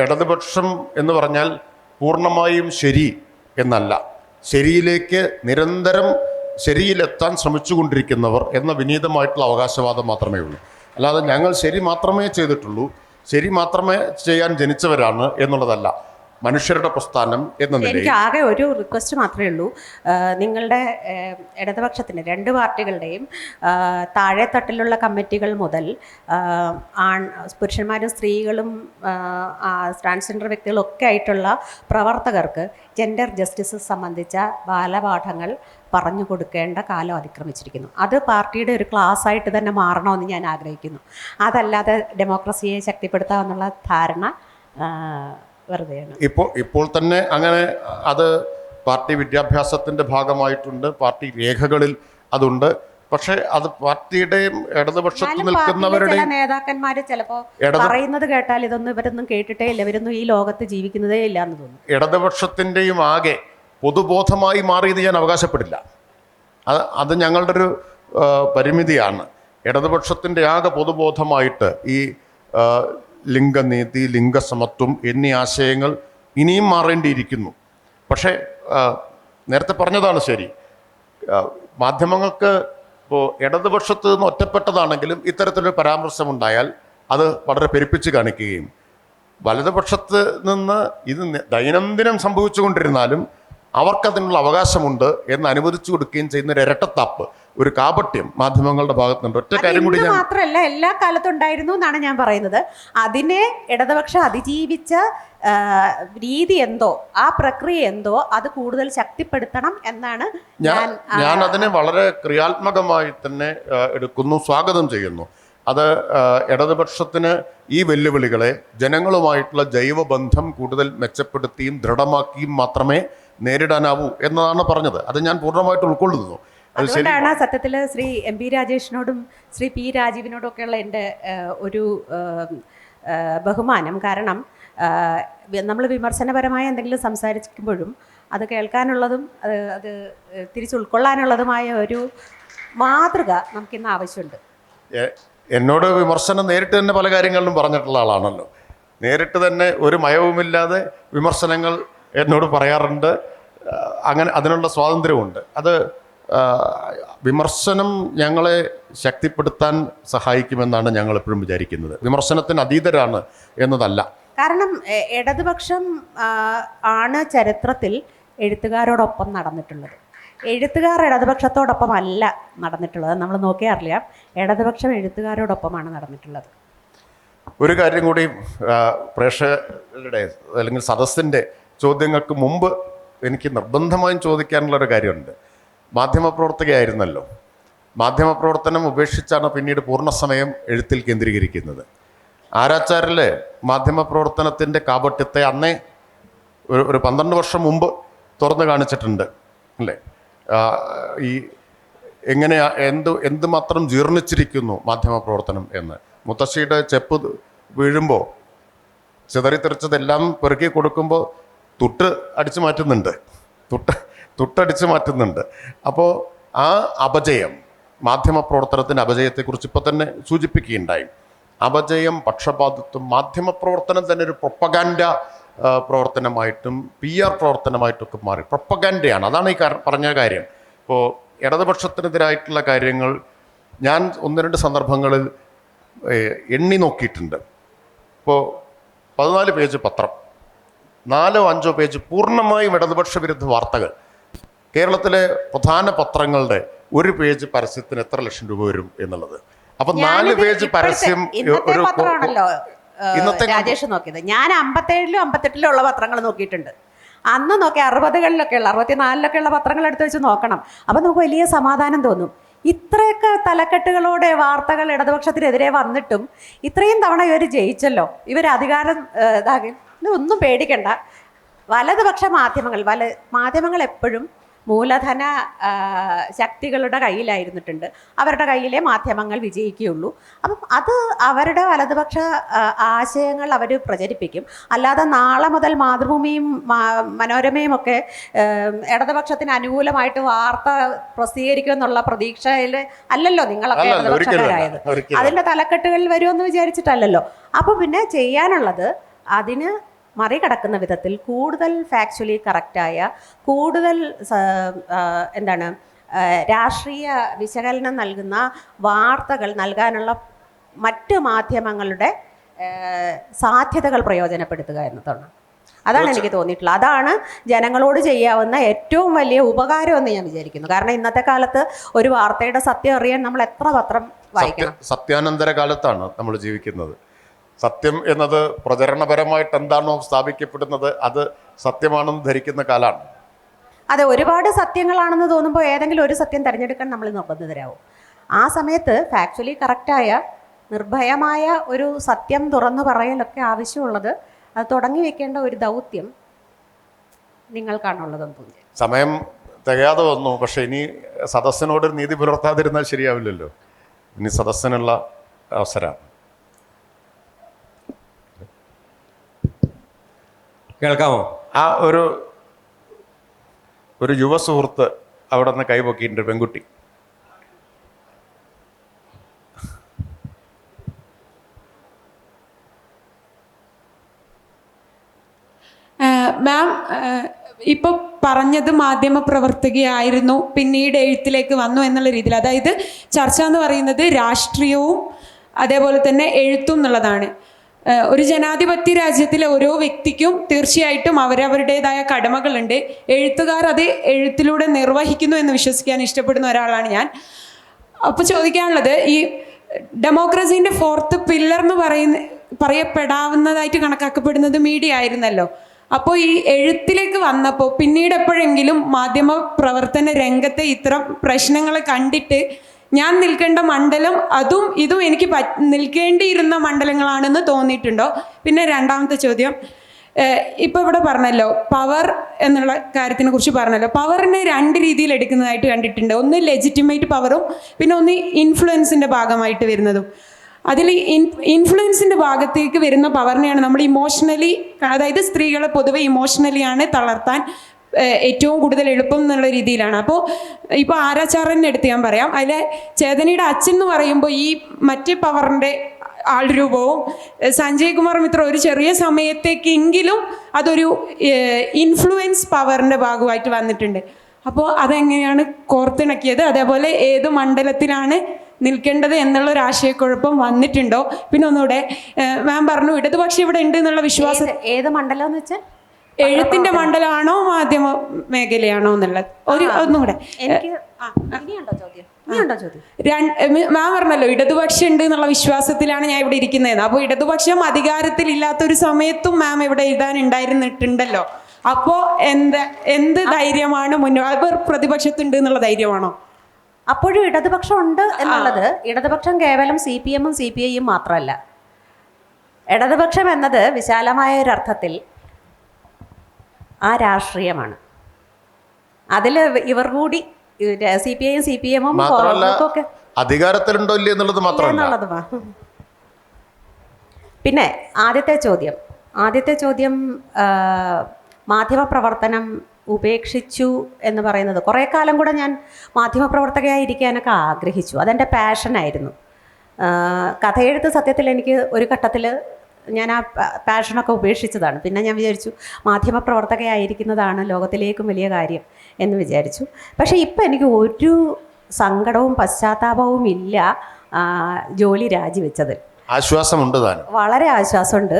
ഇടതുപക്ഷം എന്ന് പറഞ്ഞാൽ പൂർണ്ണമായും ശരി എന്നല്ല, ശരിയിലേക്ക് നിരന്തരം ശരിയിലെത്താൻ ശ്രമിച്ചുകൊണ്ടിരിക്കുന്നവർ എന്ന വിനീതമായിട്ടുള്ള അവകാശവാദം മാത്രമേ ഉള്ളൂ. അല്ലാതെ ഞങ്ങൾ ശരി മാത്രമേ ചെയ്തിട്ടുള്ളൂ, ശരി മാത്രമേ ചെയ്യാൻ ജനിച്ചവരാണ് എന്നുള്ളതല്ല മനുഷ്യരുടെ പ്രസ്ഥാനം എന്ന നിലയിൽ. എനിക്ക് ആകെ ഒരു റിക്വസ്റ്റ് മാത്രമേ ഉള്ളൂ. നിങ്ങളുടെ ഇടതുപക്ഷത്തിന് രണ്ട് പാർട്ടികളുടെയും താഴെത്തട്ടിലുള്ള കമ്മിറ്റികൾ മുതൽ പുരുഷന്മാരും സ്ത്രീകളും ട്രാൻസ്ജെൻഡർ വ്യക്തികളും ഒക്കെ ആയിട്ടുള്ള പ്രവർത്തകർക്ക് ജെൻഡർ ജസ്റ്റിസ് സംബന്ധിച്ച ബാലപാഠങ്ങൾ പറഞ്ഞു കൊടുക്കേണ്ട കാലം അതിക്രമിച്ചിരിക്കുന്നു. അത് പാർട്ടിയുടെ ഒരു ക്ലാസ് ആയിട്ട് തന്നെ മാറണമെന്ന് ഞാൻ ആഗ്രഹിക്കുന്നു. അതല്ലാതെ ഡെമോക്രസിയെ ശക്തിപ്പെടുത്താമെന്നുള്ള ധാരണ വെറുതെയാണ്. ഇപ്പോൾ തന്നെ അങ്ങനെ അത് പാർട്ടി വിദ്യാഭ്യാസത്തിൻ്റെ ഭാഗമായിട്ടുണ്ട്, പാർട്ടി രേഖകളിൽ അതുണ്ട്. പക്ഷേ അത് പാർട്ടിയുടെയും ഇടതുപക്ഷത്ത് നിൽക്കുന്നവരുടെയും നേതാക്കന്മാർ ചിലപ്പോൾ പറയുന്നത് കേട്ടാൽ ഇവരൊന്നും കേട്ടിട്ടേ ഇല്ല, ഇവരൊന്നും ഈ ലോകത്ത് ജീവിക്കുന്നതേ ഇല്ല എന്ന് തോന്നുന്നു. ഇടതുപക്ഷത്തിൻ്റെയും ആകെ പൊതുബോധമായി മാറിയത് ഞാൻ അവകാശപ്പെടില്ല. അത് ഞങ്ങളുടെ ഒരു പരിമിതിയാണ്. ഇടതുപക്ഷത്തിൻ്റെ ആകെ പൊതുബോധമായിട്ട് ഈ ലിംഗനീതി, ലിംഗസമത്വം എന്നീ ആശയങ്ങൾ ഇനിയും മാറേണ്ടിയിരിക്കുന്നു. പക്ഷേ നേരത്തെ പറഞ്ഞതാണ് ശരി. മാധ്യമങ്ങൾക്ക് ഇപ്പോൾ ഇടതുപക്ഷത്ത് നിന്ന് ഒറ്റപ്പെട്ടതാണെങ്കിലും ഇത്തരത്തിലൊരു പരാമർശമുണ്ടായാൽ അത് വളരെ പെരുപ്പിച്ച് കാണിക്കുകയും, വലതുപക്ഷത്ത് നിന്ന് ഇത് ദൈനംദിനം സംഭവിച്ചുകൊണ്ടിരുന്നാലും അവർക്കതിനുള്ള അവകാശമുണ്ട് എന്ന് അനുവദിച്ചു കൊടുക്കുകയും ചെയ്യുന്ന ഒരു ഇരട്ടത്താപ്പ്, ഒരു കാപട്യം മാധ്യമങ്ങളുടെ ഭാഗത്തുണ്ട്. ഒറ്റ കാര്യം കൂടി മാത്രമല്ല എല്ലാ കാലത്തും ഉണ്ടായിരുന്നു എന്നാണ് ഞാൻ പറയുന്നത്. അതിനെ ഇടതുപക്ഷം അതിജീവിച്ച രീതി എന്തോ, ആ പ്രക്രിയ എന്തോ, അത് കൂടുതൽ ശക്തിപ്പെടുത്തണം എന്നാണ് ഞാൻ അതിനെ വളരെ ക്രിയാത്മകമായി തന്നെ എടുക്കുന്നു, സ്വാഗതം ചെയ്യുന്നു. അത് ഇടതുപക്ഷത്തിന് ഈ വെല്ലുവിളികളെ ജനങ്ങളുമായിട്ടുള്ള ജൈവബന്ധം കൂടുതൽ മെച്ചപ്പെടുത്തിയും ദൃഢമാക്കിയും മാത്രമേ നേരിടാനാവൂ എന്നതാണ് പറഞ്ഞത്. അത് ഞാൻ പൂർണ്ണമായിട്ട് ഉൾക്കൊള്ളുന്നു. അതുകൊണ്ടാണ് സത്യത്തിൽ ശ്രീ MP രാജേഷിനോടും ശ്രീ P രാജീവിനോടും ഒക്കെയുള്ള എൻ്റെ ഒരു ബഹുമാനം. കാരണം നമ്മൾ വിമർശനപരമായ എന്തെങ്കിലും സംസാരിക്കുമ്പോഴും അത് കേൾക്കാനുള്ളതും അത് തിരിച്ചുൾക്കൊള്ളാനുള്ളതുമായ ഒരു മാതൃക നമുക്കിന്ന് ആവശ്യമുണ്ട്. എന്നോട് വിമർശനം നേരിട്ട് തന്നെ പല കാര്യങ്ങളിലും പറഞ്ഞിട്ടുള്ള ആളാണല്ലോ. നേരിട്ട് തന്നെ ഒരു മയവുമില്ലാതെ വിമർശനങ്ങൾ എന്നോട് പറയാറുണ്ട്. അങ്ങനെ അതിനുള്ള സ്വാതന്ത്ര്യമുണ്ട്. അത് വിമർശനം ഞങ്ങളെ ശക്തിപ്പെടുത്താൻ സഹായിക്കുമെന്നാണ് ഞങ്ങൾ എപ്പോഴും വിചാരിക്കുന്നത്. വിമർശനത്തിന് അതീതരാണ് എന്നതല്ല. കാരണം ഇടതുപക്ഷം ആണ് ചരിത്രത്തിൽ എഴുത്തുകാരോടൊപ്പം നടന്നിട്ടുള്ളത്. എഴുത്തുകാർ ഇടതുപക്ഷത്തോടൊപ്പം അല്ല നടന്നിട്ടുള്ളത്. നമ്മൾ നോക്കിയാൽ അറിയാം, ഇടതുപക്ഷം എഴുത്തുകാരോടൊപ്പമാണ് നടന്നിട്ടുള്ളത്. ഒരു കാര്യം കൂടി പ്രേക്ഷകരുടെ അല്ലെങ്കിൽ സദസ്സിൻ്റെ ചോദ്യങ്ങൾക്ക് മുമ്പ് എനിക്ക് നിർബന്ധമായും ചോദിക്കാനുള്ളൊരു കാര്യമുണ്ട്. മാധ്യമപ്രവർത്തകയായിരുന്നല്ലോ. മാധ്യമപ്രവർത്തനം ഉപേക്ഷിച്ചാണ് പിന്നീട് പൂർണ്ണസമയം എഴുത്തിൽ കേന്ദ്രീകരിക്കുന്നത്. ആരാച്ചാരിൽ മാധ്യമപ്രവർത്തനത്തിൻ്റെ കാപട്യത്തെ അന്നേ ഒരു 12 വർഷം മുമ്പ് തുറന്നു കാണിച്ചിട്ടുണ്ട് അല്ലേ? ഈ എങ്ങനെയാ എന്തുമാത്രം ജീർണിച്ചിരിക്കുന്നു മാധ്യമപ്രവർത്തനം എന്ന്. മുത്തശ്ശിയുടെ ചെപ്പ് വീഴുമ്പോൾ ചിതറിത്തെറിച്ചതെല്ലാം പെറുക്കി കൊടുക്കുമ്പോൾ തുട്ടടിച്ചു മാറ്റുന്നുണ്ട്. അപ്പോൾ ആ അപജയം, മാധ്യമപ്രവർത്തനത്തിൻ്റെ അപജയത്തെക്കുറിച്ച് ഇപ്പോൾ തന്നെ സൂചിപ്പിക്കുകയുണ്ടായി. അപജയം, പക്ഷപാതിത്വം, മാധ്യമപ്രവർത്തനം തന്നെ ഒരു പ്രൊപ്പഗാൻഡ പ്രവർത്തനമായിട്ടും PR പ്രവർത്തനമായിട്ടൊക്കെ മാറി. പ്രൊപ്പഗാൻഡയാണ്, അതാണ് ഈ പറഞ്ഞ കാര്യം. ഇപ്പോൾ ഇടതുപക്ഷത്തിനെതിരായിട്ടുള്ള കാര്യങ്ങൾ ഞാൻ 1-2 സന്ദർഭങ്ങളിൽ എണ്ണി നോക്കിയിട്ടുണ്ട്. ഇപ്പോൾ 14 പേജ് പത്രം, 4-5 പേജ് പൂർണ്ണമായും ഇടതുപക്ഷ വിരുദ്ധ വാർത്തകൾ. കേരളത്തിലെ പ്രധാന പത്രങ്ങളുടെ 1 പേജ് പരസ്യത്തിന് എത്ര ലക്ഷം രൂപ വരും എന്നുള്ളത്. അപ്പൊ 4 പേജ് പരസ്യം ഇന്നത്തെ രാജേഷ് നോക്കിയത്. ഞാൻ 57-ലും 58-ലും ഉള്ള പത്രങ്ങൾ നോക്കിയിട്ടുണ്ട്. അന്ന് നോക്കി 60-കളിലൊക്കെ ഉള്ള 64-ലൊക്കെ ഉള്ള പത്രങ്ങൾ എടുത്ത് വെച്ച് നോക്കണം. അപ്പം നമുക്ക് വലിയ സമാധാനം തോന്നും. ഇത്രയൊക്കെ തലക്കെട്ടുകളോടെ വാർത്തകൾ ഇടതുപക്ഷത്തിനെതിരെ വന്നിട്ടും ഇത്രയും തവണ ഇവർ ജയിച്ചല്ലോ, ഇവർ അധികാരം ഒന്നും പേടിക്കണ്ട. വലതുപക്ഷ മാധ്യമങ്ങൾ എപ്പോഴും മൂലധന ശക്തികളുടെ കയ്യിലായിരുന്നിട്ടുണ്ട്. അവരുടെ കയ്യിലെ മാധ്യമങ്ങൾ വിജയിക്കുകയുള്ളൂ. അപ്പം അത് അവരുടെ വലതുപക്ഷ ആശയങ്ങൾ അവർ പ്രചരിപ്പിക്കും. അല്ലാതെ നാളെ മുതൽ മാതൃഭൂമിയും മനോരമയും ഒക്കെ ഇടതുപക്ഷത്തിന് അനുകൂലമായിട്ട് വാർത്ത പ്രസിദ്ധീകരിക്കും എന്നുള്ള പ്രതീക്ഷയിൽ അല്ലല്ലോ നിങ്ങളൊക്കെ ഇടതുപക്ഷക്കാരായത്. അതിൻ്റെ തലക്കെട്ടുകളിൽ വരുമെന്ന് വിചാരിച്ചിട്ടല്ലല്ലോ. അപ്പോൾ പിന്നെ ചെയ്യാനുള്ളത് അതിന് മറികടക്കുന്ന വിധത്തിൽ കൂടുതൽ ഫാക്ച്വലി കറക്റ്റായ, കൂടുതൽ എന്താണ് രാഷ്ട്രീയ വിശകലനം നൽകുന്ന വാർത്തകൾ നൽകാനുള്ള മറ്റ് മാധ്യമങ്ങളുടെ സാധ്യതകൾ പ്രയോജനപ്പെടുത്തുക എന്നതാണ്. അതാണ് എനിക്ക് തോന്നിയിട്ടുള്ളത്. അതാണ് ജനങ്ങളോട് ചെയ്യാവുന്ന ഏറ്റവും വലിയ ഉപകാരമെന്ന് ഞാൻ വിചാരിക്കുന്നു. കാരണം ഇന്നത്തെ കാലത്ത് ഒരു വാർത്തയുടെ സത്യം അറിയാൻ നമ്മൾ എത്ര പത്രം വായിക്കണം? സത്യാനന്തര കാലത്താണ് നമ്മൾ ജീവിക്കുന്നത്. സത്യം എന്നത് പ്രചരണപരമായിട്ട് എന്താണോ സ്ഥാപിക്കപ്പെടുന്നത് അത് സത്യമാണെന്ന് ധരിക്കുന്ന കാലമാണ്. അതെ, ഒരുപാട് സത്യങ്ങളാണെന്ന് തോന്നുമ്പോൾ ഏതെങ്കിലും ഒരു സത്യം തിരഞ്ഞെടുക്കാൻ നമ്മൾ നിർബന്ധിതരാകും. ആ സമയത്ത് ഫാക്ച്വലി കറക്റ്റായ നിർഭയമായ ഒരു സത്യം തുറന്നു പറയലൊക്കെ ആവശ്യമുള്ളത്, അത് തുടങ്ങി വെക്കേണ്ട ഒരു ദൗത്യം നിങ്ങൾക്കാണുള്ളതെന്ന് തോന്നി. സമയം തികയാതെ വന്നു. പക്ഷെ ഇനി സദസ്സിനോട് നീതി പുലർത്താതിരുന്നാൽ ശരിയാവില്ലല്ലോ. ഇനി സദസ്സിനുള്ള അവസരമാണ്. കേൾക്കാമോ? ആ ഒരു യുവ സുഹൃത്ത് അവിടെ നിന്ന് കൈപൊക്കിയിട്ടുണ്ട്, പെൺകുട്ടി. മാം, ഇപ്പോൾ പറഞ്ഞത് മാധ്യമപ്രവർത്തകയായിരുന്നു, പിന്നീട് എഴുത്തിലേക്ക് വന്നു എന്നുള്ള രീതിയിൽ, അതായത് ചർച്ച എന്ന് പറയുന്നത് രാഷ്ട്രീയവും അതേപോലെ തന്നെ എഴുത്തും എന്നുള്ളതാണ്. ഒരു ജനാധിപത്യ രാജ്യത്തിലെ ഓരോ വ്യക്തിക്കും തീർച്ചയായിട്ടും അവരവരുടേതായ കടമകളുണ്ട്. എഴുത്തുകാർ അത് എഴുത്തിലൂടെ നിർവഹിക്കുന്നു എന്ന് വിശ്വസിക്കാൻ ഇഷ്ടപ്പെടുന്ന ഒരാളാണ് ഞാൻ. അപ്പോൾ ചോദിക്കാനുള്ളത്, ഈ ഡെമോക്രസീൻ്റെ 4th പില്ലർ എന്ന് പറയപ്പെടാവുന്നതായിട്ട് കണക്കാക്കപ്പെടുന്നത് മീഡിയ ആയിരുന്നല്ലോ. അപ്പോൾ ഈ എഴുത്തിലേക്ക് വന്നപ്പോൾ പിന്നീട് എപ്പോഴെങ്കിലും മാധ്യമ പ്രവർത്തന രംഗത്തെ ഇത്തരം പ്രശ്നങ്ങൾ കണ്ടിട്ട് ഞാൻ നിൽക്കേണ്ട മണ്ഡലം അതും ഇതും എനിക്ക് നിൽക്കേണ്ടിയിരുന്ന മണ്ഡലങ്ങളാണെന്ന് തോന്നിയിട്ടുണ്ടോ? പിന്നെ രണ്ടാമത്തെ ചോദ്യം, ഇപ്പോൾ ഇവിടെ പറഞ്ഞല്ലോ പവർ എന്നുള്ള കാര്യത്തിനെ കുറിച്ച് പറഞ്ഞല്ലോ. പവറിനെ 2 രീതിയിൽ എടുക്കുന്നതായിട്ട് കണ്ടിട്ടുണ്ട്. ഒന്ന് ലെജിറ്റിമേറ്റ് പവറും പിന്നെ ഒന്ന് ഇൻഫ്ലുവൻസിൻ്റെ ഭാഗമായിട്ട് വരുന്നതും. അതിൽ ഇൻഫ്ലുവൻസിൻ്റെ ഭാഗത്തേക്ക് വരുന്ന പവറിനെയാണ് നമ്മൾ ഇമോഷണലി, അതായത് സ്ത്രീകളെ പൊതുവെ ഇമോഷണലിയാണ് തളർത്താൻ ഏറ്റവും കൂടുതൽ എളുപ്പം എന്നുള്ള രീതിയിലാണ്. അപ്പോൾ ഇപ്പോൾ ആരാചാരനെ എടുത്ത് ഞാൻ പറയാം. അതിലെ ചേതനയുടെ അച്ഛൻ എന്ന് പറയുമ്പോൾ ഈ മറ്റേ പവറിൻ്റെ ആൾരൂപവും സഞ്ജയ് കുമാർ മിത്ര ഒരു ചെറിയ സമയത്തേക്കെങ്കിലും അതൊരു ഇൻഫ്ലുവൻസ് പവറിൻ്റെ ഭാഗമായിട്ട് വന്നിട്ടുണ്ട്. അപ്പോൾ അതെങ്ങനെയാണ് കോർത്തിണക്കിയത്? അതേപോലെ ഏത് മണ്ഡലത്തിലാണ് നിൽക്കേണ്ടത് എന്നുള്ള ഒരു ആശയക്കുഴപ്പം വന്നിട്ടുണ്ടോ? പിന്നെ ഒന്നുകൂടെ മാം പറഞ്ഞു ഇടതുപക്ഷം ഇവിടെ ഉണ്ട് എന്നുള്ള വിശ്വാസം. ഏത് മണ്ഡലം എന്ന് വെച്ചാൽ എഴുത്തിന്റെ മണ്ഡലമാണോ മാധ്യമ മേഖലയാണോ എന്നുള്ളത് ഒന്നുകൂടെ. മാം പറഞ്ഞല്ലോ ഇടതുപക്ഷം ഉണ്ട് എന്നുള്ള വിശ്വാസത്തിലാണ് ഞാൻ ഇവിടെ ഇരിക്കുന്നതെന്ന്. അപ്പോൾ ഇടതുപക്ഷം അധികാരത്തിൽ ഇല്ലാത്തൊരു സമയത്തും മാം ഇവിടെ എഴുതാനുണ്ടായിരുന്നിട്ടുണ്ടല്ലോ. അപ്പോൾ എന്ത് ധൈര്യമാണ് അവർ പ്രതിപക്ഷത്തുണ്ട് എന്നുള്ള ധൈര്യമാണോ? അപ്പോഴും ഇടതുപക്ഷം ഉണ്ട് എന്നുള്ളത്, ഇടതുപക്ഷം കേവലം CPM-ഉം CPI-യും മാത്രമല്ല. ഇടതുപക്ഷം എന്നത് വിശാലമായ ഒരർത്ഥത്തിൽ ആ രാഷ്ട്രീയമാണ്. അതിൽ ഇവർ കൂടി CPI-യും CPM-ഉം ഒക്കെ അധികാരത്തിലുണ്ടോ ഇല്ല എന്നുള്ളത് മാത്രമല്ല. പിന്നെ ആദ്യത്തെ ചോദ്യം മാധ്യമപ്രവർത്തനം ഉപേക്ഷിച്ചു എന്ന് പറയുന്നത്, കുറേ കാലം കൂടെ ഞാൻ മാധ്യമപ്രവർത്തകയായിരിക്കാനൊക്കെ ആഗ്രഹിച്ചു. അതെൻ്റെ പാഷനായിരുന്നു. കഥയെഴുത്ത് സത്യത്തിൽ എനിക്ക് ഒരു ഘട്ടത്തിൽ ഞാൻ ആ പാഷനൊക്കെ ഉപേക്ഷിച്ചതാണ്. പിന്നെ ഞാൻ വിചാരിച്ചു മാധ്യമപ്രവർത്തകയായിരിക്കുന്നതാണ് ലോകത്തിലേക്കും വലിയ കാര്യം എന്ന് വിചാരിച്ചു. പക്ഷേ ഇപ്പം എനിക്ക് ഒരു സങ്കടവും പശ്ചാത്താപവും ഇല്ല ജോലി രാജിവെച്ചത്. ആശ്വാസമുണ്ട് താനും. വളരെ ആശ്വാസമുണ്ട്.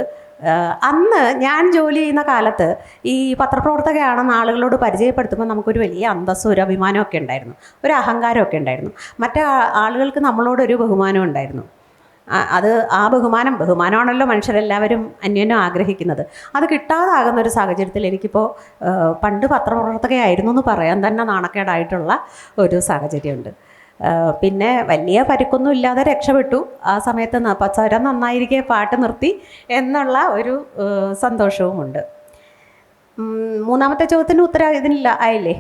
അന്ന് ഞാൻ ജോലി ചെയ്യുന്ന കാലത്ത് ഈ പത്രപ്രവർത്തകയാണെന്ന് ആളുകളോട് പരിചയപ്പെടുത്തുമ്പോൾ നമുക്കൊരു വലിയ അന്തസ്സും ഒരു അഭിമാനമൊക്കെ ഉണ്ടായിരുന്നു, ഒരു അഹങ്കാരമൊക്കെ ഉണ്ടായിരുന്നു. മറ്റേ ആളുകൾക്ക് നമ്മളോടൊരു ബഹുമാനം ഉണ്ടായിരുന്നു. അത് ആ ബഹുമാനമാണല്ലോ മനുഷ്യരെല്ലാവരും അന്യോന്യം ആഗ്രഹിക്കുന്നത്. അത് കിട്ടാതാകുന്നൊരു സാഹചര്യത്തിൽ എനിക്കിപ്പോൾ പണ്ട് പത്രപ്രവർത്തകയായിരുന്നു എന്ന് പറയാൻ തന്നെ നാണക്കേടായിട്ടുള്ള ഒരു സാഹചര്യമുണ്ട്. പിന്നെ വലിയ പരിക്കൊന്നും ഇല്ലാതെ രക്ഷപ്പെട്ടു. ആ സമയത്ത് സ്വരം നന്നായിരിക്കെ പാട്ട് നിർത്തി എന്നുള്ള ഒരു സന്തോഷവുമുണ്ട്. മൂന്നാമത്തെ ചോദ്യത്തിന് ഉത്തരം ഇതിനില്ല ആയില്ലേ?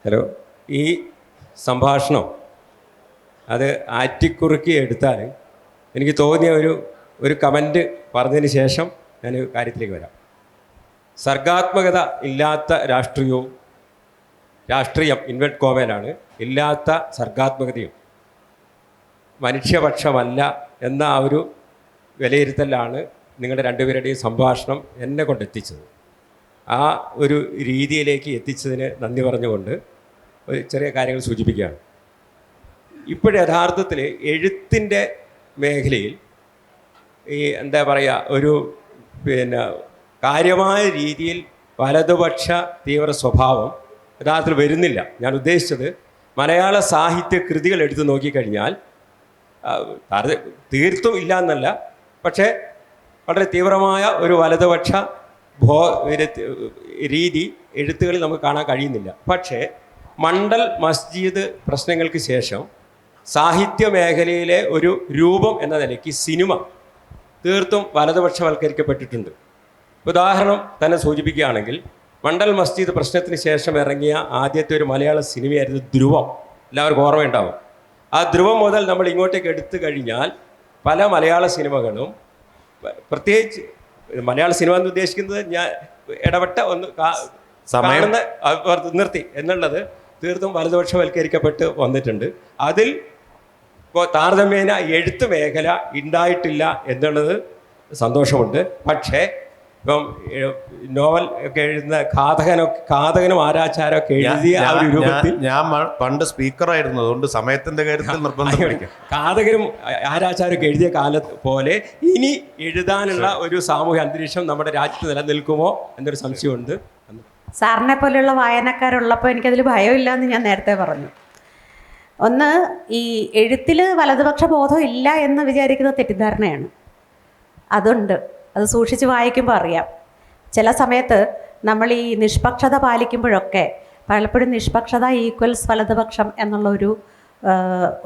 ഹലോ, ഈ സംഭാഷണം അത് ആറ്റിക്കുറുക്കി എടുത്താൽ എനിക്ക് തോന്നിയ ഒരു കമൻറ്റ് പറഞ്ഞതിന് ശേഷം ഞാൻ കാര്യത്തിലേക്ക് വരാം. സർഗാത്മകത ഇല്ലാത്ത രാഷ്ട്രീയം ഇൻവെർട്ട് കോമയിലാണ്, ഇല്ലാത്ത സർഗാത്മകതയും മനുഷ്യപക്ഷമല്ല എന്ന ആ ഒരു വിലയിരുത്തലാണ് നിങ്ങളുടെ രണ്ടുപേരുടെയും സംഭാഷണം എന്നെ കൊണ്ടെത്തിച്ചത്. ആ ഒരു രീതിയിലേക്ക് എത്തിച്ചതിന് നന്ദി പറഞ്ഞുകൊണ്ട് ഒരു ചെറിയ കാര്യങ്ങൾ സൂചിപ്പിക്കുകയാണ്. ഇപ്പോൾ യഥാർത്ഥത്തിൽ എഴുത്തിൻ്റെ മേഖലയിൽ ഈ എന്താ പറയുക, കാര്യമായ രീതിയിൽ വലതുപക്ഷ തീവ്ര സ്വഭാവം യഥാർത്ഥത്തിൽ വരുന്നില്ല. ഞാൻ ഉദ്ദേശിച്ചത് മലയാള സാഹിത്യ കൃതികൾ എടുത്തു നോക്കിക്കഴിഞ്ഞാൽ തീർത്തും ഇല്ല എന്നല്ല, പക്ഷേ വളരെ തീവ്രമായ ഒരു വലതുപക്ഷ രീതി എഴുത്തുകളിൽ നമുക്ക് കാണാൻ കഴിയുന്നില്ല. പക്ഷേ മണ്ഡൽ മസ്ജിദ് പ്രശ്നങ്ങൾക്ക് ശേഷം സാഹിത്യ മേഖലയിലെ ഒരു രൂപം എന്ന നിലയ്ക്ക് സിനിമ തീർത്തും വലതുപക്ഷവൽക്കരിക്കപ്പെട്ടിട്ടുണ്ട്. ഉദാഹരണം തന്നെ സൂചിപ്പിക്കുകയാണെങ്കിൽ മണ്ഡൽ മസ്ജിദ് പ്രശ്നത്തിന് ശേഷം ഇറങ്ങിയ ആദ്യത്തെ ഒരു മലയാള സിനിമയായിരുന്നു ധ്രുവം. എല്ലാവർക്കും ഓർമ്മയുണ്ടാവും. ആ ധ്രുവം മുതൽ നമ്മൾ ഇങ്ങോട്ടേക്ക് എടുത്തു കഴിഞ്ഞാൽ പല മലയാള സിനിമകളും, പ്രത്യേകിച്ച് മലയാള സിനിമ എന്ന് ഉദ്ദേശിക്കുന്നത് ഞാൻ ഇടപെട്ട ഒന്ന് കാണുന്ന നിർത്തി എന്നുള്ളത് തീർത്തും വലതുപക്ഷവൽക്കരിക്കപ്പെട്ട് വന്നിട്ടുണ്ട്. അതിൽ താരതമ്യേന എഴുത്ത് മേഖല ഉണ്ടായിട്ടില്ല എന്നുള്ളത് സന്തോഷമുണ്ട്. പക്ഷേ ഇപ്പം നോവൽ ഒക്കെ എഴുതുന്ന ഘാതകനും ആരാച്ചാരമൊക്കെ എഴുതിയ ആ ഒരു രൂപത്തിൽ, ഞാൻ പണ്ട് സ്പീക്കറായിരുന്നു, അതുകൊണ്ട് സമയത്തിന്റെ കാര്യത്തിൽ നിർബന്ധം. ഘാതകനും ആരാച്ചാരമൊക്കെ എഴുതിയ കാലത്ത് പോലെ ഇനി എഴുതാനുള്ള ഒരു സാമൂഹ്യ അന്തരീക്ഷം നമ്മുടെ രാജ്യത്ത് നിലനിൽക്കുമോ എന്നൊരു സംശയമുണ്ട്. സാറിനെ പോലെയുള്ള വായനക്കാരുള്ളപ്പോൾ എനിക്കതിൽ ഭയമില്ല എന്ന് ഞാൻ നേരത്തെ പറഞ്ഞു. ഒന്ന്, ഈ എഴുത്തിൽ വലതുപക്ഷ ബോധം ഇല്ല എന്ന് വിചാരിക്കുന്ന തെറ്റിദ്ധാരണയാണ്. അതുണ്ട്, അത് സൂക്ഷിച്ച് വായിക്കുമ്പോൾ അറിയാം. ചില സമയത്ത് നമ്മൾ ഈ നിഷ്പക്ഷത പാലിക്കുമ്പോഴൊക്കെ പലപ്പോഴും നിഷ്പക്ഷത ഈക്വൽസ് വലതുപക്ഷം എന്നുള്ള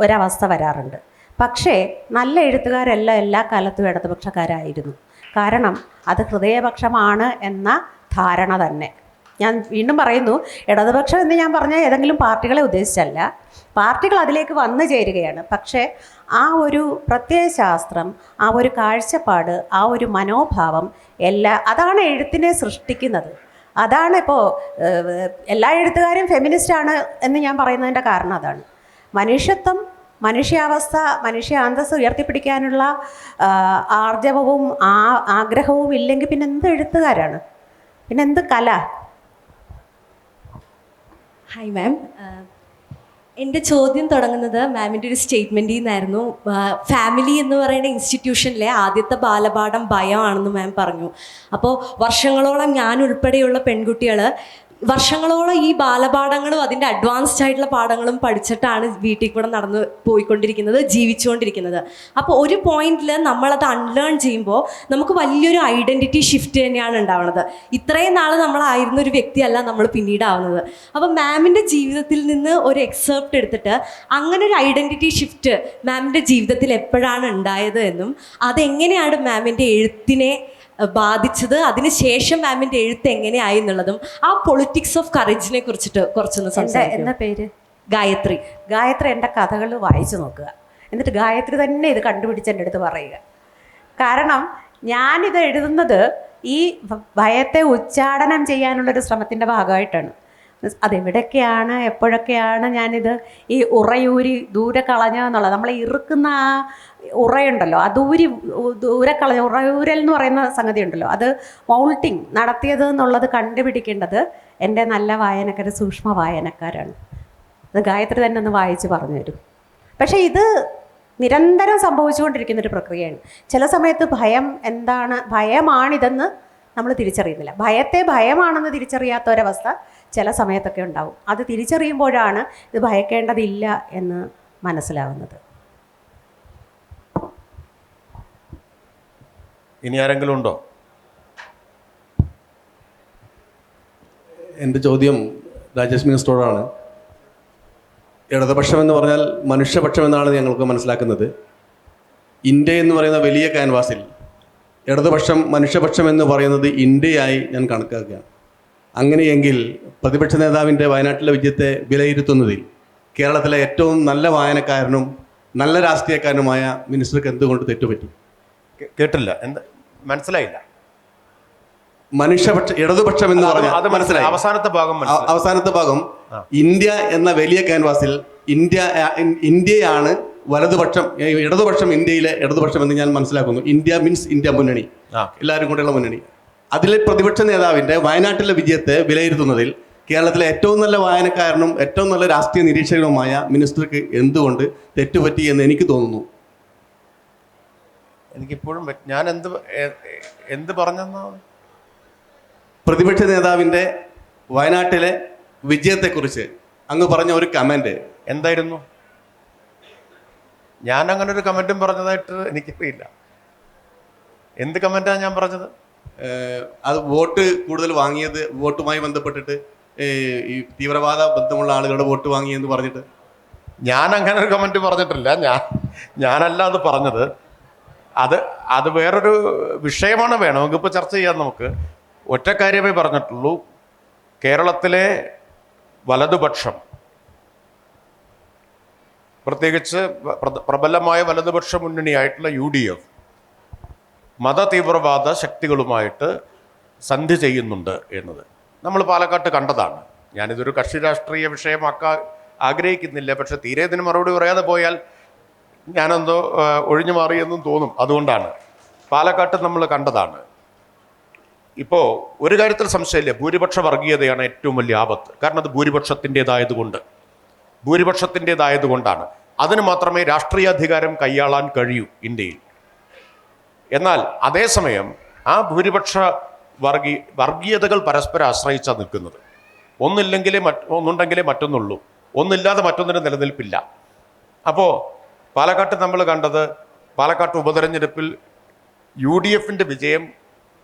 ഒരവസ്ഥ വരാറുണ്ട്. പക്ഷേ നല്ല എഴുത്തുകാരെല്ലാം എല്ലാ കാലത്തും ഇടതുപക്ഷക്കാരായിരുന്നു. കാരണം അത് ഹൃദയപക്ഷമാണ് എന്ന ധാരണ തന്നെ. ഞാൻ വീണ്ടും പറയുന്നു, ഇടതുപക്ഷം എന്ന് ഞാൻ പറഞ്ഞാൽ ഏതെങ്കിലും പാർട്ടികളെ ഉദ്ദേശിച്ചല്ല, പാർട്ടികൾ അതിലേക്ക് വന്നു ചേരുകയാണ്. പക്ഷേ ആ ഒരു പ്രത്യയശാസ്ത്രം, ആ ഒരു കാഴ്ചപ്പാട്, ആ ഒരു മനോഭാവം അതാണ് എഴുത്തിനെ സൃഷ്ടിക്കുന്നത്. അതാണ് ഇപ്പോൾ എല്ലാ എഴുത്തുകാരും ഫെമിനിസ്റ്റാണ് എന്ന് ഞാൻ പറയുന്നതിൻ്റെ കാരണം അതാണ്. മനുഷ്യത്വം, മനുഷ്യാവസ്ഥ, മനുഷ്യാന്തസ് ഉയർത്തിപ്പിടിക്കാനുള്ള ആർജവവും ആഗ്രഹവും ഇല്ലെങ്കിൽ പിന്നെ എന്ത് എഴുത്തുകാരാണ്, പിന്നെ എന്ത് കല? ഹായ് മാം, എൻ്റെ ചോദ്യം തുടങ്ങുന്നത് മാമിൻ്റെ ഒരു സ്റ്റേറ്റ്മെൻറ്റിൽ നിന്നായിരുന്നു. ഫാമിലി എന്ന് പറയുന്ന ഇൻസ്റ്റിറ്റ്യൂഷനിലെ ആദ്യത്തെ ബാലപാഠം ഭയമാണെന്ന് മാം പറഞ്ഞു. അപ്പോൾ വർഷങ്ങളോളം ഞാൻ ഉൾപ്പെടെയുള്ള പെൺകുട്ടികൾ വർഷങ്ങളോളം ഈ ബാലപാഠങ്ങളും അതിൻ്റെ അഡ്വാൻസ്ഡ് ആയിട്ടുള്ള പാഠങ്ങളും പഠിച്ചിട്ടാണ് വീട്ടിൽ കൂടെ നടന്ന് പോയിക്കൊണ്ടിരിക്കുന്നത്, ജീവിച്ചുകൊണ്ടിരിക്കുന്നത്. അപ്പോൾ ഒരു പോയിന്റിൽ നമ്മളത് അൺലേൺ ചെയ്യുമ്പോൾ നമുക്ക് വലിയൊരു ഐഡൻറ്റിറ്റി ഷിഫ്റ്റ് തന്നെയാണ് ഉണ്ടാവുന്നത്. ഇത്രയും നാൾ നമ്മളായിരുന്ന ഒരു വ്യക്തിയല്ല നമ്മൾ പിന്നീടാവുന്നത്. അപ്പോൾ മാമിൻ്റെ ജീവിതത്തിൽ നിന്ന് ഒരു എക്സെപ്റ്റ് എടുത്തിട്ട് അങ്ങനെ ഒരു ഐഡൻറ്റിറ്റി ഷിഫ്റ്റ് മാമിൻ്റെ ജീവിതത്തിൽ എപ്പോഴാണ് ഉണ്ടായത് എന്നും അതെങ്ങനെയാണ് മാമിൻ്റെ എഴുത്തിനെ ബാധിച്ചത്, അതിനുശേഷം മാമിൻ്റെ എഴുത്ത് എങ്ങനെയായി എന്നുള്ളതും ആ പൊളിറ്റിക്സ് ഓഫ് കറേജിനെ കുറിച്ചിട്ട് കുറച്ചൊന്ന് സംസാരിക്കാം. എന്താ പേര്? ഗായത്രി. ഗായത്രി എൻ്റെ കഥകൾ വായിച്ചു നോക്കുക, എന്നിട്ട് ഗായത്രി തന്നെ ഇത് കണ്ടുപിടിച്ച് എൻ്റെ അടുത്ത് പറയുക. കാരണം ഞാനിത് എഴുതുന്നത് ഈ ഭയത്തെ ഉച്ചാടനം ചെയ്യാനുള്ളൊരു ശ്രമത്തിൻ്റെ ഭാഗമായിട്ടാണ്. അതെവിടെയൊക്കെയാണ്, എപ്പോഴൊക്കെയാണ് ഞാനിത് ഈ ഉറയൂരി ദൂരെ കളഞ്ഞതെന്നുള്ളത്, നമ്മളെ ഇറുക്കുന്ന ആ ഉറയുണ്ടല്ലോ, ആ ദൂരെ കളഞ്ഞ ഉറയൂരൽ എന്ന് പറയുന്ന സംഗതി ഉണ്ടല്ലോ, അത് മൗൾട്ടിങ് നടത്തിയത് എന്നുള്ളത് കണ്ടുപിടിക്കേണ്ടത് എൻ്റെ നല്ല വായനക്കാർ, സൂക്ഷ്മ വായനക്കാരാണ്. അത് ഗായത്രി തന്നെ ഒന്ന് വായിച്ച് പറഞ്ഞു തരും. പക്ഷേ ഇത് നിരന്തരം സംഭവിച്ചുകൊണ്ടിരിക്കുന്നൊരു പ്രക്രിയയാണ്. ചില സമയത്ത് ഭയമാണിതെന്ന് നമ്മൾ തിരിച്ചറിയുന്നില്ല. ഭയത്തെ ഭയമാണെന്ന് തിരിച്ചറിയാത്ത ഒരവസ്ഥ ചില സമയത്തൊക്കെ ഉണ്ടാവും. അത് തിരിച്ചറിയുമ്പോഴാണ് ഇത് ഭയക്കേണ്ടതില്ല എന്ന് മനസ്സിലാവുന്നത്. ഇനി ആരെങ്കിലും ഉണ്ടോ? എൻ്റെ ചോദ്യം രാജേഷ് മിനിസ്റ്ററോടാണ്. ഇടതുപക്ഷം എന്ന് പറഞ്ഞാൽ മനുഷ്യപക്ഷം എന്നാണ് ഞങ്ങൾക്ക് മനസ്സിലാക്കുന്നത്. ഇന്ത്യ എന്ന് പറയുന്ന വലിയ ക്യാൻവാസിൽ ഇടതുപക്ഷം, മനുഷ്യപക്ഷം എന്ന് പറയുന്നത് ഇന്ത്യയായി ഞാൻ കണക്കാക്കുകയാണ്. അങ്ങനെയെങ്കിൽ പ്രതിപക്ഷ നേതാവിൻ്റെ വയനാട്ടിലെ വിജയത്തെ വിലയിരുത്തുന്നതിൽ കേരളത്തിലെ ഏറ്റവും നല്ല വായനക്കാരനും നല്ല രാഷ്ട്രീയക്കാരനുമായ മിനിസ്റ്റർക്ക് എന്തുകൊണ്ട് തെറ്റുപറ്റി? കേട്ടില്ല, എന്ത് മനസ്സിലായില്ല? ഇടതുപക്ഷം എന്ന് പറഞ്ഞാൽ അത് മനസ്സിലായി. അവസാനത്തെ ഭാഗം മനസ്സിലായി. അവസാനത്തെ ഭാഗം ഇന്ത്യ എന്ന വലിയ ക്യാൻവാസിൽ ഇന്ത്യയാണ് വലതുപക്ഷം, ഇടതുപക്ഷം ഇന്ത്യയിലെ ഇടതുപക്ഷം എന്ന് ഞാൻ മനസ്സിലാക്കുന്നു. ഇന്ത്യ മീൻസ് ഇന്ത്യ മുന്നണി, എല്ലാവരും കൂടെയുള്ള മുന്നണി. അതിലെ പ്രതിപക്ഷ നേതാവിൻ്റെ വയനാട്ടിലെ വിജയത്തെ വിലയിരുത്തുന്നതിൽ കേരളത്തിലെ ഏറ്റവും നല്ല വായനക്കാരനും ഏറ്റവും നല്ല രാഷ്ട്രീയ നിരീക്ഷകനുമായ മിനിസ്റ്റർക്ക് എന്തുകൊണ്ട് തെറ്റുപറ്റി എന്ന് എനിക്ക് തോന്നുന്നു. എനിക്കിപ്പോഴും ഞാൻ എന്ത് പറഞ്ഞെന്നോ? പ്രതിപക്ഷ നേതാവിൻ്റെ വയനാട്ടിലെ വിജയത്തെക്കുറിച്ച് അങ്ങ് പറഞ്ഞ ഒരു കമൻറ്റ് എന്തായിരുന്നു? ഞാൻ അങ്ങനെ ഒരു കമൻറ്റും പറഞ്ഞതായിട്ട് എനിക്കറിയില്ല. എന്ത് കമൻറ്റാണ് ഞാൻ പറഞ്ഞത്? അത് വോട്ട് കൂടുതൽ വാങ്ങിയത്, വോട്ടുമായി ബന്ധപ്പെട്ടിട്ട് ഈ തീവ്രവാദ ബന്ധമുള്ള ആളുകളുടെ വോട്ട് വാങ്ങിയെന്ന് പറഞ്ഞിട്ട് ഞാൻ അങ്ങനെ ഒരു കമൻറ്റ് പറഞ്ഞിട്ടില്ല. ഞാനല്ല അത് പറഞ്ഞത്. അത് വേറൊരു വിഷയമാണ്, വേണമെങ്കിൽ ഇപ്പോൾ ചർച്ച ചെയ്യാം നമുക്ക്. ഒറ്റ കാര്യമേ പറഞ്ഞിട്ടുള്ളൂ, കേരളത്തിലെ വലതുപക്ഷം, പ്രത്യേകിച്ച് പ്രബലമായ വലതുപക്ഷ മുന്നണിയായിട്ടുള്ള UDF മത തീവ്രവാദ ശക്തികളുമായിട്ട് സന്ധി ചെയ്യുന്നുണ്ട് എന്നത് നമ്മൾ പാലക്കാട്ട് കണ്ടതാണ്. ഞാനിതൊരു കക്ഷി രാഷ്ട്രീയ വിഷയമാക്കാൻ ആഗ്രഹിക്കുന്നില്ല, പക്ഷെ തീരെ ഇതിന് മറുപടി പറയാതെ പോയാൽ ഞാനെന്തോ ഒഴിഞ്ഞു മാറിയെന്നും തോന്നും. അതുകൊണ്ടാണ് പാലക്കാട്ട് നമ്മൾ കണ്ടതാണ്. ഇപ്പോൾ ഒരു കാര്യത്തിൽ സംശയമില്ല, ഭൂരിപക്ഷ വർഗീയതയാണ് ഏറ്റവും വലിയ ആപത്ത്. കാരണം അത് ഭൂരിപക്ഷത്തിൻ്റെതായതുകൊണ്ടാണ്. അതിന് മാത്രമേ രാഷ്ട്രീയാധികാരം കൈയാളാൻ കഴിയൂ ഇന്ത്യയിൽ. എന്നാൽ അതേസമയം ആ ഭൂരിപക്ഷ വർഗീയതകൾ പരസ്പരം ആശ്രയിച്ചാണ് നിൽക്കുന്നത്. ഒന്നുണ്ടെങ്കിലേ മറ്റൊന്നുള്ളൂ, ഒന്നില്ലാതെ മറ്റൊന്നിന് നിലനിൽപ്പില്ല. അപ്പോൾ പാലക്കാട്ട് നമ്മൾ കണ്ടത്, പാലക്കാട്ട് ഉപതെരഞ്ഞെടുപ്പിൽ UDFൻ്റെ വിജയം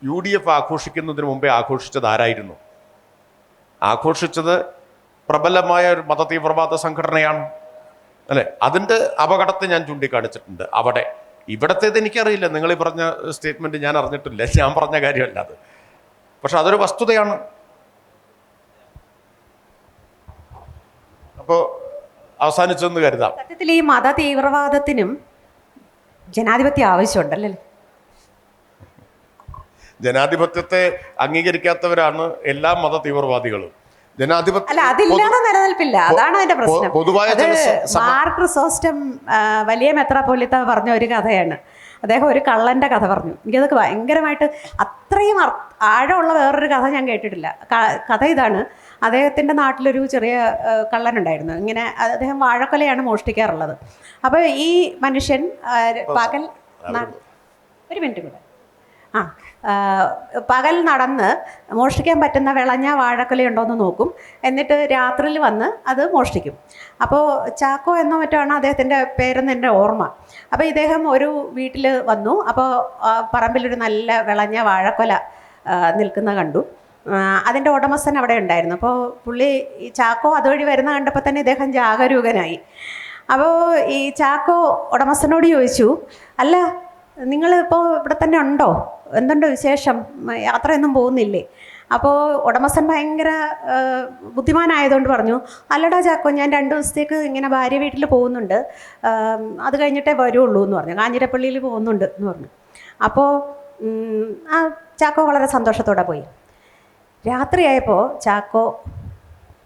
UDF ആഘോഷിക്കുന്നതിന് മുമ്പേ ആഘോഷിച്ചത് ആരായിരുന്നു? ആഘോഷിച്ചത് പ്രബലമായ ഒരു മത തീവ്രവാദ സംഘടനയാണ്, അല്ലേ? അതിൻ്റെ അപകടത്തെ ഞാൻ ചൂണ്ടിക്കാണിച്ചിട്ടുണ്ട് അവിടെ. ഇവിടത്തേത് എനിക്കറിയില്ല, നിങ്ങൾ ഈ പറഞ്ഞ സ്റ്റേറ്റ്മെൻറ്റ് ഞാൻ അറിഞ്ഞിട്ടില്ല, ഞാൻ പറഞ്ഞ കാര്യമല്ല അത്. പക്ഷെ അതൊരു വസ്തുതയാണ്. അപ്പോൾ അവസാനിച്ചെന്ന് കരുതാം. സത്യത്തിൽ ഈ മത തീവ്രവാദത്തിനും ജനാധിപത്യം ആവശ്യമുണ്ടല്ലേ? ജനാധിപത്യത്തെ അംഗീകരിക്കാത്തവരാണ് എല്ലാ മത തീവ്രവാദികളും. അല്ല, അതില്ലാതെ നിലനിൽപ്പില്ല. അതാണ് അതിന്റെ പ്രശ്നം. പൊതുവായ മാർ ക്രിസോസ്റ്റം വലിയ മെത്രാപ്പോലിത്ത പറഞ്ഞ ഒരു കഥയാണ്. അദ്ദേഹം ഒരു കള്ളൻ്റെ കഥ പറഞ്ഞു. എനിക്കതൊക്കെ ഭയങ്കരമായിട്ട്, അത്രയും ആഴമുള്ള വേറൊരു കഥ ഞാൻ കേട്ടിട്ടില്ല. കഥ ഇതാണ്: അദ്ദേഹത്തിൻ്റെ നാട്ടിലൊരു ചെറിയ കള്ളനുണ്ടായിരുന്നു. ഇങ്ങനെ അദ്ദേഹം വാഴക്കൊലയാണ് മോഷ്ടിക്കാറുള്ളത്. അപ്പോൾ ഈ മനുഷ്യൻ ഒരു മിനിറ്റ് കൂടെ പകൽ നടന്ന് മോഷ്ടിക്കാൻ പറ്റുന്ന വിളഞ്ഞ വാഴക്കൊലയുണ്ടോയെന്ന് നോക്കും. എന്നിട്ട് രാത്രിയിൽ വന്ന് അത് മോഷ്ടിക്കും. അപ്പോൾ ചാക്കോ എന്നോ മറ്റാണ് അദ്ദേഹത്തിൻ്റെ പേരെന്ന് എൻ്റെ ഓർമ്മ. അപ്പോൾ ഇദ്ദേഹം ഒരു വീട്ടിൽ വന്നു. അപ്പോൾ പറമ്പിലൊരു നല്ല വിളഞ്ഞ വാഴക്കൊല നിൽക്കുന്ന കണ്ടു. അതിൻ്റെ ഉടമസ്ഥൻ അവിടെ ഉണ്ടായിരുന്നു. അപ്പോൾ പുള്ളി ഈ ചാക്കോ അതുവഴി വരുന്ന കണ്ടപ്പോൾ തന്നെ ഇദ്ദേഹം ജാഗരൂകനായി. അപ്പോൾ ഈ ചാക്കോ ഉടമസ്ഥനോട് ചോദിച്ചു, അല്ല, നിങ്ങളിപ്പോൾ ഇവിടെ തന്നെ ഉണ്ടോ? എന്തുണ്ട് വിശേഷം? യാത്രയൊന്നും പോകുന്നില്ലേ? അപ്പോൾ ഉടമസ്ഥൻ ഭയങ്കര ബുദ്ധിമാനായതുകൊണ്ട് പറഞ്ഞു, അല്ലടാ ചാക്കോ, ഞാൻ 2 ദിവസത്തേക്ക് ഇങ്ങനെ ഭാര്യ വീട്ടിൽ പോകുന്നുണ്ട്, അത് കഴിഞ്ഞിട്ടേ വരുള്ളൂ എന്ന് പറഞ്ഞു. കാഞ്ഞിരപ്പള്ളിയിൽ പോകുന്നുണ്ട് എന്ന് പറഞ്ഞു. അപ്പോൾ ആ ചാക്കോ വളരെ സന്തോഷത്തോടെ പോയി. രാത്രിയായപ്പോൾ ചാക്കോ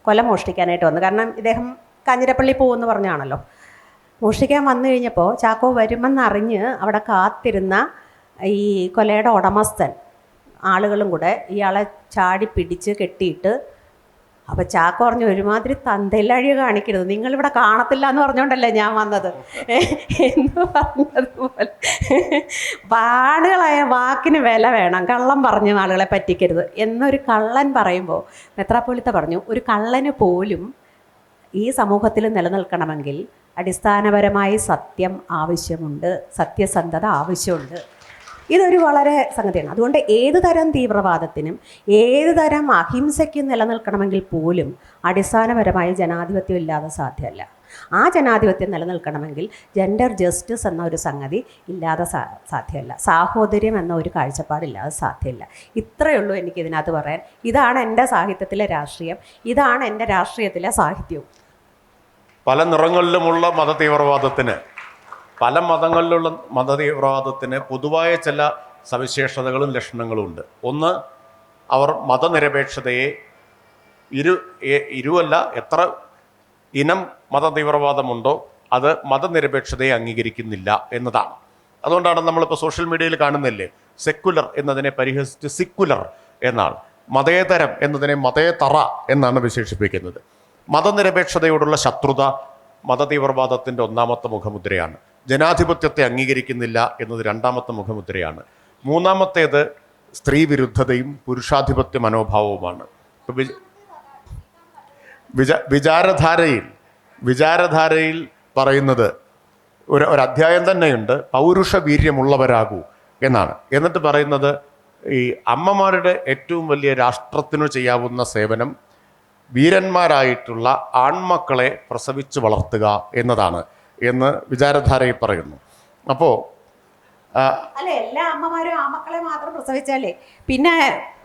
കൊല മോഷ്ടിക്കാനായിട്ട് വന്നു. കാരണം ഇദ്ദേഹം കാഞ്ഞിരപ്പള്ളി പോകുമെന്ന് പറഞ്ഞാണല്ലോ. മോഷ്ടിക്കാൻ വന്നു കഴിഞ്ഞപ്പോൾ ചാക്കോ വരുമെന്നറിഞ്ഞ് അവിടെ കാത്തിരുന്ന ഈ കൊലയുടെ ഉടമസ്ഥൻ ആളുകളും കൂടെ ഇയാളെ ചാടി പിടിച്ച് കെട്ടിയിട്ട്, അപ്പോൾ ചാക്കോ പറഞ്ഞു, ഒരുമാതിരി തന്തയിലഴിയ കാണിക്കരുത്, നിങ്ങളിവിടെ കാണത്തില്ല എന്ന് പറഞ്ഞുകൊണ്ടല്ലേ ഞാൻ വന്നത് എന്ന് പറഞ്ഞതുപോലെ പാടുകളായ വാക്കിന് വില വേണം, കള്ളം പറഞ്ഞ് ആളുകളെ പറ്റിക്കരുത് എന്നൊരു കള്ളൻ പറയുമ്പോൾ മെത്രാപ്പോലിത്ത പറഞ്ഞു, ഒരു കള്ളന് പോലും ഈ സമൂഹത്തിൽ നിലനിൽക്കണമെങ്കിൽ അടിസ്ഥാനപരമായി സത്യം ആവശ്യമുണ്ട്, സത്യസന്ധത ആവശ്യമുണ്ട്. ഇതൊരു വളരെ സംഗതിയാണ്. അതുകൊണ്ട് ഏത് തരം തീവ്രവാദത്തിനും ഏത് തരം അഹിംസയ്ക്കും നിലനിൽക്കണമെങ്കിൽ പോലും അടിസ്ഥാനപരമായി ജനാധിപത്യം ഇല്ലാതെ സാധ്യമല്ല. ആ ജനാധിപത്യം നിലനിൽക്കണമെങ്കിൽ ജെൻഡർ ജസ്റ്റിസ് എന്ന ഒരു സംഗതി ഇല്ലാതെ സാധ്യമല്ല. സാഹോദര്യം എന്ന ഒരു കാഴ്ചപ്പാടില്ലാതെ സാധ്യമല്ല. ഇത്രയേ ഉള്ളൂ എനിക്കിതിനകത്ത് പറയാൻ. ഇതാണ് എൻ്റെ സാഹിത്യത്തിലെ രാഷ്ട്രീയം, ഇതാണ് എൻ്റെ രാഷ്ട്രീയത്തിലെ സാഹിത്യവും. പല നിറങ്ങളിലുമുള്ള മതതീവ്രവാദത്തിന് പൊതുവായ ചില സവിശേഷതകളും ലക്ഷണങ്ങളും ഉണ്ട്. ഒന്ന്, അവർ മതനിരപേക്ഷതയെ ഇരുവല്ല എത്ര ഇനം മതതീവ്രവാദമുണ്ടോ അത് മതനിരപേക്ഷതയെ അംഗീകരിക്കുന്നില്ല എന്നതാണ്. അതുകൊണ്ടാണ് നമ്മളിപ്പോൾ സോഷ്യൽ മീഡിയയിൽ കാണുന്നില്ലേ, സെക്കുലർ എന്നതിനെ പരിഹസിച്ച് സിക്കുലർ എന്നാണ്, മതേതരം എന്നതിനെ മതേതറ എന്നാണ് വിശേഷിപ്പിക്കുന്നത്. മതനിരപേക്ഷതയോടുള്ള ശത്രുത മതതീവ്രവാദത്തിൻ്റെ ഒന്നാമത്തെ മുഖമുദ്രയാണ്. ജനാധിപത്യത്തെ അംഗീകരിക്കുന്നില്ല എന്നത് രണ്ടാമത്തെ മുഖമുദ്രയാണ്. മൂന്നാമത്തേത് സ്ത്രീ വിരുദ്ധതയും പുരുഷാധിപത്യ മനോഭാവവുമാണ്. വിചാരധാരയിൽ പറയുന്നത് ഒരു അധ്യായം തന്നെയുണ്ട്, പൗരുഷ വീര്യമുള്ളവരാകൂ എന്നാണ്. എന്നിട്ട് പറയുന്നത് ഈ അമ്മമാരുടെ ഏറ്റവും വലിയ രാഷ്ട്രത്തിനു ചെയ്യാവുന്ന സേവനം വീരന്മാരായിട്ടുള്ള ആൺമക്കളെ പ്രസവിച്ച് വളർത്തുക എന്നതാണ് എന്ന് വിചാരധാരയിൽ പറയുന്നു. അപ്പോൾ അല്ലെ, എല്ലാ അമ്മമാരും ആ മക്കളെ മാത്രം പ്രസവിച്ചാലേ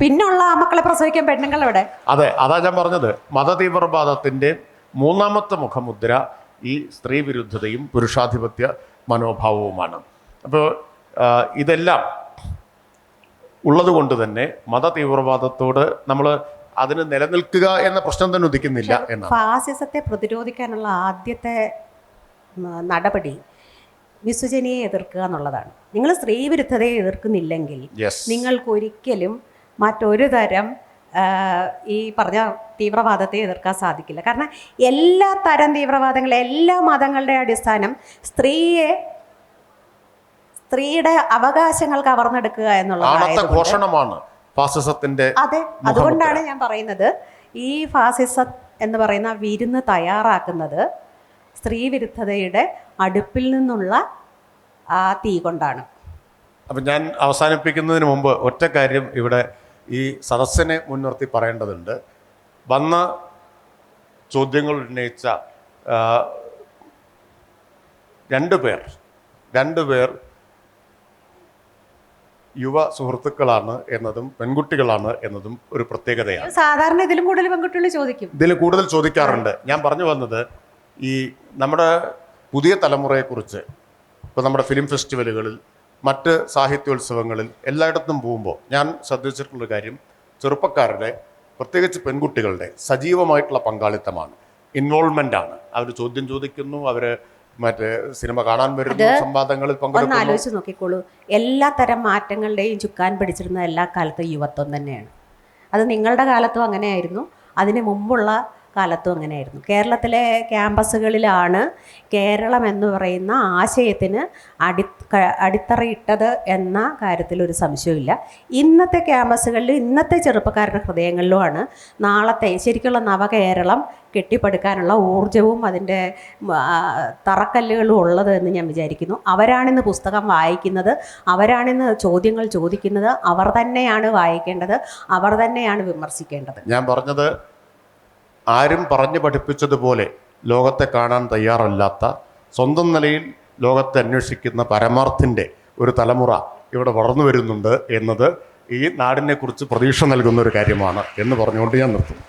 പിന്നുള്ള ആ മക്കളെ പ്രസവിക്കാൻ പെണ്ണുങ്ങൾ എവിടെ? അതെ, അതാ ഞാൻ പറഞ്ഞത്. മതതീവ്രവാദത്തിൻ്റെ മൂന്നാമത്തെ മുഖമുദ്ര ഈ സ്ത്രീ വിരുദ്ധതയും പുരുഷാധിപത്യ മനോഭാവവുമാണ്. അപ്പോൾ ഇതെല്ലാം ഉള്ളതുകൊണ്ട് തന്നെ മതതീവ്രവാദത്തോട് നമ്മൾ അതിന് നിലനിൽക്കുക എന്ന പ്രശ്നം തന്നെ ഉദിക്കുന്നില്ല എന്നാണ്. ഫാസിസത്തെ പ്രതിരോധിക്കാനുള്ള ആദ്യത്തെ നടപടി മിസുജനിയെ എതിർക്കുക എന്നുള്ളതാണ്. നിങ്ങൾ സ്ത്രീ വിരുദ്ധതയെ എതിർക്കുന്നില്ലെങ്കിൽ നിങ്ങൾക്കൊരിക്കലും മറ്റൊരു തരം ഈ പറഞ്ഞ തീവ്രവാദത്തെ എതിർക്കാൻ സാധിക്കില്ല. കാരണം എല്ലാ തരം തീവ്രവാദങ്ങളും, എല്ലാ മതങ്ങളുടെ അടിസ്ഥാനം സ്ത്രീയുടെ അവകാശങ്ങൾ കവർന്നെടുക്കുക എന്നുള്ളതാണ് ഫാസിസത്തിന്റെ. അതെ, അതുകൊണ്ടാണ് ഞാൻ പറയുന്നത് ഈ ഫാസിസം എന്ന് പറയുന്ന വിരുന്ന് തയ്യാറാക്കുന്നത് സ്ത്രീ വിരുദ്ധതയുടെ അടുപ്പിൽ നിന്നുള്ള ആ തീ കൊണ്ടാണ്. അപ്പം ഞാൻ അവസാനിപ്പിക്കുന്നതിന് മുമ്പ് ഒറ്റ കാര്യം ഇവിടെ ഈ സദസ്സിനെ മുൻനിർത്തി പറയേണ്ടതുണ്ട്. വന്ന ചോദ്യങ്ങൾ ഉന്നയിച്ച രണ്ടുപേർ യുവ സുഹൃത്തുക്കളാണ് എന്നതും പെൺകുട്ടികളാണ് എന്നതും ഒരു പ്രത്യേകതയാണ്. സാധാരണ ഇതിലും കൂടുതൽ പെൺകുട്ടികൾ ചോദിക്കാറുണ്ട്. ഞാൻ പറഞ്ഞു വന്നത് ഈ നമ്മുടെ പുതിയ തലമുറയെക്കുറിച്ച് ഇപ്പോൾ നമ്മുടെ ഫിലിം ഫെസ്റ്റിവലുകളിൽ, മറ്റ് സാഹിത്യോത്സവങ്ങളിൽ എല്ലായിടത്തും പോകുമ്പോൾ ഞാൻ ശ്രദ്ധിച്ചിട്ടുള്ള കാര്യം, ചെറുപ്പക്കാരുടെ പ്രത്യേകിച്ച് പെൺകുട്ടികളുടെ സജീവമായിട്ടുള്ള പങ്കാളിത്തമാണ്, ഇൻവോൾവ്മെൻ്റ് ആണ്. അവർ ചോദ്യം ചോദിക്കുന്നു, അവർ മറ്റേ സിനിമ കാണാൻ വരുന്ന സംവാദങ്ങളിൽ പങ്കെടുക്കുന്നു. ആലോചിച്ച് നോക്കിക്കോളൂ, എല്ലാ തരം മാറ്റങ്ങളുടെയും ചുക്കാൻ പിടിച്ചിരുന്ന എല്ലാ കാലത്തും യുവത്വം തന്നെയാണ്. അത് നിങ്ങളുടെ കാലത്തും അങ്ങനെയായിരുന്നു, അതിന് മുമ്പുള്ള കാലത്തും അങ്ങനെയായിരുന്നു. കേരളത്തിലെ ക്യാമ്പസുകളിലാണ് കേരളം എന്ന് പറയുന്ന ആശയത്തിന് അടിത്തറയിട്ടത് എന്ന കാര്യത്തിൽ ഒരു സംശയമില്ല. ഇന്നത്തെ ക്യാമ്പസുകളിൽ, ഇന്നത്തെ ചെറുപ്പക്കാരുടെ ഹൃദയങ്ങളിലുമാണ് നാളത്തെ ശരിക്കുള്ള നവകേരളം കെട്ടിപ്പടുക്കാനുള്ള ഊർജവും അതിൻ്റെ തറക്കല്ലുകളും ഉള്ളത് എന്ന് ഞാൻ വിചാരിക്കുന്നു. അവരാണിന്ന് പുസ്തകം വായിക്കുന്നത്, അവരാണിന്ന് ചോദ്യങ്ങൾ ചോദിക്കുന്നത്, അവർ തന്നെയാണ് വായിക്കേണ്ടത്, അവർ തന്നെയാണ് വിമർശിക്കേണ്ടത്. ഞാൻ പറഞ്ഞത് ആരും പറഞ്ഞു പഠിപ്പിച്ചതുപോലെ ലോകത്തെ കാണാൻ തയ്യാറല്ലാത്ത, സ്വന്തം നിലയിൽ ലോകത്തെ അന്വേഷിക്കുന്ന പരമാർത്ഥിൻ്റെ ഒരു തലമുറ ഇവിടെ വളർന്നു വരുന്നുണ്ട് എന്നത് ഈ നാടിനെക്കുറിച്ച് പ്രതീക്ഷ നൽകുന്ന ഒരു കാര്യമാണ് എന്ന് പറഞ്ഞുകൊണ്ട് ഞാൻ നിർത്തുന്നു.